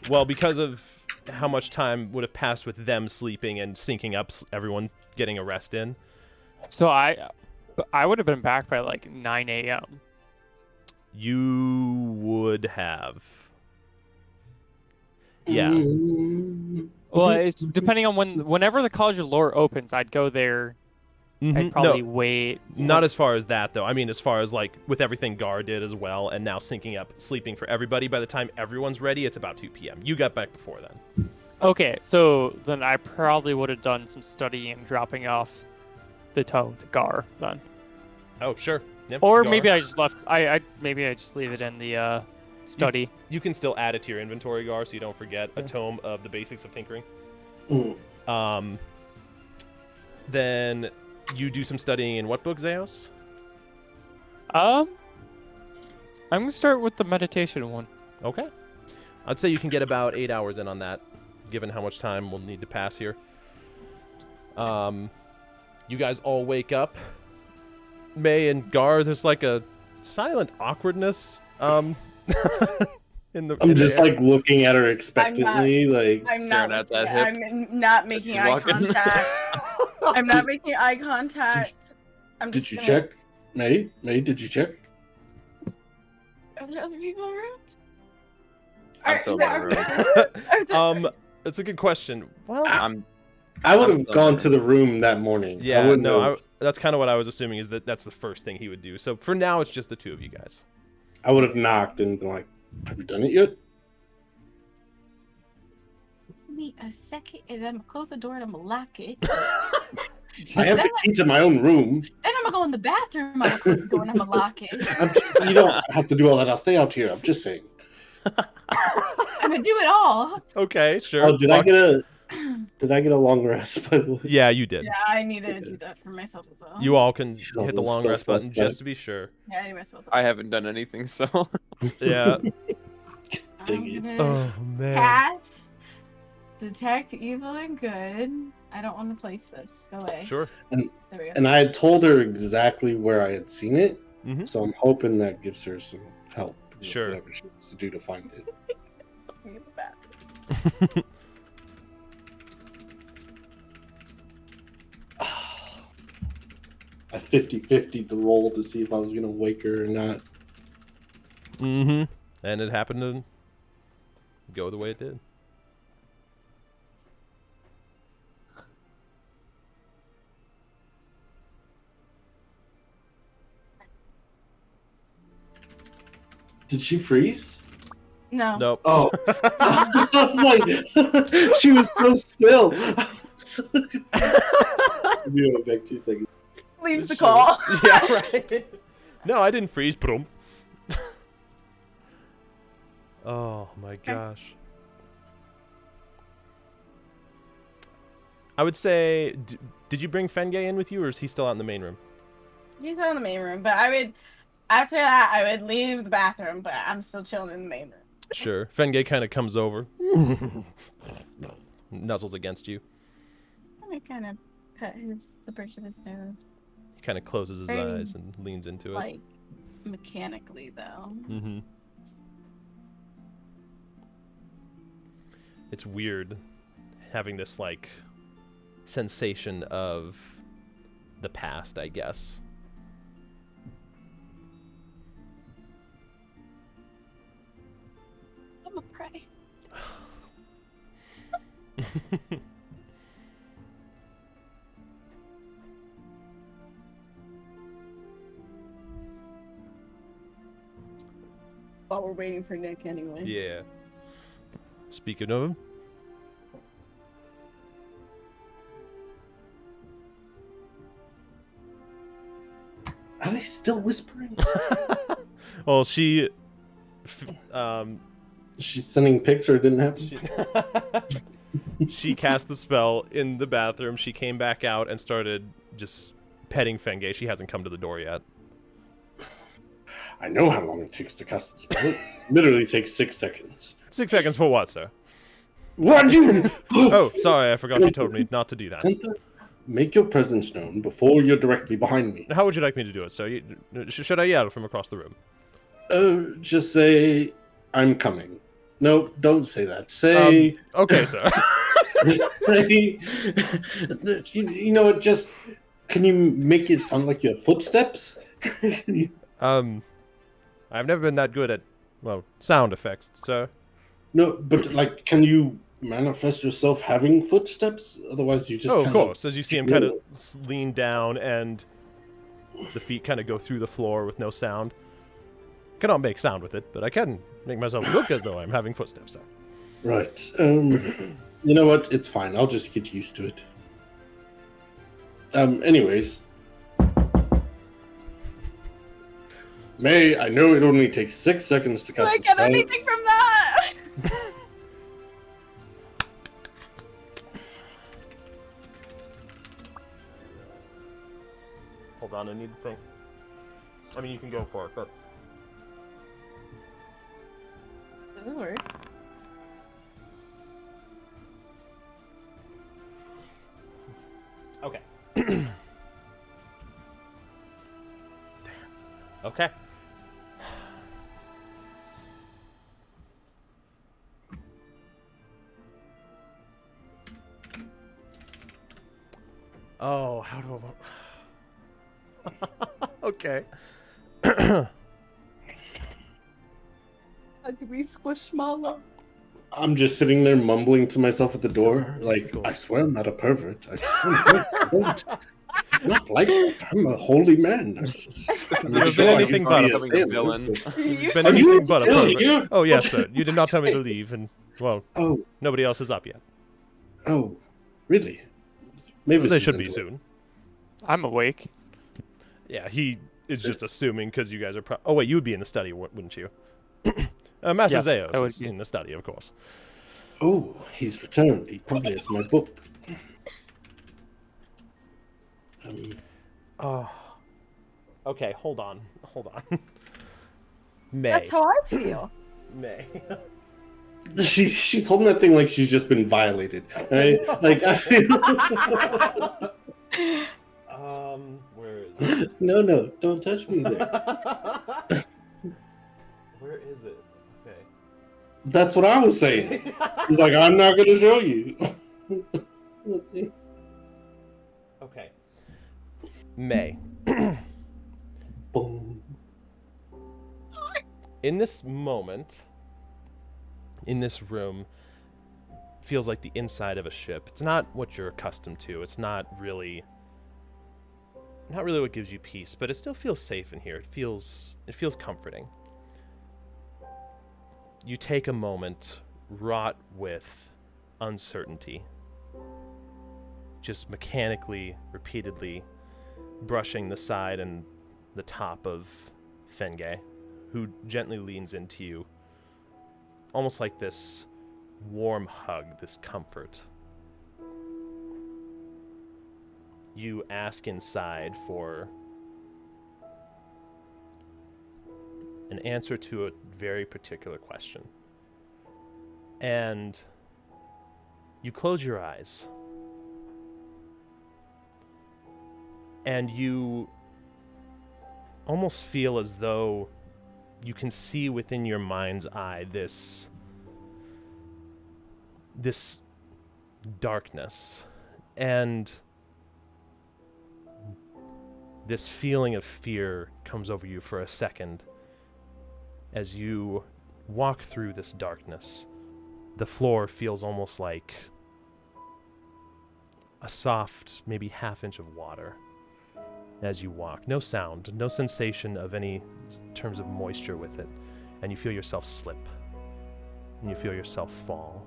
Well, because of how much time would have passed with them sleeping and syncing up everyone getting a rest in. So I would have been back by like 9 a.m. You would have. Yeah. Well, it's depending on whenever the College of Lore opens, I'd go there. I'd probably wait. Not as far as that, though. I mean, as far as, like, with everything Garr did as well, and now syncing up sleeping for everybody, by the time everyone's ready, it's about 2 p.m. You got back before then. Okay, so then I probably would have done some studying, dropping off the tome to Garr then. Oh, sure. Yep, Or Garr. maybe I just left. Maybe I just leave it in the study. You can still add it to your inventory, Garr, so you don't forget a tome of the basics of tinkering. Mm. Then you do some studying in what book, Zeus? I'm gonna start with the meditation one. Okay. I'd say you can get about 8 hours in on that, given how much time we'll need to pass here. You guys all wake up. May and Garr, there's like a silent awkwardness in the I'm in the just air. like looking at her expectantly, like I'm not. Staring at that hip. I'm not making eye Walking. contact. I'm not making eye contact. I'm did just you gonna- check? May, did you check? Are there other people around? I'm still in the room. It's a good question. Well, I would I'm have still gone there. to the room that morning. yeah, I wouldn't no, have, that's kind of what I was assuming is that that's the first thing he would do. So for now, it's just the two of you guys. I would have knocked and been like, Have you done it yet? Give me a second, and then I'm gonna close the door and I'm gonna lock it. I have the key to my own room. Then I'm gonna go in the bathroom. I'm gonna close the door and I'm gonna lock it. You don't have to do all that. I'll stay out here. I'm just saying. I'm gonna do it all. Okay, sure. Oh, did I get a long rest? By the way? Yeah, you did. Yeah, I need to do that for myself as well. You all can Oh, hit the long spell, rest spell, button spell. just to be sure. Yeah, I need my spells. I haven't done anything, so. Yeah. Dang it. I'm gonna Oh man. cast detect evil and good. I don't want to place this. Go away. Sure. There we go. And I had told her exactly where I had seen it, Mhm. so I'm hoping that gives her some help. with Sure. Whatever she wants to do to find it. Put me in the bathroom. I 50-50 the roll to see if I was gonna wake her or not. Mm-hmm. And it happened to go the way it did. Did she freeze? No. Nope. Oh, I was like, she was so still. I'll be right back 2 seconds. Leave the Sure. call. Yeah, right. No, I didn't freeze. Boom. Oh my gosh. I would say, did you bring Fengay in with you, or is he still out in the main room? He's out in the main room, but I would. After that, I would leave the bathroom, but I'm still chilling in the main room. Sure. Fengay kind of comes over, nuzzles against you. I'm gonna kind of pet the bridge of his nose, He kind of closes his Very, eyes and leans into it. like mechanically though. Mm-hmm. It's weird having this like sensation of the past, I guess. I'm gonna pray. While we're waiting for Nick, anyway. Yeah. Speaking of him. Are they still whispering? Well, she She's sending pics, or it didn't happen. she cast the spell in the bathroom. She came back out and started just petting Fengay. She hasn't come to the door yet. I know how long it takes to cast the spell. It literally takes 6 seconds. 6 seconds for what, sir? What you? Oh, sorry, I forgot you told me not to do that. Gunther, make your presence known before you're directly behind me. How would you like me to do it, sir? Should I yell from across the room? Just say, I'm coming. No, don't say that. Say, Okay, sir. say, you know what, just, can you make it sound like you have footsteps? I've never been that good at, well, sound effects, sir. No, but, like, can you manifest yourself having footsteps? Otherwise, you just Oh, of kinda- course. As you see him kind of lean down and the feet kind of go through the floor with no sound. Cannot make sound with it, but I can make myself look as though I'm having footsteps, sir. Right. You know what? It's fine. I'll just get used to it. Anyways. May, I know it only takes 6 seconds to cast I the get spell. anything from that. Hold on, I need to think. I mean, you can go for it, but... Does this work? Okay. Damn. Okay. Oh, how do I... Okay. How can we squish Mala? I'm just sitting there mumbling to myself at the So door, like, difficult. I swear I'm not a pervert. I swear I'm not. Not like that. I'm a holy man. You've been anything but a becoming a villain. You've been Are you anything but a still pervert. here? Oh yes, sir. You did not tell me to leave, and well, Oh, nobody else is up yet. oh, really? Mavis They is should be into it. soon. I'm awake. Yeah, he is just assuming because you guys are. Oh wait, you would be in the study, wouldn't you? Master Yes, Zeos I would is be. in the study, of course. Oh, he's returned. He probably has my book. Oh. Okay, hold on. May. That's how I feel. May. She's holding that thing like she's just been violated, right? Like I feel. Where is it? No, don't touch me there. Where is it? Okay. That's what I was saying. He's like, I'm not going to show you. Okay. May. Boom. In this moment, in this room, feels like the inside of a ship. It's not what you're accustomed to. It's not really what gives you peace, but it still feels safe in here. It feels comforting. You take a moment wrought with uncertainty, just mechanically, repeatedly brushing the side and the top of Fenge, who gently leans into you, almost like this warm hug, this comfort. You ask inside for an answer to a very particular question. And you close your eyes. And you almost feel as though you can see within your mind's eye this darkness and this feeling of fear comes over you for a second as you walk through this darkness. The floor feels almost like a soft, maybe half-inch of water as you walk. No sound, no sensation of any terms of moisture with it. And you feel yourself slip. And you feel yourself fall.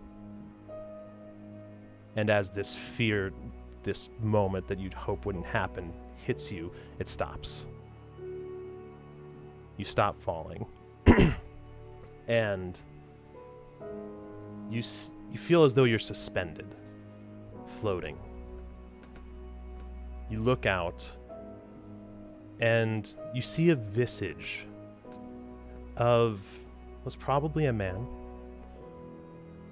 And as this fear, this moment that you'd hope wouldn't happen, hits you, it stops. You stop falling. And you feel as though you're suspended, floating. You look out, and you see a visage of what's probably a man,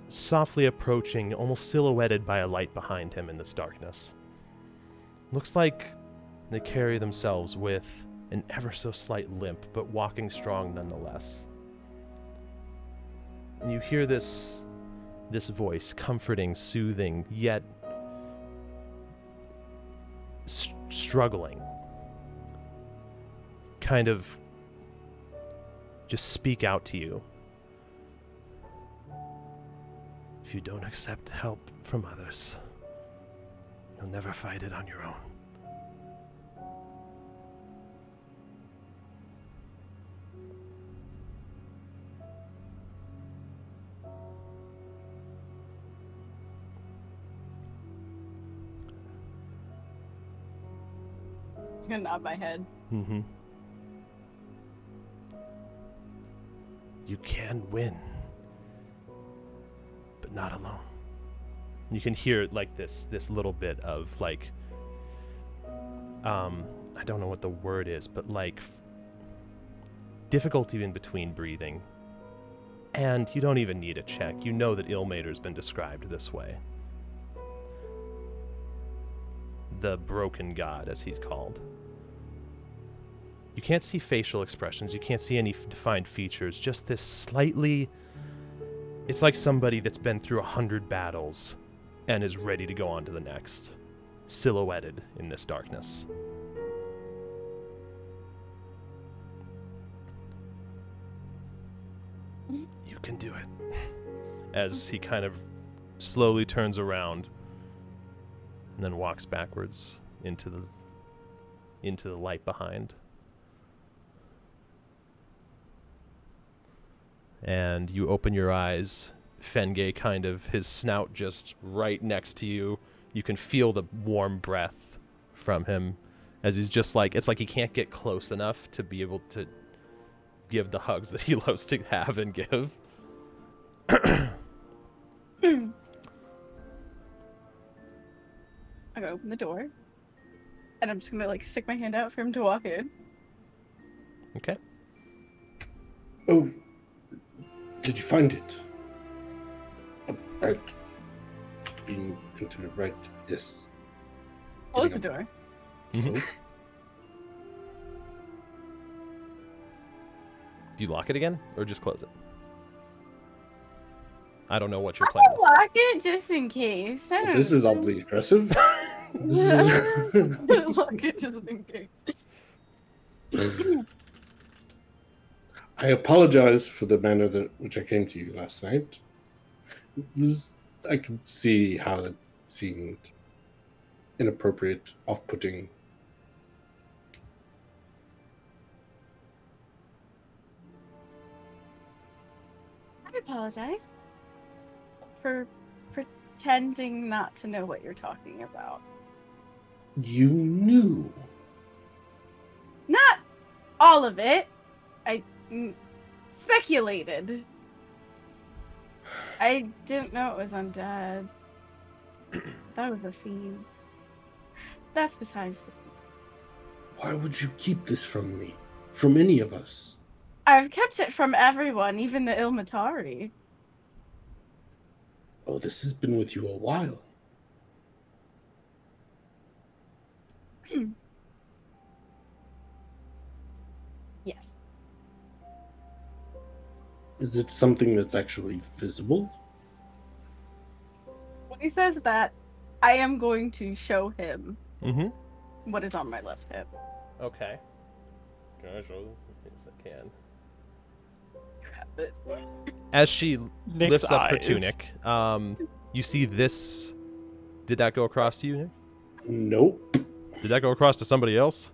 softly approaching, almost silhouetted by a light behind him in this darkness. Looks like they carry themselves with an ever so slight limp, but walking strong nonetheless. And you hear this voice, comforting, soothing, yet struggling, kind of just speak out to you. If you don't accept help from others, you'll never fight it on your own. I'm just gonna nod my head. Mm-hmm. You can win, but not alone. You can hear like this little bit of like, I don't know what the word is, but like difficulty in between breathing. And you don't even need a check. You know that Ilmater's been described this way. The broken god, as he's called. You can't see facial expressions. You can't see any defined features. Just this slightly... It's like somebody that's been through 100 battles and is ready to go on to the next. Silhouetted in this darkness. You can do it. As he kind of slowly turns around and then walks backwards into into the light behind. And you open your eyes. Fenge kind of, his snout just right next to you. You can feel the warm breath from him as he's just like, it's like he can't get close enough to be able to give the hugs that he loves to have and give. I'm gonna open the door, and I'm just gonna like stick my hand out for him to walk in. Okay. Oh, did you find it? Right. Being entered, right? Yes. Close the door. Mm-hmm. Do you lock it again, or just close it? I don't know what your plan is. Lock it just in case. I don't This is know. oddly aggressive. Lock it just in case. I apologize for the manner which I came to you last night. I could see how it seemed inappropriate, off-putting. I apologize for pretending not to know what you're talking about. You knew. Not all of it. I speculated. I didn't know it was undead. Thought it was a fiend. That's besides the point. Why would you keep this from me? From any of us? I've kept it from everyone, even the Ilmatari. Oh, this has been with you a while. Yes. Is it something that's actually visible? When he says that, I am going to show him Mm-hmm. what is on my left hip. Okay. Can I show them? Yes, I can. As she Nick's lifts up her eyes. tunic, you see this. Did that go across to you, Nick? Nope. Did that go across to somebody else?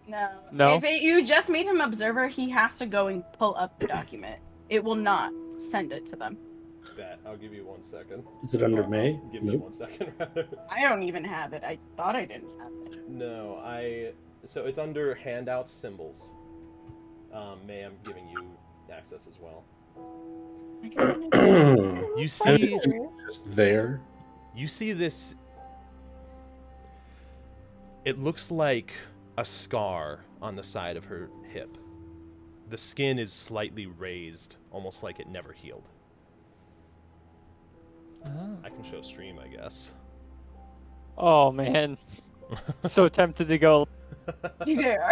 No. No? If you just made him observer, he has to go and pull up the document. It will not send it to them. Bet. I'll give you 1 second. Is it under May? Give me Nope. 1 second, rather. I don't even have it. I thought I didn't have it. No, So it's under handout symbols. May, I'm giving you access as well. You see, Just there. you see this. It looks like a scar on the side of her hip. The skin is slightly raised, almost like it never healed. I can show stream, I guess. Oh man, so tempted to go. You dare.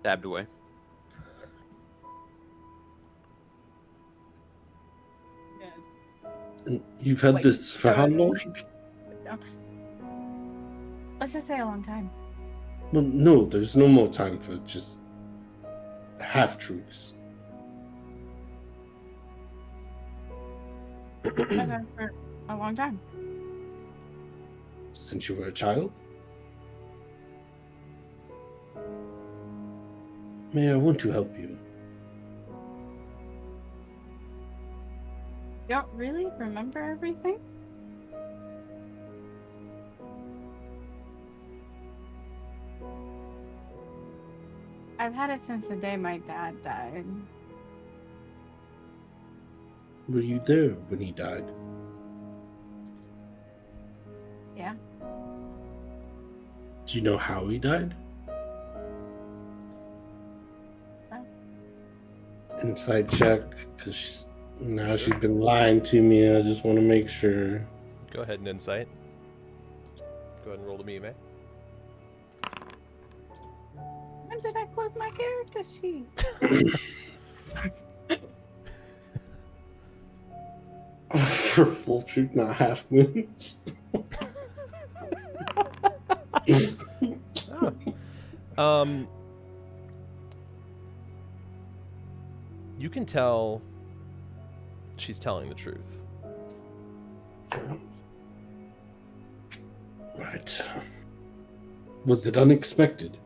Stabbed away. And you've had Wait, this for how sorry. long? Let's just say a long time. Well, no, there's no more time for just half-truths. I've had for a long time. Since you were a child? May I want to help you? You don't really remember everything? I've had it since the day my dad died. Were you there when he died? Yeah. Do you know how he died? No. Inside check, because now she's been lying to me. I just want to make sure. Go ahead and insight. Go ahead and roll to me, May. When did I close my character sheet? For full truth, not half moons. You can tell she's telling the truth. Right. Was it unexpected?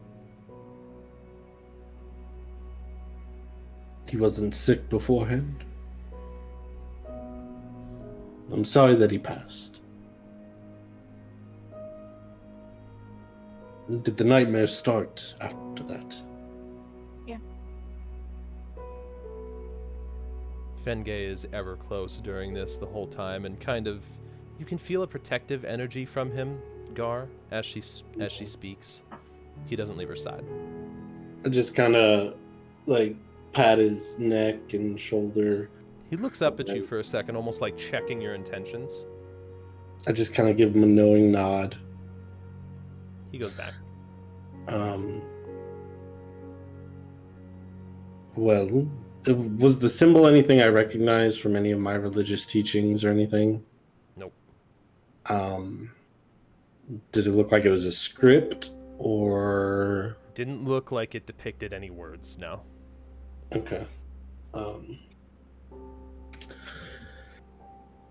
He wasn't sick beforehand? I'm sorry that he passed. Did the nightmares start after that? Yeah. Fengay is ever close during this the whole time, and kind of, you can feel a protective energy from him, Garr, as she speaks. He doesn't leave her side. I just kind of like pat his neck and shoulder. He looks up at you for a second, almost like checking your intentions. I just kind of give him a knowing nod. He goes back. Well, was the symbol anything I recognized from any of my religious teachings or anything? Nope. Did it look like it was a script or? Didn't look like it depicted any words, no. Okay.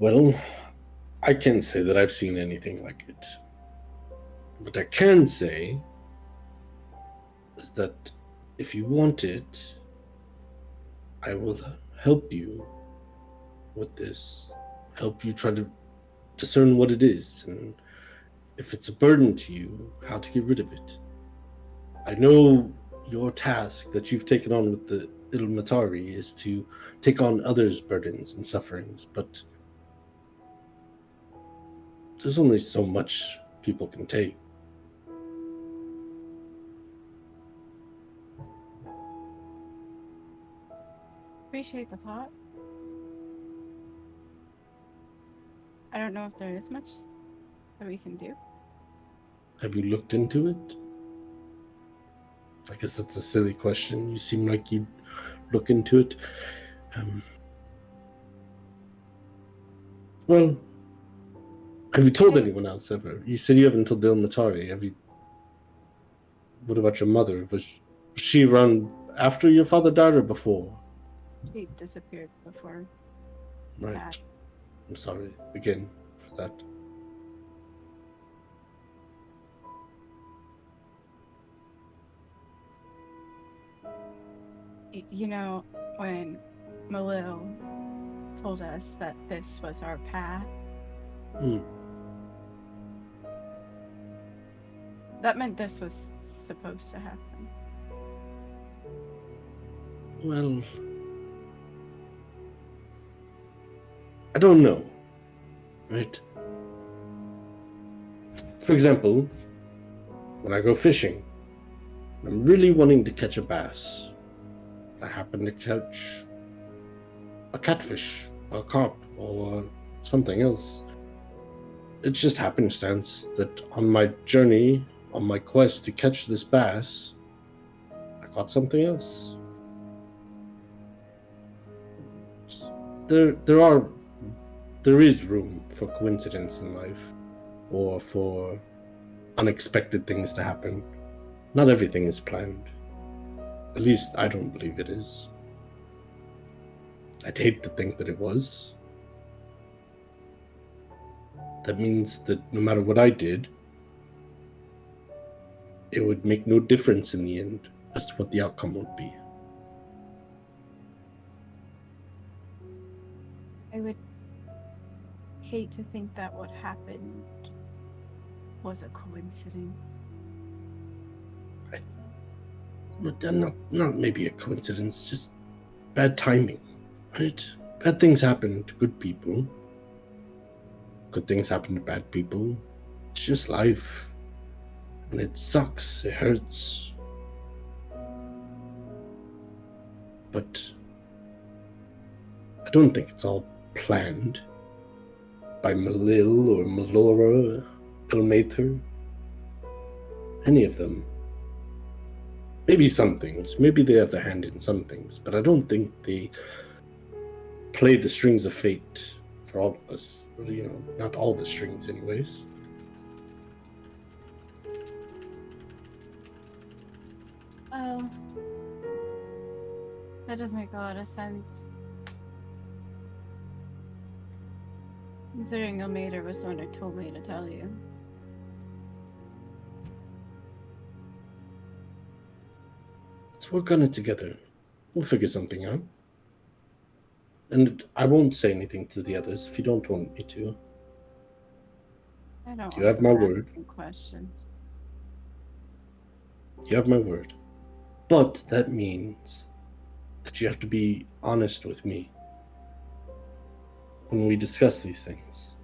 Well, I can't say that I've seen anything like it. What I can say is that if you want it, I will help you with this. Help you try to discern what it is, and if it's a burden to you, how to get rid of it. I know your task that you've taken on with the Ilmatari is to take on others' burdens and sufferings, but there's only so much people can take. Appreciate the thought. I don't know if there is much that we can do. Have you looked into it? I guess that's a silly question. You seem like you'd look into it. Well, have you told anyone else ever? You said you haven't told Ilmatari. Have you? What about your mother? Was she around after your father died or before? She disappeared before Right. that. I'm sorry again for that. You know, when Malil told us that this was our path, that meant this was supposed to happen. Well, I don't know, right? For example, when I go fishing, I'm really wanting to catch a bass. I happen to catch a catfish, or a carp, or something else. It's just happenstance that on my journey, on my quest to catch this bass, I caught something else. There is room for coincidence in life, or for unexpected things to happen. Not everything is planned. At least I don't believe it is. I'd hate to think that it was. That means that no matter what I did, it would make no difference in the end as to what the outcome would be. I would hate to think that what happened was a coincidence. Not maybe a coincidence, just bad timing, right? Bad things happen to good people. Good things happen to bad people. It's just life. And it sucks, it hurts. But I don't think it's all planned by Malil or Melora, Ilmater. Any of them. Maybe some things. Maybe they have their hand in some things, but I don't think they play the strings of fate for all of us. You know, not all the strings, anyways. Oh, that does make a lot of sense. Considering Ilmater was the one who told me to tell you. Let's work on it together. We'll figure something out. And I won't say anything to the others if you don't want me to. I don't You have my word. Questions. You have my word. But that means that you have to be honest with me when we discuss these things.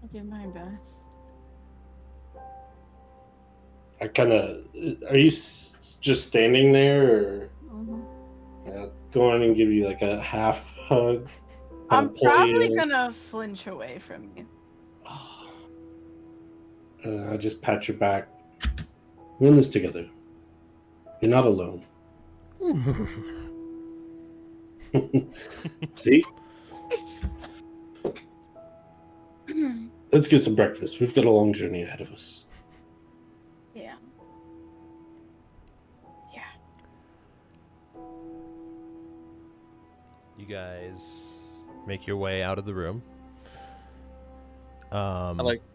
I do my best. I kind of... Are you just standing there, or go on and give you like a half hug? I'm probably gonna flinch away from you. I just pat your back. We're in this together. You're not alone. See? Let's get some breakfast. We've got a long journey ahead of us. Yeah. You guys make your way out of the room. I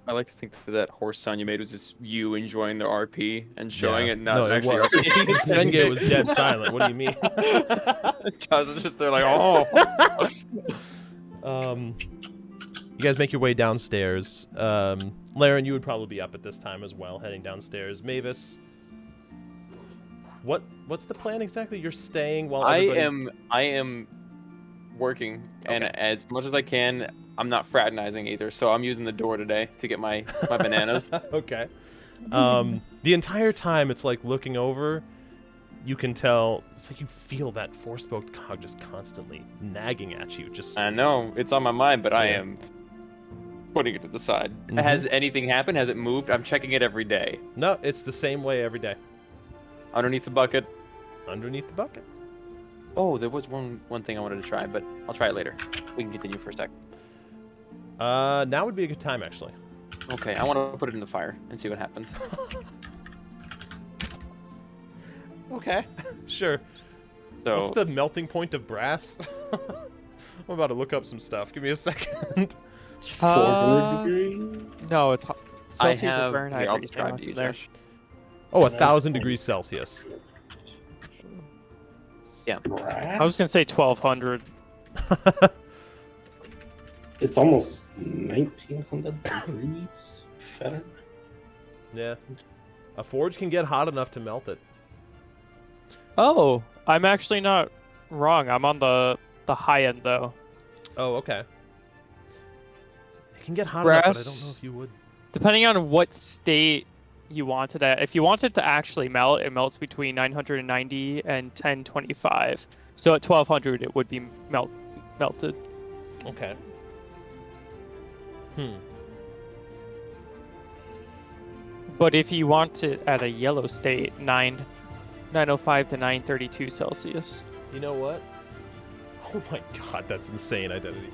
like to think that horse sound you made was just you enjoying the RP and showing it, not actually RP. Svenge was dead silent. What do you mean? Kaz is just there like, oh. You guys make your way downstairs. Laren, you would probably be up at this time as well, heading downstairs. Mavis, what's the plan exactly? You're staying while everybody... I am working, and as much as I can, I'm not fraternizing either, so I'm using the door today to get my bananas. Okay. The entire time it's like looking over, you can tell, it's like you feel that four-spoked cog just constantly nagging at you. I know, it's on my mind, but I am putting it to the side. Has anything happened? Has it moved? I'm checking it every day. No, it's the same way every day. Underneath the bucket. Underneath the bucket. Oh, there was one thing I wanted to try, but I'll try it later. We can continue for a sec. Now would be a good time, actually. Okay, I want to put it in the fire and see what happens. Okay, sure. So, what's the melting point of brass? I'm about to look up some stuff. Give me a second. 400 degrees? No, it's Celsius or Fahrenheit. I'll describe to you, Josh. Oh, 1,000 degrees Celsius. Yeah. I was gonna say 1,200. It's almost 1,900 degrees Fahrenheit. Yeah. A forge can get hot enough to melt it. Oh, I'm actually not wrong. I'm on the high end though. Oh, okay. It can get hot enough, but I don't know if you would. Depending on what state you want it at. If you want it to actually melt, it melts between 990 and 1025. So at 1,200, it would be melted. Okay. But if you want it at a yellow state, 905 to 932 Celsius. You know what? Oh my god, that's insane identity.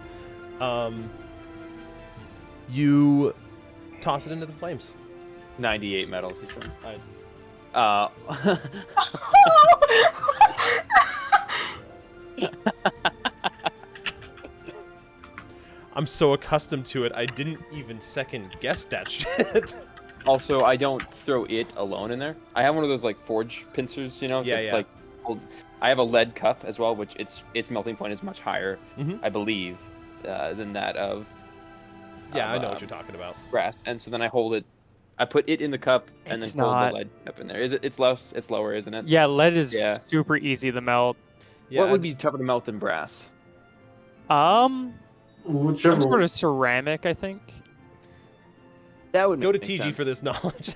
You toss it into the flames. 98 metals, he said. I'm so accustomed to it, I didn't even second guess that shit. Also, I don't throw it alone in there. I have one of those like forge pincers, you know. Yeah. Like, I have a lead cup as well, which its melting point is much higher, I believe, than that of. Yeah, I know what you're talking about. Brass, and so then I hold it. I put it in the cup and then hold the lead cup in there. Is it? It's less. It's lower, isn't it? Yeah, lead is super easy to melt. Yeah, what would be tougher to melt than brass? Some Whichever. sort of ceramic, I think. That would go to make TG sense. for this knowledge.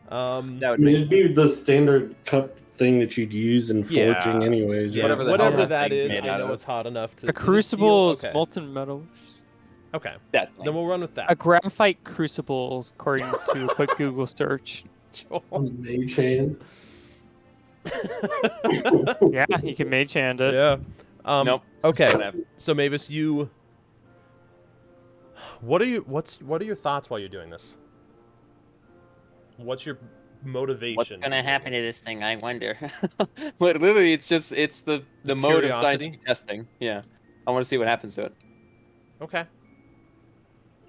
That would make It'd be the standard cup thing that you'd use in forging, anyways. Yeah, right? whatever that is, I know it's hot enough to. A crucible is okay. molten metal. Okay, then we'll run with that. A graphite crucible, according to a quick Google search. Mage hand. Yeah, you can mage hand it. Yeah. Nope. Okay. So Mavis, what are your thoughts while you're doing this? What's your motivation? What's gonna happen to this thing? I wonder. But literally, it's the mode of curiosity? scientific testing. Yeah, I want to see what happens to it. Okay.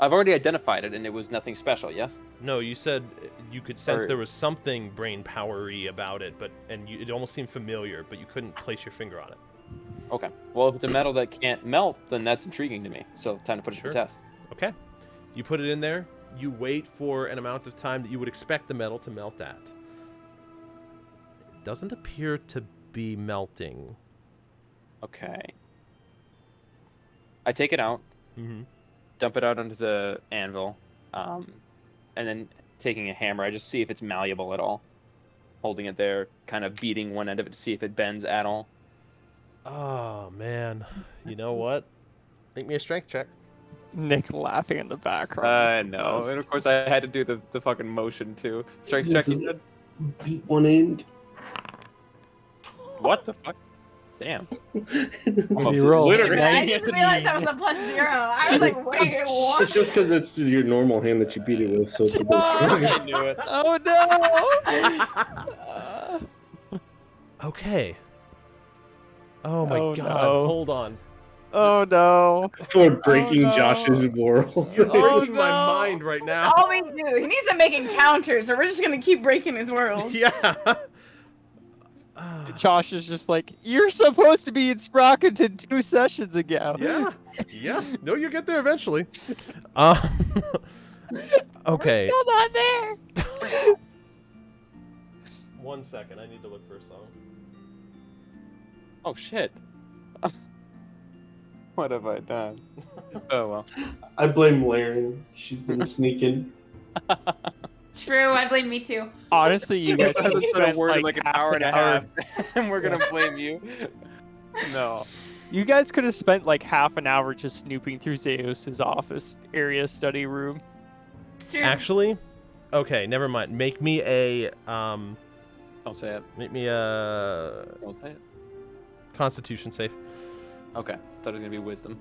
I've already identified it, and it was nothing special. Yes. No, you said you could sense Or- there was something brain powery about it, but it almost seemed familiar, but you couldn't place your finger on it. Okay. Well, if it's a metal that can't melt, then that's intriguing to me. So time to put it to Sure. the test. Okay. You put it in there. You wait for an amount of time that you would expect the metal to melt at. It doesn't appear to be melting. Okay. I take it out, Mm-hmm. dump it out onto the anvil, and then taking a hammer, I just see if it's malleable at all. Holding it there, kind of beating one end of it to see if it bends at all. Oh, man. You know what? Make me a strength check. Nick laughing in the background. No. And of course, I had to do the fucking motion too. Strength check. You said? Beat one end. What the fuck? Damn. You roll. Literally. I just realized that was a +0. I was like, wait, what? It's just because it's your normal hand that you beat it with, so it's a bit I knew it. Oh no! Okay. Oh, my Oh, God. no. Hold on. Oh no! for breaking Oh, no. Josh's world. You're Oh, breaking my no. mind right now. All we do. He needs to make encounters, or we're just gonna keep breaking his world. Yeah. Josh is just like, you're supposed to be in Sprockington 2 sessions ago. Yeah. Yeah. No, you get there eventually. Okay. Still not there. 1 second. I need to look for a song. Oh shit. What have I done? Oh well. I blame Laren. She's been sneaking. True, I blame me too. Honestly, you guys could have That's been spent a word in like like an hour and a half. half, and we're gonna blame you. No. You guys could have spent like half an hour just snooping through Zeus's office area study room. It's true. Actually, okay, never mind. Make me a Don't say it. make me a Don't say it. Constitution save. Okay. Thought it was gonna be wisdom.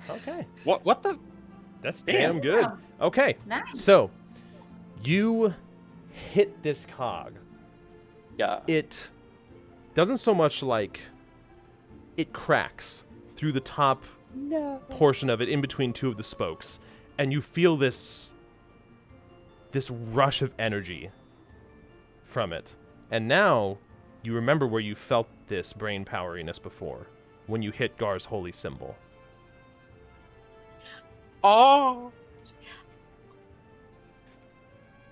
Okay. What the? That's Damn. damn good. Okay. Nice. So, you hit this cog. Yeah. It doesn't so much like it cracks through the top portion of it in between two of the spokes, and you feel this rush of energy from it. And now you remember where you felt this brain poweriness before, when you hit Garr's holy symbol. Oh.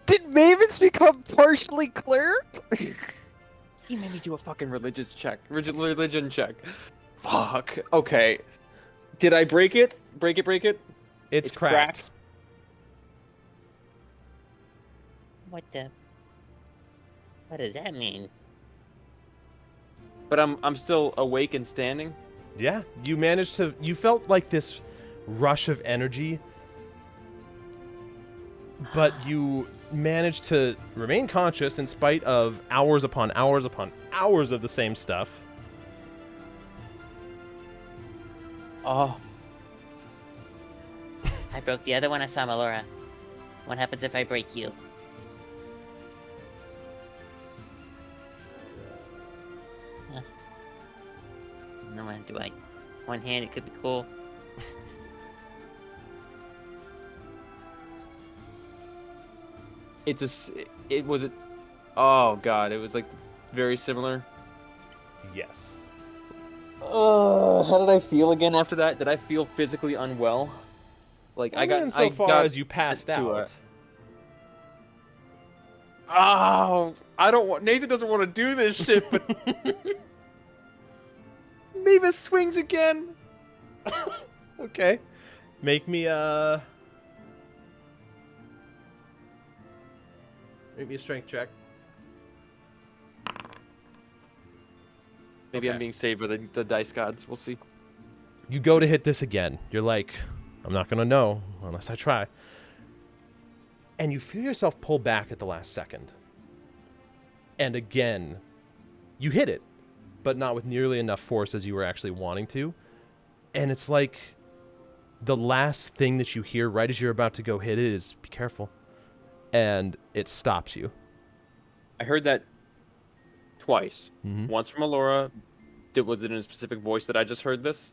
Did Mavens become partially cleric? He made me do a fucking religious check. Religion check. Fuck. Okay. Did I break it? Break it? It's cracked. What does that mean? But I'm still awake and standing. Yeah, you felt like this rush of energy, but you managed to remain conscious in spite of hours upon hours upon hours of the same stuff. Oh. I broke the other one. I saw Melora. What happens if I break you? No, do I? One hand, it could be cool. Oh god, it was like very similar. Yes. How did I feel again after that? Did I feel physically unwell? Like I got so far got as you passed to out. Oh, I don't want. Nathan doesn't want to do this shit, but Mavis swings again. Okay. Make me a strength check. Maybe Okay. I'm being saved by the dice gods. We'll see. You go to hit this again. You're like, I'm not going to know unless I try. And you feel yourself pull back at the last second. And again, you hit it, but not with nearly enough force as you were actually wanting to. And it's like the last thing that you hear right as you're about to go hit it is, be careful. And it stops you. I heard that twice. Mhm. Once from Alora. Was it in a specific voice that I just heard this?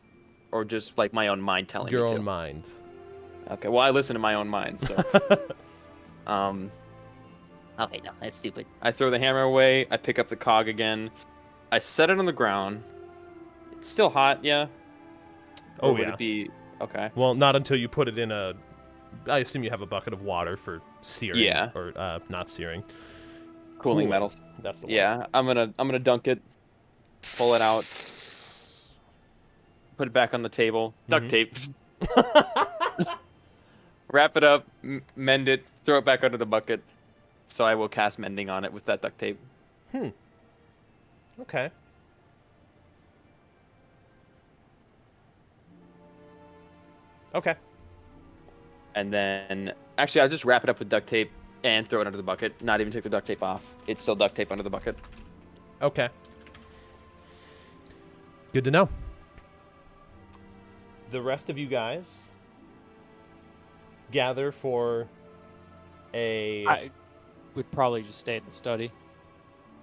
or just like my own mind telling Your me to? own mind. Okay, well I listen to my own mind, so Okay, no, that's stupid. I throw the hammer away, I pick up the cog again, I set it on the ground. It's still hot, yeah? Oh, Or would yeah. it be okay? Well, not until you put it in a... I assume you have a bucket of water for searing. Yeah. Or not searing. Cooling metals. That's the one. Yeah, I'm gonna dunk it, pull it out, put it back on the table, duct tape, wrap it up, mend it, throw it back under the bucket. So I will cast mending on it with that duct tape. Okay. Okay. And then, actually, I'll just wrap it up with duct tape and throw it under the bucket. Not even take the duct tape off. It's still duct tape under the bucket. Okay. Good to know. The rest of you guys gather for a... I would probably just stay in the study.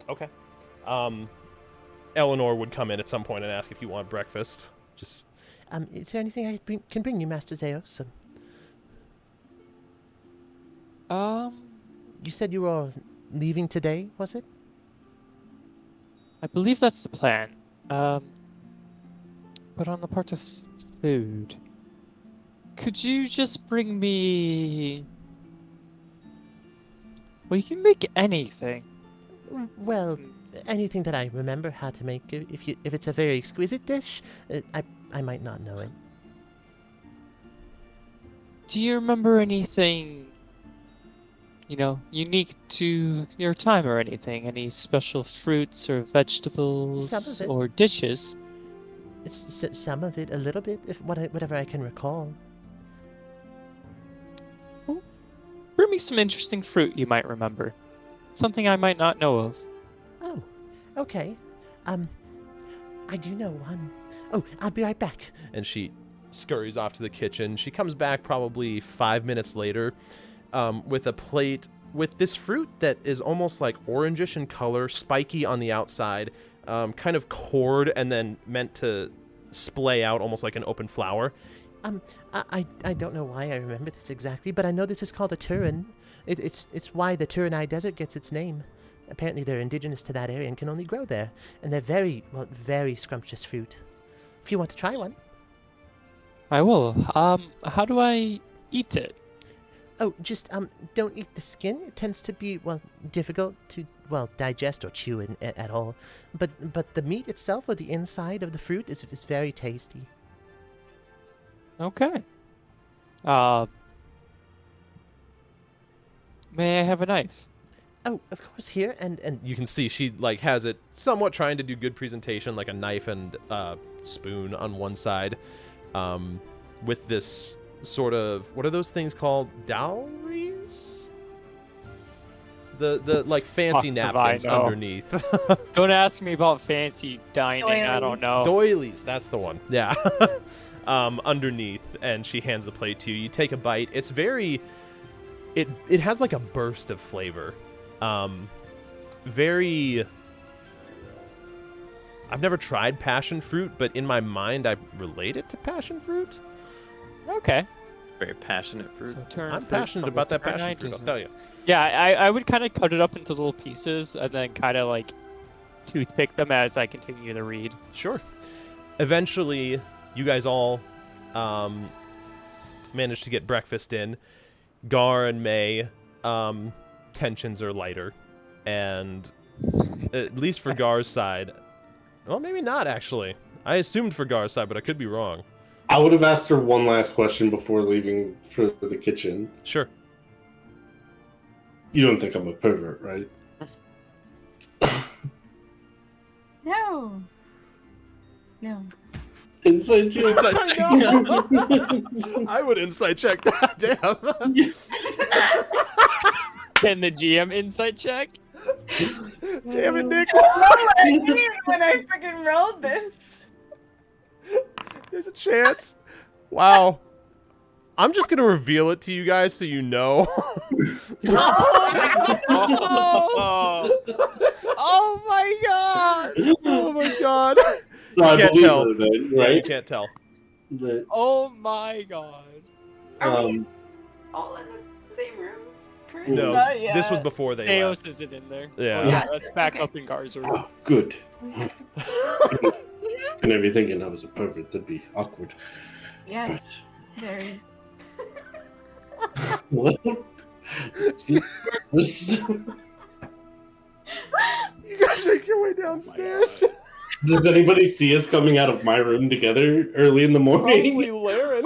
Okay. Eleanor would come in at some point and ask if you want breakfast. Just... Is there anything I can bring you, Master Zeos? You said you were all leaving today, was it? I believe that's the plan. But on the part of food, could you just bring me... Well, you can make anything. Well, anything that I remember how to make. If it's a very exquisite dish, I might not know it. Do you remember anything, unique to your time or anything? Any special fruits or vegetables Some of it. or dishes? Some of it, a little bit, whatever I can recall. Bring me some interesting fruit you might remember. Something I might not know of. Oh, okay. I do know one. Oh, I'll be right back. And she scurries off to the kitchen. She comes back probably 5 minutes later with a plate with this fruit that is almost like orangish in color, spiky on the outside, kind of cored and then meant to splay out almost like an open flower. I don't know why I remember this exactly, but I know this is called a Turin. It's why the Turinai Desert gets its name. Apparently they're indigenous to that area and can only grow there. And they're very scrumptious fruit. If you want to try one. I will. How do I eat it? Oh, just, don't eat the skin. It tends to be, difficult to, digest or chew at all. But the meat itself, or the inside of the fruit, is very tasty. Okay. May I have a knife? Oh, of course, here, and You can see she like has it somewhat trying to do good presentation, like a knife and spoon on one side, with this sort of, what are those things called? Dowries? The like fancy Fuck if I napkins know. underneath. Don't ask me about fancy dining. I don't know. Doilies, that's the one. Yeah. Underneath, and she hands the plate to you. You take a bite. It's very... It has like a burst of flavor. Very... I've never tried passion fruit, but in my mind I relate it to passion fruit. Okay. Very passionate fruit. So turn I'm fruit passionate from about the that passion Turinai fruit, I'll Desert. tell you. Yeah, I would kind of cut it up into little pieces and then kind of like toothpick them as I continue to read. Sure. Eventually, you guys all manage to get breakfast in. Garr and May, tensions are lighter. And at least for Gar's side... Well, maybe not, actually. I assumed for Gar's side, but I could be wrong. I would have asked her one last question before leaving for the kitchen. Sure. You don't think I'm a pervert, right? No. No. Inside joke. I would insight check that. Damn. Can the GM insight check? Damn it, Nick. I did when I freaking rolled this. There's a chance. Wow. I'm just going to reveal it to you guys so you know. Oh my god! Oh my god. So I can't believe tell. her then, Yeah, right? you can't tell. The, Oh my god. Are we all in the same room? Currently? No, Not yet. this was before they Theos left. isn't in there. Yeah. Oh, Yeah. that's back Okay. up in Gar's room. oh, good. And every thinking I was a pervert, that'd be awkward. Yes. Very. What? Excuse breakfast. You guys make your way downstairs. Does anybody see us coming out of my room together early in the morning? Probably Laren.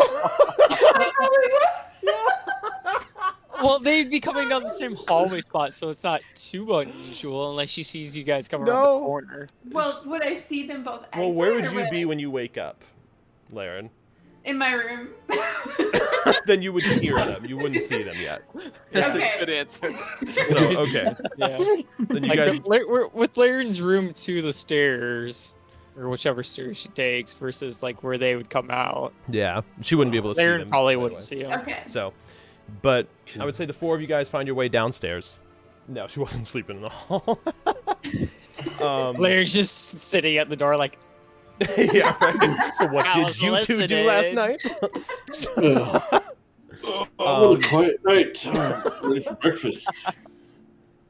Well, they'd be coming down the same hallway spot, so it's not too unusual unless she sees you guys come around No. the corner. Well, would I see them both Well, exit, where would or you be when you wake up, Laren? In my room. Then you would hear them. You wouldn't see them yet. That's Okay. a good answer. So, okay. Yeah. Then you Like, guys... we're with Laren's room to the stairs, or whichever stairs she takes, versus like where they would come out. Yeah, she wouldn't be able to see Laren them. probably right wouldn't away. see them. Okay. So, but I would say the four of you guys find your way downstairs. No, she wasn't sleeping in the hall. Laren's just sitting at the door like, yeah, right. So what I did was you two do last listening. night? What a quiet night. Ready for breakfast.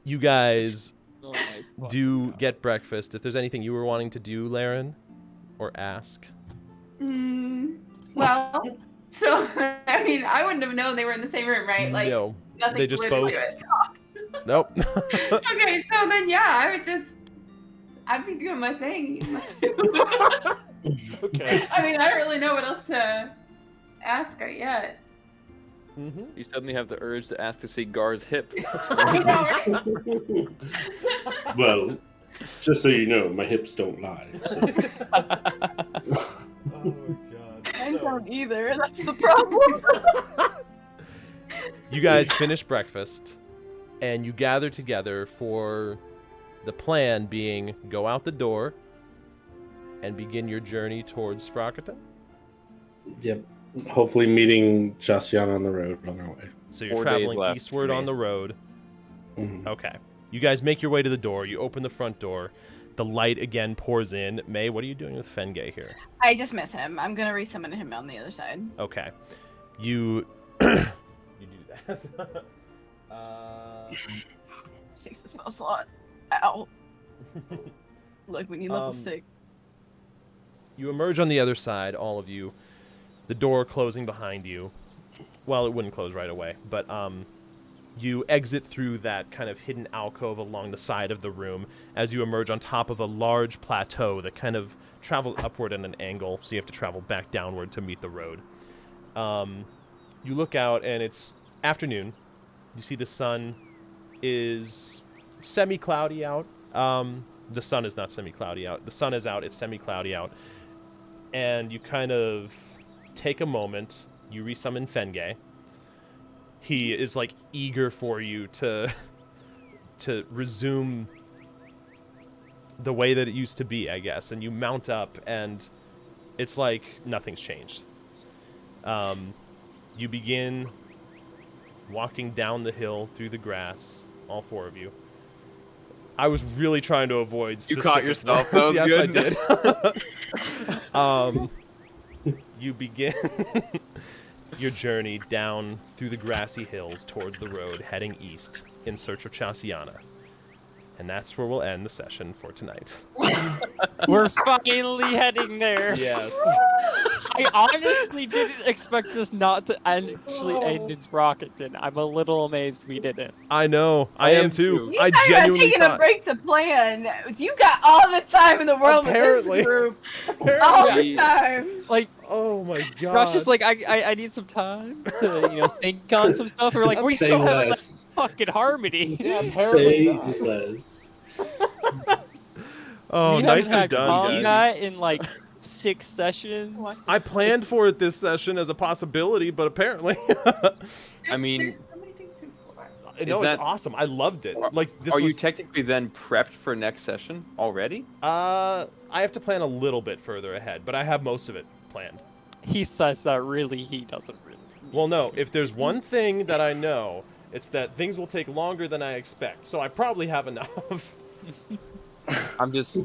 You guys oh my fucking do God. get breakfast. If there's anything you were wanting to do, Laren, or ask. Well, so I mean, I wouldn't have known they were in the same room, right? Like No, nothing they just literally both. would. Nope. Okay, so then yeah, I'd be doing my thing. eating my food. Okay. I mean, I don't really know what else to ask her yet. Mm-hmm. You suddenly have the urge to ask to see Gar's hip. I know, right? Well, just so you know, my hips don't lie. So. Oh my god. I don't either. That's the problem. You guys finish breakfast, and you gather together for the plan being go out the door and begin your journey towards Sprockerton. Yep. Hopefully meeting Jasiana on the road on our way. So you're 4 days traveling left eastward for me. on the road. Mhm. Okay. You guys make your way to the door. You open the front door. The light again pours in. May, what are you doing with Fengay here? I just miss him. I'm gonna resummon him on the other side. Okay. You you do that. This takes a spell slot. Ow. Look, we need level 6. You emerge on the other side, all of you. The door closing behind you. Well, it wouldn't close right away, but you exit through that kind of hidden alcove along the side of the room as you emerge on top of a large plateau that kind of travels upward at an angle, so you have to travel back downward to meet the road. You look out, and it's afternoon. You see the sun is semi-cloudy out. The sun is not semi-cloudy out. The sun is out. It's semi-cloudy out. And you kind of take a moment. You resummon Fengay. He is like eager for you to resume the way that it used to be, I guess. And you mount up, and it's like nothing's changed. You begin walking down the hill through the grass, all four of you. I was really trying to avoid You caught specific yourself. words. That was Yes, good. I did. You begin your journey down through the grassy hills towards the road, heading east in search of Chasiana. And that's where we'll end the session for tonight. We're finally heading there. Yes. I honestly didn't expect this not to actually end in Sprockerton. I'm a little amazed we didn't. I know. I am too. You I talking about genuinely taking a thought. break to plan. You got all the time in the world Apparently. with this group. All Apparently. the time. Like, Oh my god. Josh is like, I need some time to, think on some stuff. We're like, we Say still have like less. fucking harmony. Yeah, apparently Say not. less. Oh, we nicely haven't had done, guys. combat in like 6 sessions. I planned for it this session as a possibility, but apparently, I mean, There's so many things to explore. no, that- it's awesome. I loved it. Like this Are was. you technically then prepped for next session already? I have to plan a little bit further ahead, but I have most of it planned. He says that really he doesn't really. Well, need no. to. If there's one thing that I know, it's that things will take longer than I expect. So I probably have enough. I'm just.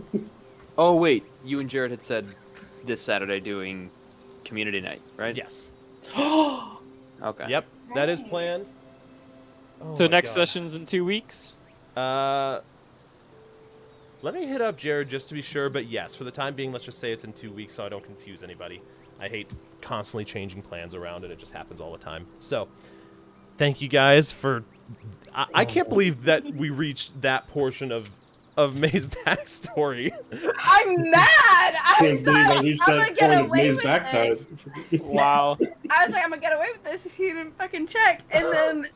Oh wait, you and Jared had said this Saturday doing community night, right? Yes. Okay. Yep, that is planned. So my next God. session's in 2 weeks? Let me hit up Jared just to be sure, but yes, for the time being, let's just say it's in 2 weeks so I don't confuse anybody. I hate constantly changing plans around, and it just happens all the time. So, thank you guys for... I can't believe that we reached that portion of May's backstory. I'm mad. I Can't believe I reached I'm that gonna get point of away May's with backside. this. Wow. I was like, I'm gonna get away with this if you didn't fucking check. And then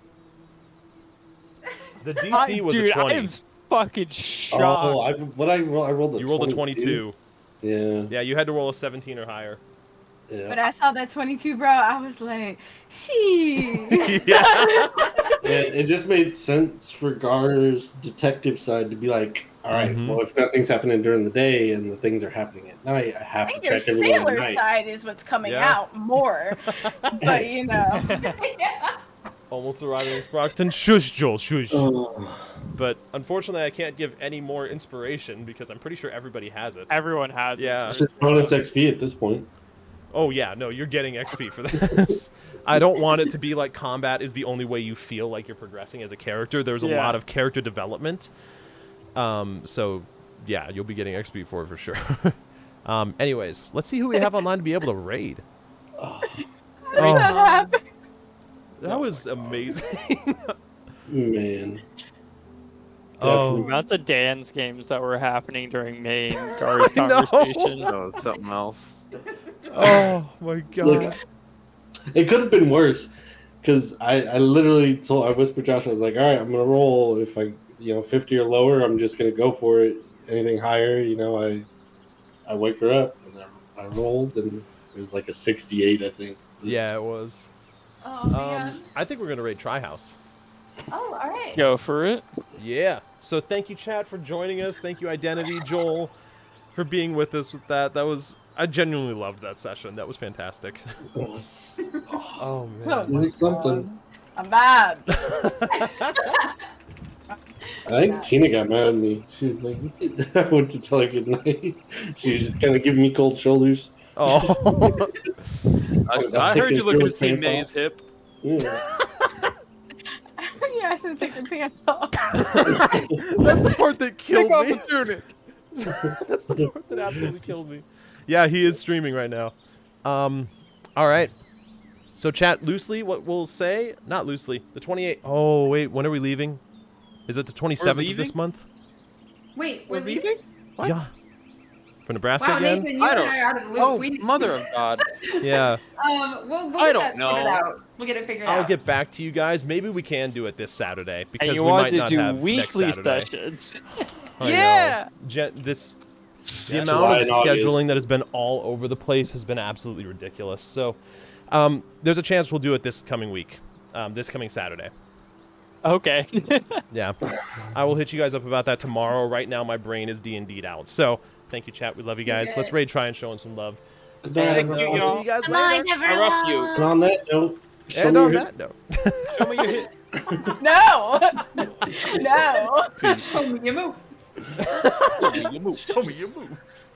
The DC was Dude, a 20. I am fucking shocked. Oh, I rolled a You rolled a 22. 22. Yeah. Yeah, you had to roll a 17 or higher. Yeah. when I saw that 22, bro, I was like, she. Yeah. And it just made sense for Garr's detective side to be like, all right, Mhm. well, if nothing's happening during the day and the things are happening at night, I I have to think your check everyone at sailor night. side is what's coming Yeah. out more. But you know. Almost arriving at Sprockton. Shush, Joel, shush. Oh. But unfortunately, I can't give any more inspiration because I'm pretty sure everybody has it. Everyone has Yeah. It's just bonus XP at this point. Oh, yeah, no, you're getting XP for this. I don't want it to be like combat is the only way you feel like you're progressing as a character. There's a Yeah. lot of character development. So, yeah, you'll be getting XP for it for sure. Anyways, let's see who we have online to be able to raid. How did that happen? That was amazing. Man. Oh. The amount of dance games that were happening during May and Gar's I know. conversation. That was something else. Oh, my God. Like, it could have been worse because I literally I whispered Josh, I was like, all right, I'm going to roll. If I, 50 or lower, I'm just going to go for it. Anything higher, I wake her up and I rolled and it was like a 68, I think. Yeah, it was. Oh man. I think we're going to raid Tri-House. Oh, all right. Go for it. Yeah. So thank you, chat, for joining us. Thank you, Identity, Joel, for being with us with that. I genuinely loved that session. That was fantastic. It was, Oh, it man. was something. I'm bad. I think Tina got mad at me. She was like, I went to tell her good night. She was just kind of giving me cold shoulders. Oh. I heard you looking to see May's hip. Yeah. Yeah, I should take the pants off. That's the part that killed Take off me. the tunic. That's the part that absolutely killed me. Yeah, he is streaming right now. All right. So chat loosely, what we'll say, not loosely, the 28th. Oh, wait, when are we leaving? Is it the 27th of this leaving? month? Wait, We're leaving? What? Yeah. For Nebraska Wow, again? Nathan, you I and don't- I are out of the loop. Oh, we, mother of God. Yeah. we'll I get don't that know. sorted out. We'll get it figured I'll out. get back to you guys. Maybe we can do it this Saturday because And you we might wanted to not do have next weekly Saturday. sessions. I know. Yeah. The Yeah, amount July of and August. scheduling that has been all over the place has been absolutely ridiculous. So, there's a chance we'll do it this coming week, this coming Saturday. Okay. Yeah, I will hit you guys up about that tomorrow. Right now, my brain is D&D'd out. So, thank you, chat. We love you guys. Let's raid, try and show them some love. Good night, Thank you, everyone. y'all. See you guys Good later. night, I rough you. And on that note, show And me on your- that note, Show me your hip. No. No. Show me your moves. Show me your moves. show me your moves.